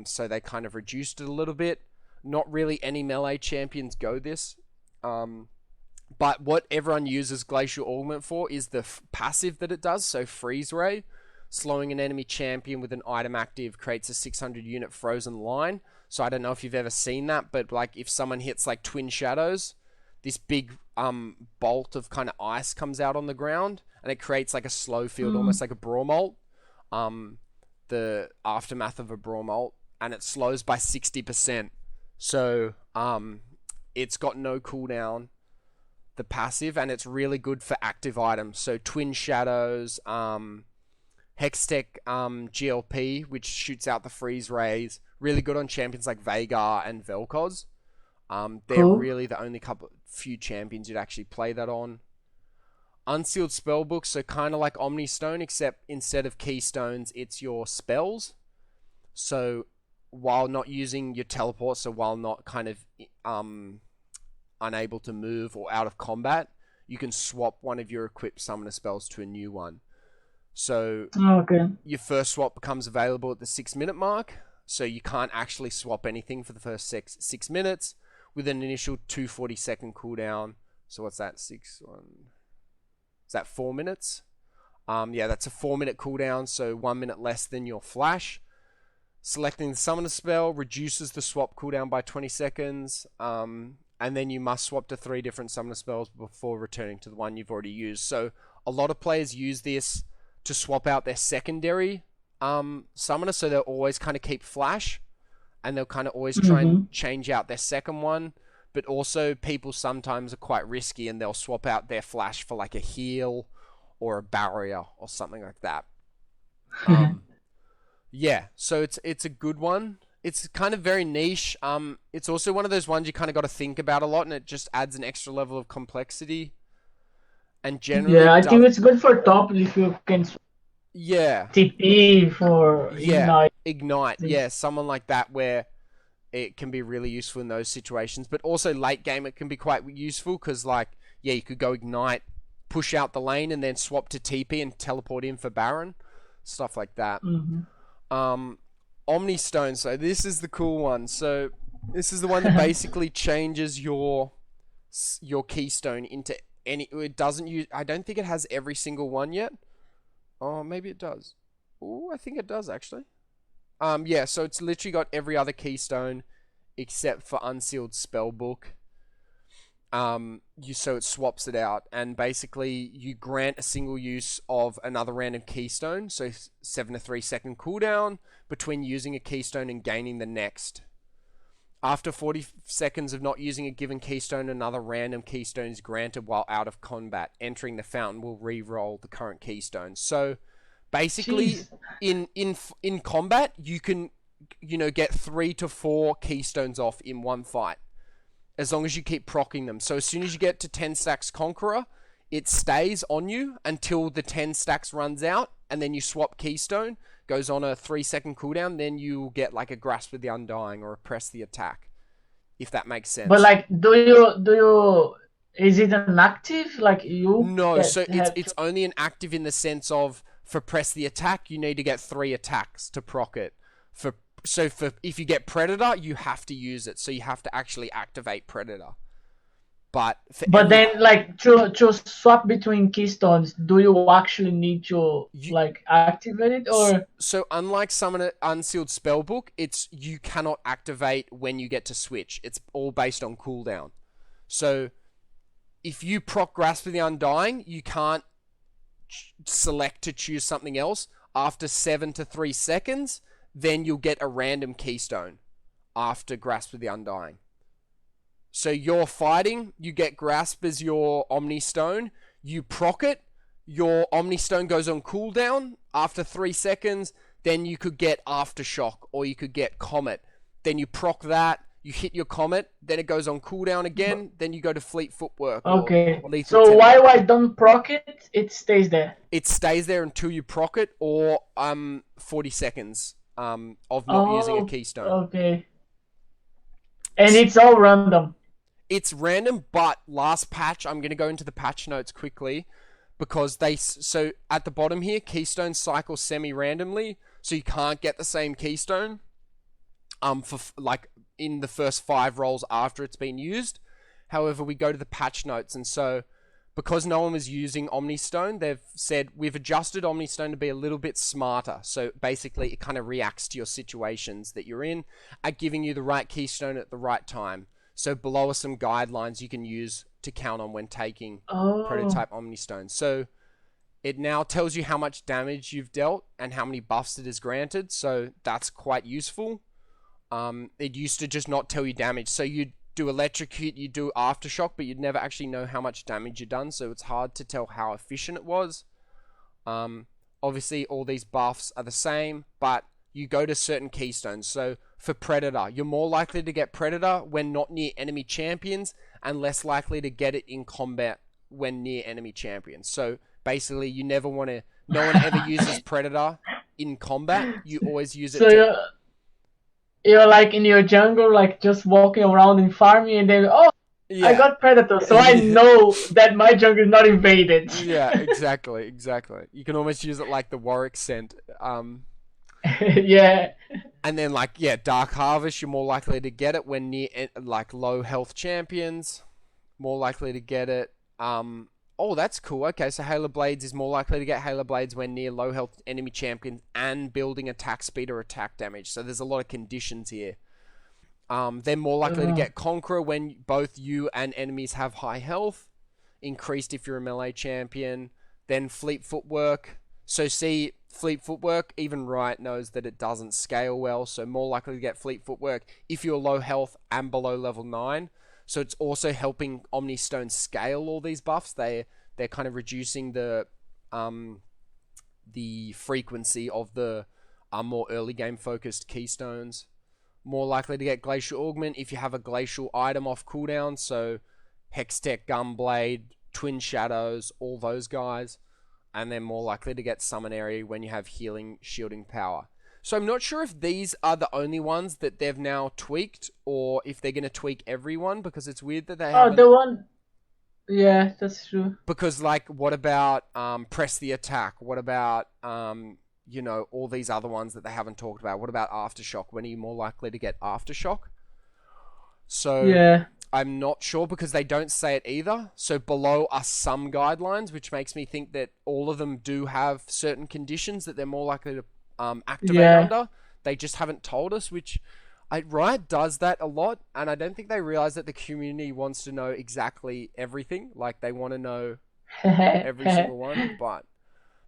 So they kind of reduced it a little bit. Not really any melee champions go this. But what everyone uses glacial augment for is the passive that it does. So freeze ray. Slowing an enemy champion with an item active creates a 600 unit frozen line. So I don't know if you've ever seen that, but like if someone hits like Twin Shadows, this big bolt of kind of ice comes out on the ground and it creates like a slow field, almost like a Brawlmalt. The aftermath of a Brawlmalt, and it slows by 60%. So it's got no cooldown, the passive, and it's really good for active items. So Twin Shadows, Hextech GLP, which shoots out the freeze rays. Really good on champions like Veigar and Vel'Koz. They're really the only few champions you'd actually play that on. Unsealed spellbook, so kind of like Omni Stone, except instead of keystones, it's your spells. So while not using your teleport, so while not kind of unable to move or out of combat, you can swap one of your equipped summoner spells to a new one. So your first swap becomes available at the 6-minute mark. So you can't actually swap anything for the first 6 minutes with an initial 240-second cooldown. So what's that? Is that 4 minutes? Yeah, that's a 4-minute cooldown. So 1 minute less than your flash. Selecting the summoner spell reduces the swap cooldown by 20 seconds. And then you must swap to 3 different summoner spells before returning to the one you've already used. So a lot of players use this to swap out their secondary summoner, so they'll always kind of keep flash, and they'll kind of always try and Mm-hmm. change out their second one. But also, people sometimes are quite risky, and they'll swap out their flash for like a heal or a barrier or something like that. Yeah, so it's a good one. It's kind of very niche. It's also one of those ones you kind of got to think about a lot, and it just adds an extra level of complexity. And generally Yeah, I think does, it's good for top if you can yeah, TP for yeah, ignite. ignite, yeah, someone like that where it can be really useful in those situations. But also late game, it can be quite useful because, like, yeah, you could go ignite, push out the lane, and then swap to TP and teleport in for Baron, stuff like that. Mm-hmm. Um, Omni Stone. So this is the cool one. So this is the one that basically changes your keystone into any. It doesn't use. I don't think it has every single one yet. Oh, maybe it does. Oh, I think it does actually. Yeah. So it's literally got every other keystone except for Unsealed Spellbook. So it swaps it out, and basically you grant a single use of another random keystone, so 7 to 3 second cooldown between using a keystone and gaining the next. After 40 seconds of not using a given keystone, another random keystone is granted while out of combat. Entering the fountain will re-roll the current keystone. So basically, Jeez. in combat, you can get 3 to 4 keystones off in one fight, as long as you keep proccing them. So as soon as you get to 10 stacks Conqueror, it stays on you until the 10 stacks runs out, and then you swap keystone, goes on a 3 second cooldown, then you get like a Grasp of the Undying or a Press the Attack, if that makes But sense. like, do you is it an active? Like you No, get so it's have it's only an active in the sense of, for Press the Attack, you need to get 3 attacks to proc it. For if you get Predator, you have to use it, so you have to actually activate Predator. But for But every then, like, to swap between keystones, do you actually need to you like activate it or? so unlike Summon Unsealed Spellbook, it's you cannot activate when you get to switch. It's all based on cooldown. So if you proc Grasp of the Undying, you can't select to choose something else. After 7 to 3 seconds, then you'll get a random keystone after Grasp of the Undying. So you're fighting, you get Grasp as your Omni Stone, you proc it, your Omni Stone goes on cooldown after 3 seconds, then you could get Aftershock or you could get Comet. Then you proc that, you hit your Comet, then it goes on cooldown again, then you go to Fleet Footwork or Okay. Lethal So Temper. why I don't proc it? It stays there. It stays there until you proc it or 40 seconds of not using a Oh, keystone. okay. And it's all random. It's random, but last patch, I'm going to go into the patch notes quickly because so at the bottom here, keystones cycle semi-randomly, so you can't get the same keystone for like in the first 5 rolls after it's been used. However, we go to the patch notes, and so because no one was using Omnistone, they've said we've adjusted Omnistone to be a little bit smarter. So basically, it kind of reacts to your situations that you're in at giving you the right keystone at the right time. So below are some guidelines you can use to count on when taking Oh, prototype Omnistone. So it now tells you how much damage you've dealt and how many buffs it is granted. So that's quite useful. It used to just not tell you damage. So you'd do Electrocute, you do Aftershock, but you'd never actually know how much damage you've done. So it's hard to tell how efficient it was. Obviously, all these buffs are the same, but you go to certain keystones. So for Predator, you're more likely to get Predator when not near enemy champions and less likely to get it in combat when near enemy champions. So basically, you never want to... No one ever uses Predator in combat. You always use it so to... you're like in your jungle, like just walking around and farming, and then I Yeah. got predator, so I know that my jungle is not invaded. Yeah, exactly. You can almost use it like the Warwick scent. Yeah. And then, like, yeah, Dark Harvest, you're more likely to get it when near, like, low health champions. More likely to get it. Oh, that's cool. Okay, so Halo Blades is more likely to get Halo Blades when near low health enemy champions and building attack speed or attack damage. So there's a lot of conditions here. They're more likely to get Conqueror when both you and enemies have high health. Increased if you're a melee champion. Then Fleet Footwork. So see, fleet footwork, even Riot knows that it doesn't scale well, so more likely to get fleet footwork if you're low health and below level 9. So it's also helping Omnistone scale all these buffs. They're kind of reducing the frequency of the more early game focused keystones. More likely to get Glacial Augment if you have a glacial item off cooldown, so Hextech, Gunblade, Twin Shadows, all those guys. And then more likely to get Summonary when you have healing, shielding power. So I'm not sure if these are the only ones that they've now tweaked, or if they're going to tweak everyone, because it's weird that they haven't... the one... Yeah, that's true. Because, like, what about Press the Attack? What about, you know, all these other ones that they haven't talked about? What about Aftershock? When are you more likely to get Aftershock? So... Yeah. I'm not sure because they don't say it either. So below are some guidelines, which makes me think that all of them do have certain conditions that they're more likely to activate under. They just haven't told us, which Riot does that a lot, and I don't think they realize that the community wants to know exactly everything. Like, they want to know every single one, but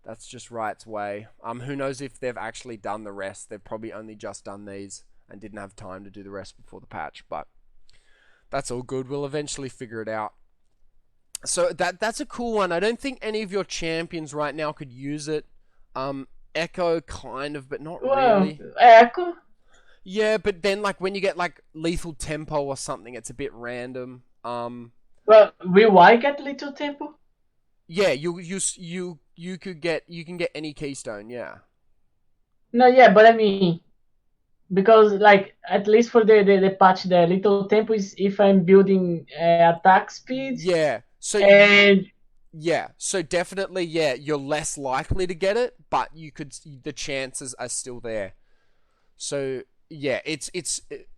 that's just Riot's way. Who knows if they've actually done the rest. They've probably only just done these and didn't have time to do the rest before the patch, but that's all good. We'll eventually figure it out. So that's a cool one. I don't think any of your champions right now could use it. Echo kind of, but not really. Echo? Yeah, but then like when you get like lethal tempo or something, it's a bit random. Well, will I get lethal tempo? Yeah, you can get any keystone. Yeah. No, yeah, but I mean, because like at least for the patch, the little tempo is if I'm building attack speed. Yeah. So and yeah, so definitely you're less likely to get it, but the chances are still there. So yeah,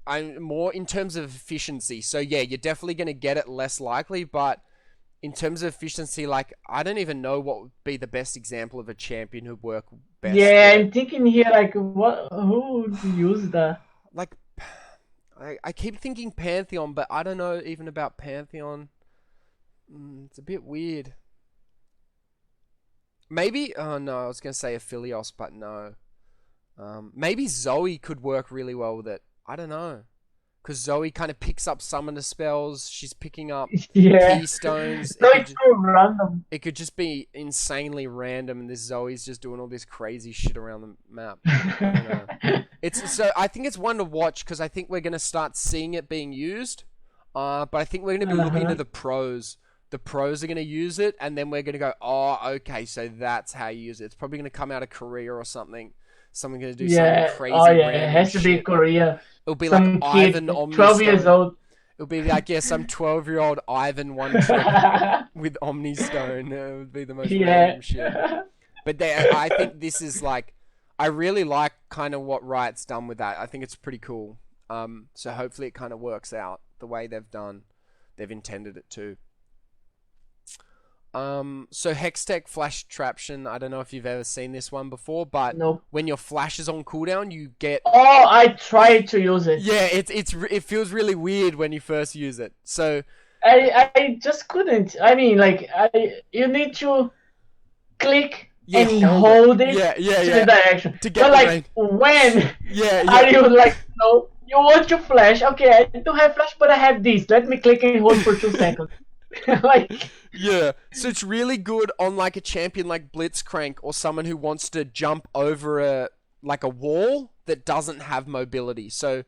I'm more in terms of efficiency. So yeah, you're definitely going to get it less likely, but in terms of efficiency, like I don't even know what would be the best example of a champion who'd work best. Yeah, I'm thinking here like who would use that? Like I keep thinking Pantheon, but I don't know even about Pantheon. It's a bit weird. Maybe oh no, I was gonna say Aphelios, but no. Maybe Zoe could work really well with it. I don't know. Because Zoe kind of picks up summoner spells. She's picking up keystones. No, it's so random. It could just be insanely random, and this Zoe's just doing all this crazy shit around the map. I don't know. I think it's one to watch because I think we're gonna start seeing it being used. But I think we're gonna be looking into the pros. The pros are gonna use it, and then we're gonna go, oh, okay, so that's how you use it. It's probably gonna come out of Korea or something. Someone gonna do something crazy. Oh yeah, it has to be Korea. It'll be some like kid, Ivan Omnistone. 12 years old. It'll be like, yeah, some 12-year-old Ivan one trick with Omnistone. It would be the most random shit. But I think this is like, I really like kind of what Riot's done with that. I think it's pretty cool. So hopefully it kind of works out the way they've intended it to. So Hextech Flash Traption, I don't know if you've ever seen this one before, but when your flash is on cooldown, you get... Oh, I tried to use it. Yeah, it feels really weird when you first use it. So I just couldn't. I mean, like, you need to click and hold it to the direction. To get like, when are you like, no, you want to flash? Okay, I don't have flash, but I have this. Let me click and hold for 2 seconds. Like... Yeah, so it's really good on like a champion like Blitzcrank or someone who wants to jump over a wall that doesn't have mobility. So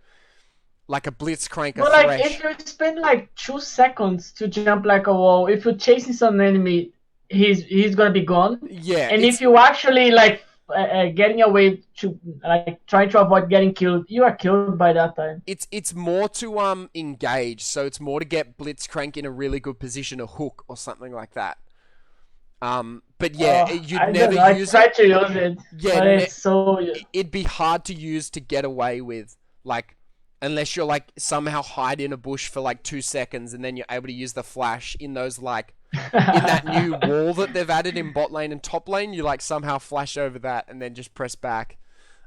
like a Blitzcrank, but like if you spend like 2 seconds to jump like a wall, if you're chasing some enemy, he's gonna be gone. Yeah, and if you actually like getting away to like trying to avoid getting killed, you are killed by that time. It's more to engage, so it's more to get Blitzcrank in a really good position, a hook or something like that. But yeah, you'd never use it. I tried to use it. Yeah, but it's so... It'd be hard to use to get away with, like, unless you're like somehow hide in a bush for like 2 seconds and then you're able to use the flash in those like in that new wall that they've added in bot lane and top lane. You like somehow flash over that and then just press back,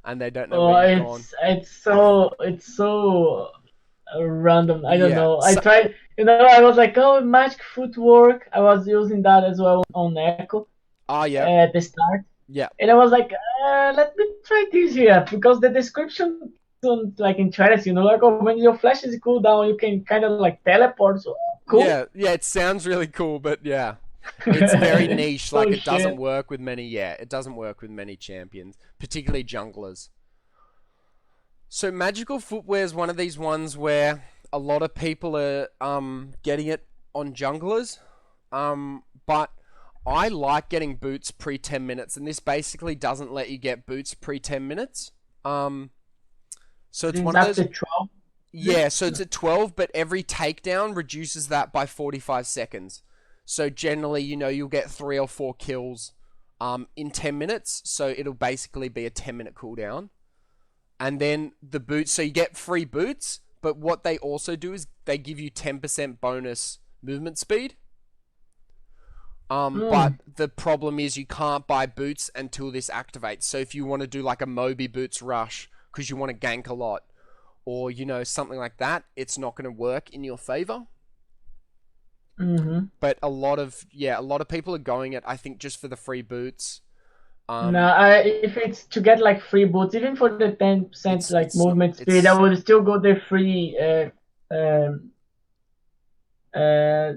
and they don't know where you're going. It's so random. I don't know. I tried. I was like, oh, magic footwork. I was using that as well on Echo. Oh yeah. At the start, Yeah. And I was like, let me try this here because the description sounds like interesting. Like, oh, when your flash is cooldown, you can kind of like teleport. So cool. Yeah, yeah, it sounds really cool, but yeah. It's very niche, like Oh it doesn't shit. work with many, yeah, it doesn't work with many champions, particularly junglers. So magical footwear is one of these ones where a lot of people are getting it on junglers. But I like getting boots pre 10 minutes, and this basically doesn't let you get boots pre 10 minutes. Um, so it's This one of those. after 12. Yeah, so it's at 12, but every takedown reduces that by 45 seconds. So generally, you'll get 3 or 4 kills in 10 minutes. So it'll basically be a 10-minute cooldown. And then the boots, so you get free boots, but what they also do is they give you 10% bonus movement speed. But Mm. the problem is you can't buy boots until this activates. So if you want to do like a Moby Boots rush because you want to gank a lot, or something like that, it's not going to work in your favor. Mm-hmm. But a lot of people are going it, I think, just for the free boots. No, Um, if it's to get like free boots, even for the 10% it's like it's not movement speed, I it's would still go the free um, uh,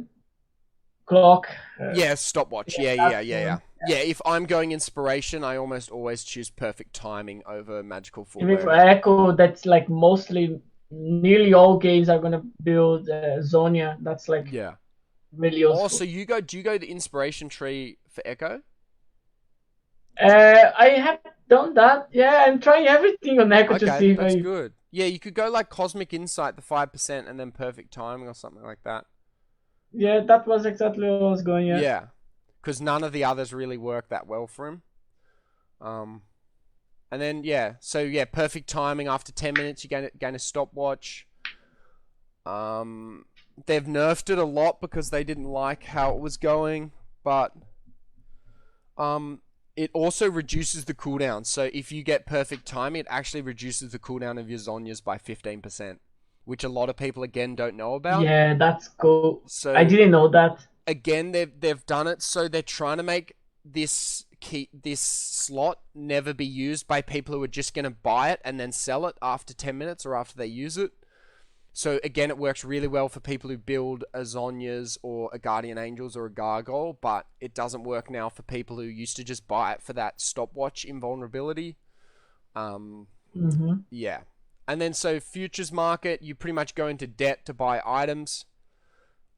clock. yeah, stopwatch. Yeah, Yeah, that yeah, yeah, yeah. one. Yeah, if I'm going inspiration, I almost always choose perfect timing over magical Even for footwear. Echo, that's like mostly nearly all games are gonna build Zonia. That's like Yeah. really Oh, so useful. do you go the inspiration tree for Echo? I have done that. Yeah, I'm trying everything on Echo to Okay, see if that's I. good. Yeah, you could go like Cosmic Insight, the 5%, and then perfect timing or something like that. Yeah, that was exactly what I was going. Yeah. Yeah, because none of the others really work that well for him. Um, and then so perfect timing. After 10 minutes, you gain a stopwatch. Um, they've nerfed it a lot because they didn't like how it was going, but um, it also reduces the cooldown. So if you get perfect timing, it actually reduces the cooldown of your Zonyas by 15%, which a lot of people again don't know about. Yeah, that's cool. I So didn't know that. again, they've done it so they're trying to make this slot never be used by people who are just going to buy it and then sell it after 10 minutes or after they use it. So again, it works really well for people who build a Zonyas or a Guardian Angels or a Gargoyle, but it doesn't work now for people who used to just buy it for that stopwatch invulnerability. Um, Mm-hmm. yeah. And then so futures market, you pretty much go into debt to buy items.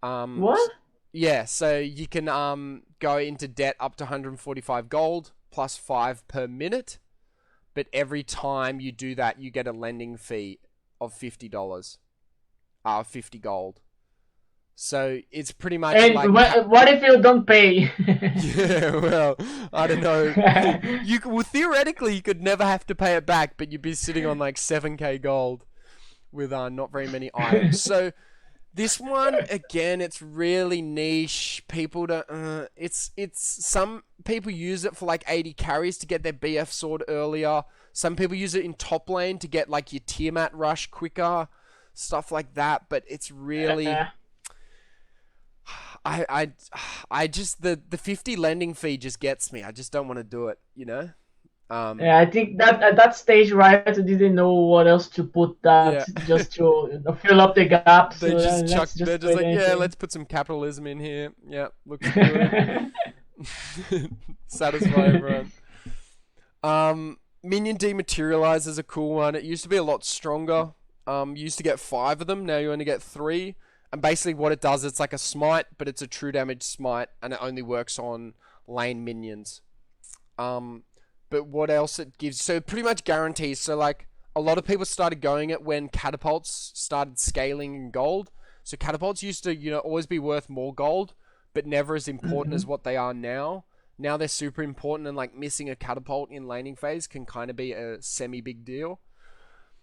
Um, What? yeah, so you can go into debt up to 145 gold plus 5 per minute, but every time you do that, you get a lending fee of $50. 50 gold. So it's pretty much And like what if you don't pay? yeah, well, I don't know. Theoretically you could never have to pay it back, but you'd be sitting on like 7k gold with not very many items. So this one again, it's really niche. People don't. It's some people use it for like 80 carries to get their BF sword earlier. Some people use it in top lane to get like your Tiamat rush quicker, stuff like that. But it's really, uh, I just the 50 lending fee just gets me. I just don't want to do it. yeah, I think that at that stage, Riot didn't know what else to put that Yeah. just to fill up the gaps. They So just chuck. let's They're just just trade like, yeah, anything. let's put some capitalism in here. Yeah, looks good. Satisfy everyone. Minion dematerialize is a cool one. It used to be a lot stronger. You used to get 5 of them. Now you only get 3. And basically, what it does, it's like a smite, but it's a true damage smite, and it only works on lane minions. But what else it gives? So it pretty much guarantees. So like a lot of people started going it when catapults started scaling in gold. So catapults used to always be worth more gold, but never as important as Mhm. what they are now. Now they're super important, and like missing a catapult in laning phase can kind of be a semi big deal.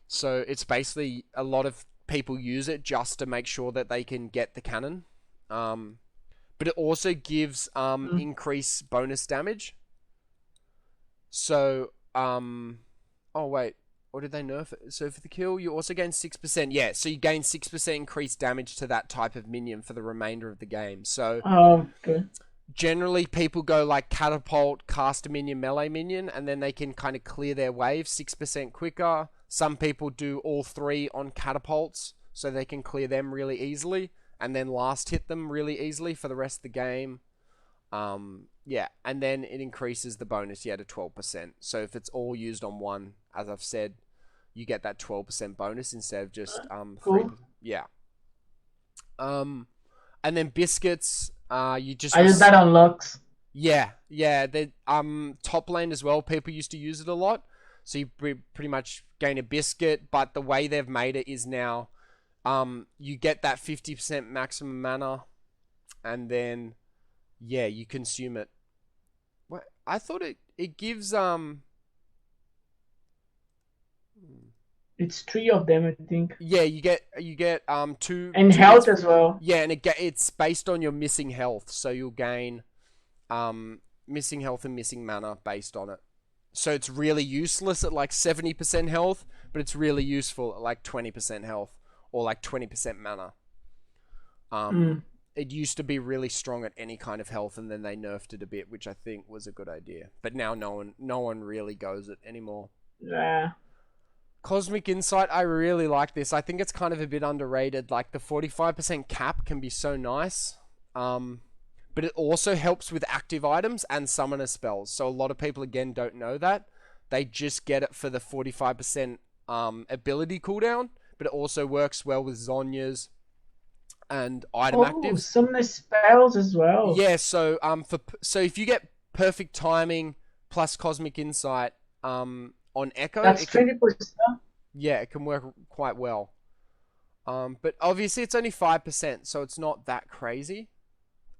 So it's basically a lot of people use it just to make sure that they can get the cannon. Um, but it also gives Mm. increased bonus damage. So, oh wait, or did they nerf it? So for the kill, you also gain 6%. Yeah, so you gain 6% increased damage to that type of minion for the remainder of the game. So Okay. generally people go like catapult, cast a minion, melee minion, and then they can kind of clear their wave 6% quicker. Some people do all three on catapults, so they can clear them really easily, and then last hit them really easily for the rest of the game. Yeah, and then it increases the bonus, to 12%. So if it's all used on one, as I've said, you get that 12% bonus instead of just 3. Cool. Yeah. And then biscuits, you just I use that on locks. yeah. The top lane as well. People used to use it a lot, so you pretty much gain a biscuit. But the way they've made it is now, you get that 50% maximum mana, and then you consume it. What I thought it gives It's 3 of them, I think. Yeah, you get 2 And health as well. Yeah, and it's based on your missing health, so you'll gain missing health and missing mana based on it. So it's really useless at like 70% health, but it's really useful at like 20% health or like 20% mana. It used to be really strong at any kind of health, and then they nerfed it a bit, which I think was a good idea. But now no one really goes it anymore. Yeah. Cosmic Insight, I really like this. I think it's kind of a bit underrated. Like the 45% cap can be so nice. But it also helps with active items and summoner spells. So a lot of people, again, don't know that. They just get it for the 45% ability cooldown, but it also works well with Zhonya's and item actives. Summoner spells as well. Yeah, so if you get perfect timing plus Cosmic Insight on Echo, that's 20%. Yeah, it can work quite well. But obviously it's only 5%, so it's not that crazy.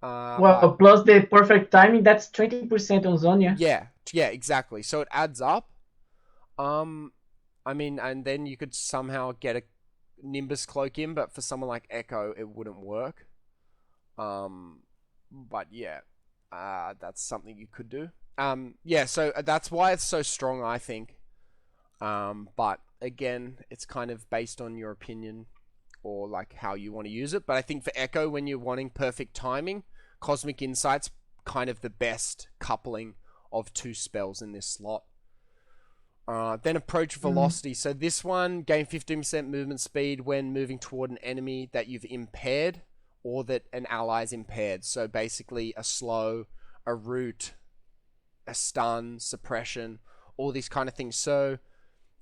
Plus the perfect timing, that's 20% on Zhonya. Yeah, exactly. So it adds up. I mean, and then you could somehow get a Nimbus cloak in, but for someone like Echo, it wouldn't work. But yeah, that's something you could do. Yeah, so that's why it's so strong, I think. But again, it's kind of based on your opinion or like how you want to use it. But I think for Echo, when you're wanting perfect timing, Cosmic Insight's kind of the best coupling of 2 spells in this slot. Then Approach Velocity. So this one, gain 15% movement speed when moving toward an enemy that you've impaired or that an ally is impaired. So basically a slow, a root, a stun, suppression, all these kind of things. So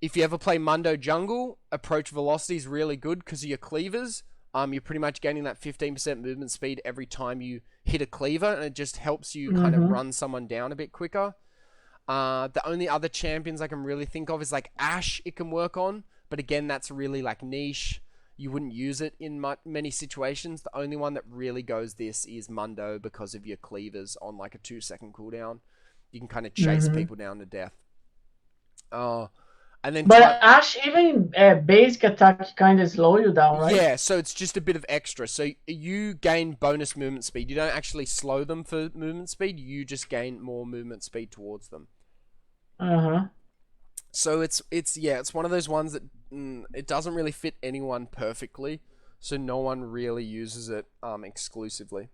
if you ever play Mundo Jungle, Approach Velocity is really good because of your cleavers. You're pretty much gaining that 15% movement speed every time you hit a cleaver, and it just helps you kind of run someone down a bit quicker. The only other champions I can really think of is like Ashe it can work on, but again, that's really like niche. You wouldn't use it in many situations. The only one that really goes this is Mundo because of your cleavers on like a 2-second cooldown. You can kind of chase people down to death. And then Ashe, even basic attack kind of slow you down, right? Yeah, so it's just a bit of extra. So you gain bonus movement speed. You don't actually slow them for movement speed. You just gain more movement speed towards them. So it's one of those ones that it doesn't really fit anyone perfectly. So no one really uses it exclusively.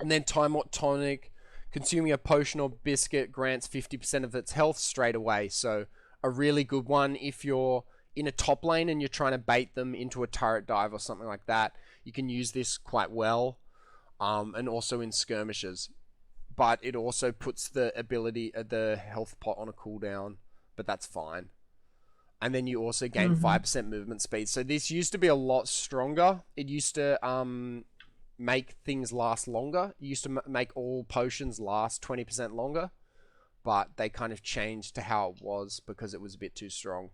And then Time Tonic, consuming a potion or biscuit grants 50% of its health straight away. So a really good one if you're in a top lane and you're trying to bait them into a turret dive or something like that. You can use this quite well, and also in skirmishes. But it also puts the health pot on a cooldown, but that's fine. And then you also gain 5% movement speed. So this used to be a lot stronger. It used to make things last longer. It used to make all potions last 20% longer. But they kind of changed to how it was because it was a bit too strong.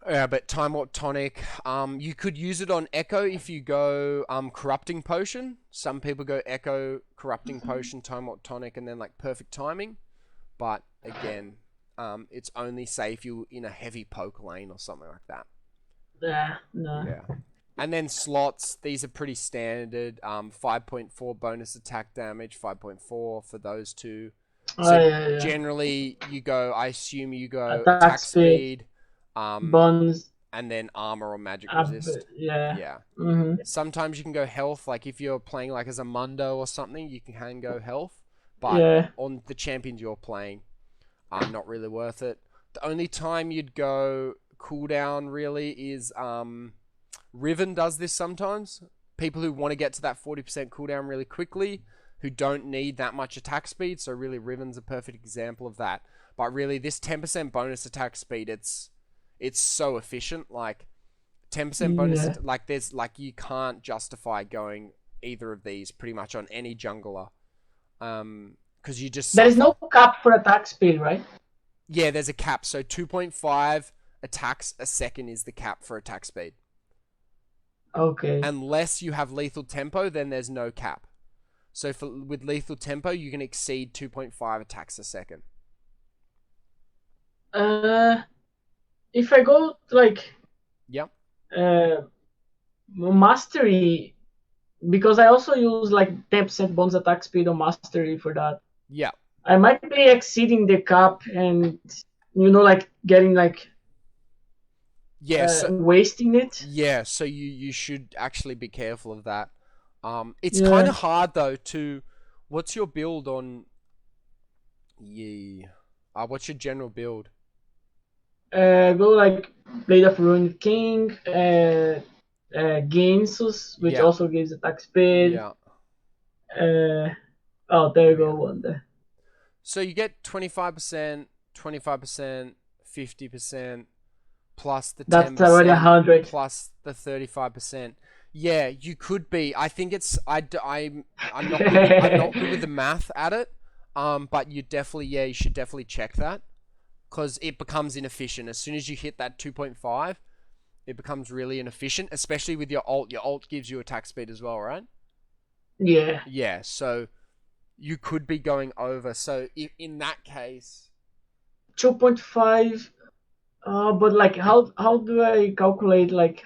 Yeah, but Time Warp Tonic, you could use it on Echo if you go Corrupting Potion. Some people go Echo, Corrupting Potion, Time Warp Tonic, and then like Perfect Timing. But again, it's only say if you're in a heavy poke lane or something like that. No. Yeah. And then slots, these are pretty standard. 5.4 bonus attack damage, 5.4 for those two. So generally, I assume you go attack speed, bonus, and then armor or magic resist. Yeah. Yeah. Mm-hmm. Sometimes you can go health, like if you're playing like as a Mundo or something, you can go health. But Yeah. on the champions you're playing, not really worth it. The only time you'd go cooldown really is Riven does this sometimes. People who want to get to that 40% cooldown really quickly, who don't need that much attack speed. So really, Riven's a perfect example of that. But really, this 10% bonus attack speed, it's so efficient. Like 10% bonus, Yeah. like there's like you can't justify going either of these pretty much on any jungler, because you just There is no suffer. cap for attack speed, right? Yeah, there's a cap. So 2.5 attacks a second is the cap for attack speed. Okay. Unless you have lethal tempo, then there's no cap. So with lethal tempo, you can exceed 2.5 attacks a second. If I go like Yep. mastery, because I also use like 10% bonus attack speed on mastery for that. Yeah. I might be exceeding the cap and like getting like wasting it. Yeah, so you should actually be careful of that. It's Yeah. kind of hard though to. What's your build on? What's your general build? Go like Blade of Ruin King, Ginsus, which Yeah. also gives attack speed. Yeah. Oh, there you go, one there. So you get 25%, 25%, 50%, plus the 10%, That's already 100. plus the 35%. Yeah, you could be. I think it's. I'm not. I'm not good with the math at it. But you should definitely check that, because it becomes inefficient as soon as you hit that 2.5. It becomes really inefficient, especially with your ult. Your ult gives you attack speed as well, right? Yeah. Yeah. So you could be going over. So in that case, 2.5. But like, how do I calculate like?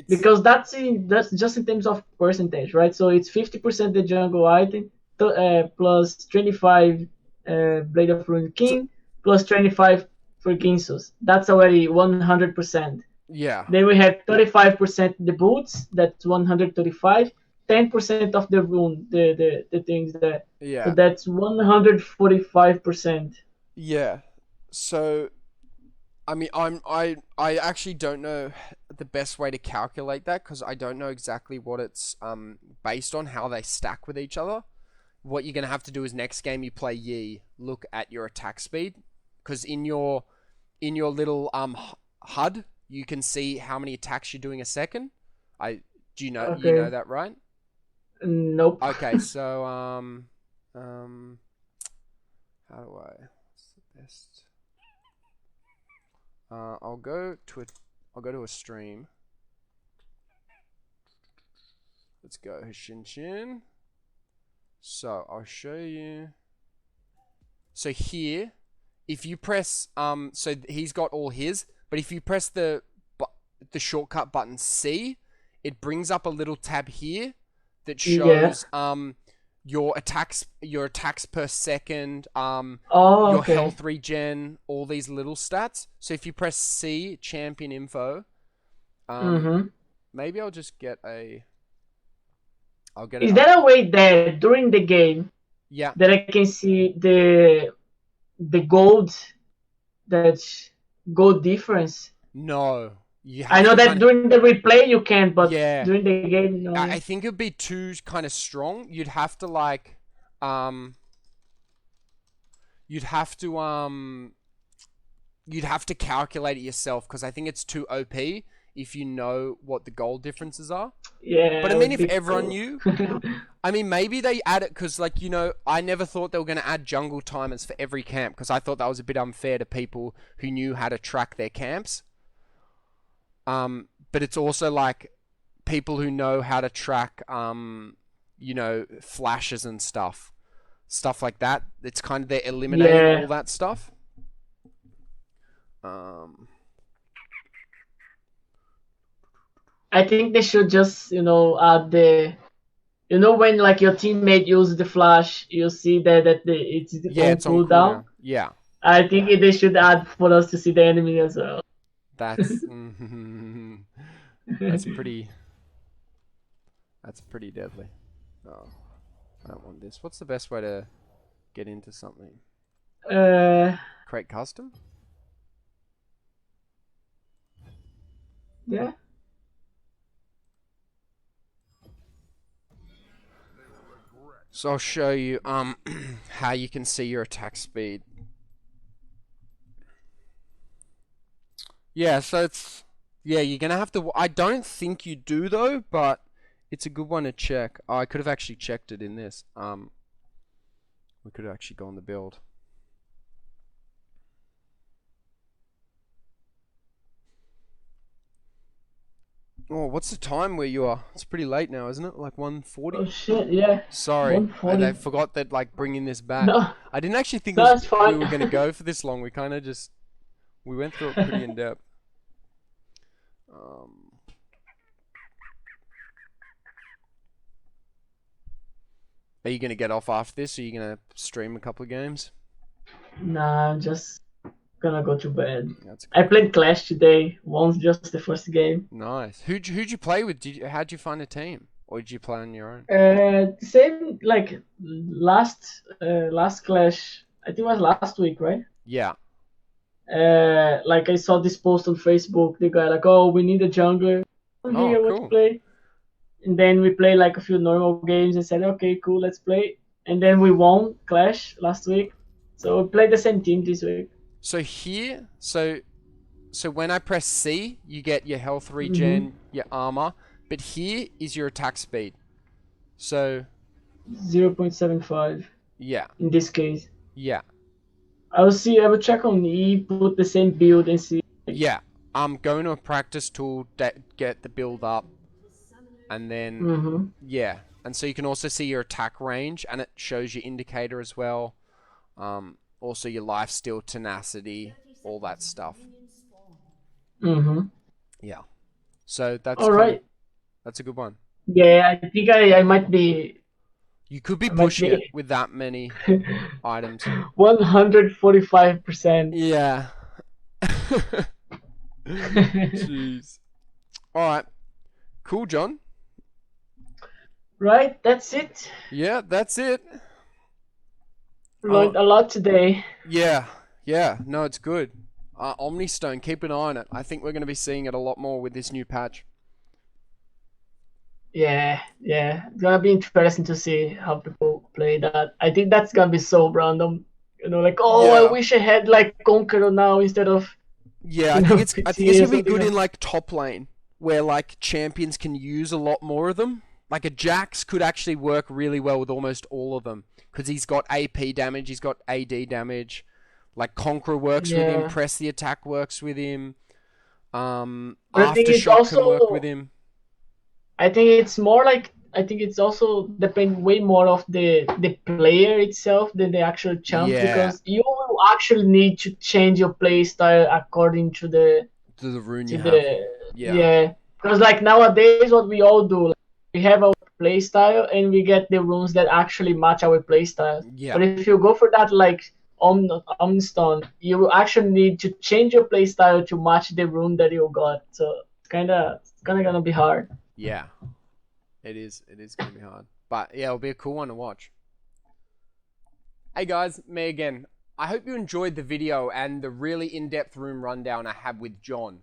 Because that's just in terms of percentage, right? So it's 50% the jungle item, plus 25 Blade of Ruin King, plus 25 for Ginsus. That's already 100%. Yeah. Then we have 35% the boots. That's 135. 10% of the rune, the things there. Yeah. So that's 145%. Yeah. So I mean, I actually don't know the best way to calculate that, because I don't know exactly what it's based on, how they stack with each other. What you're gonna have to do is next game you play Yi, look at your attack speed, because in your little HUD you can see how many attacks you're doing a second. You know that, right? Nope. Okay, so how do I? What's the best? I'll go to a stream. Let's go Shin. So I'll show you. So here, if you press so he's got all his, but if you press the shortcut button C, it brings up a little tab here that shows your attacks per second, your health regen, all these little stats. So if you press C, champion info, maybe I'll just get a. Is there a way that during the game, that I can see the gold difference? No. I know that during the replay you can, but during the game, no. I think it'd be too kind of strong. You'd have to like, you'd have to calculate it yourself, because I think it's too OP if you know what the goal differences are. Yeah. But I mean, if everyone knew, I mean, maybe they add it because, like, I never thought they were going to add jungle timers for every camp, because I thought that was a bit unfair to people who knew how to track their camps. But it's also like people who know how to track, flashes and stuff like that. It's kind of they're eliminating all that stuff. I think they should just, add the, when like your teammate uses the flash, you see that it's on cooldown. Yeah. I think they should add for us to see the enemy as well. That's that's pretty deadly. Oh, I don't want this. What's the best way to get into something? Create custom? Yeah. So I'll show you how you can see your attack speed. Yeah, so you're gonna have to. I don't think you do though, but it's a good one to check. Oh, I could have actually checked it in this. We could have actually gone the build. Oh, what's the time where you are? It's pretty late now, isn't it? Like 1:40? Oh shit, yeah. Sorry, 1:40. I forgot that, like, bringing this back. No, I didn't actually think that's we fine. were gonna go for this long. We kind of just we went through it pretty in depth. Are you gonna get off after this? Or are you gonna stream a couple of games? Nah, I'm just gonna go to bed. That's I played Clash today. Once, just the first game. nice. Who'd you play with? How'd you find a team, or did you play on your own? Same like last Clash. I think it was last week, right? Yeah. Like I saw this post on Facebook. The guy like, oh, we need a jungler. I'm Oh, here. What to cool. play? And then we play like a few normal games and said, okay, cool, let's play. And then we won Clash last week. So we played the same team this week. So here, so when I press C, you get your health regen, your armor, but here is your attack speed. So 0.75 yeah, in this case. yeah, I will check on E, put the same build and see. yeah. Go into a practice tool, get the build up, and then yeah, and so you can also see your attack range, and it shows your indicator as well. Also your lifesteal, tenacity, all that stuff. Yeah. So that's all right. That's a good one. Yeah, I think I might be. You could be pushing it with that many items. 145%. Yeah. Jeez. All right. Cool, John. Right, that's it. Yeah, that's it. Learned a lot today. Yeah, yeah. No, it's good. Omnistone, keep an eye on it. I think we're going to be seeing it a lot more with this new patch. Yeah. It's gonna be interesting to see how people play that. I think that's gonna be so random. You know, like, oh, Yeah. I wish I had like Conqueror now instead of. Yeah, I think it's gonna be good in like top lane, where like champions can use a lot more of them. Like a Jax could actually work really well with almost all of them, because he's got AP damage, he's got AD damage. Like Conqueror works with him, Press the Attack works with him. Aftershock can work with him. I think it's more like, I think it's also depend way more of the player itself than the actual champ, because you will actually need to change your play style according to the rune you have. Yeah, because like nowadays what we all do, like, we have our play style and we get the runes that actually match our play style. Yeah. But if you go for that like Omnistone, you actually need to change your play style to match the rune that you got. So it's gonna be hard. Yeah, it is going to be hard. But yeah, it'll be a cool one to watch. Hey guys, me again. I hope you enjoyed the video and the really in-depth room rundown I had with John.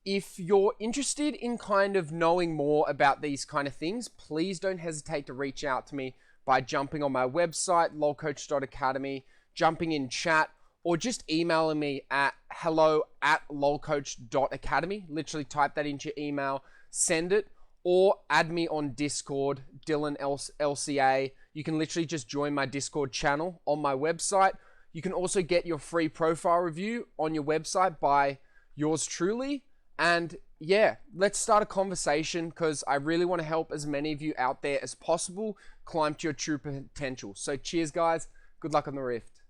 If you're interested in kind of knowing more about these kind of things, please don't hesitate to reach out to me by jumping on my website, lolcoach.academy, jumping in chat, or just emailing me at hello@lolcoach.academy. Literally type that into your email, send it, or add me on Discord, Dylan LCA. You can literally just join my Discord channel on my website. You can also get your free profile review on your website by yours truly. And yeah, let's start a conversation, because I really want to help as many of you out there as possible climb to your true potential. So cheers, guys. Good luck on the Rift.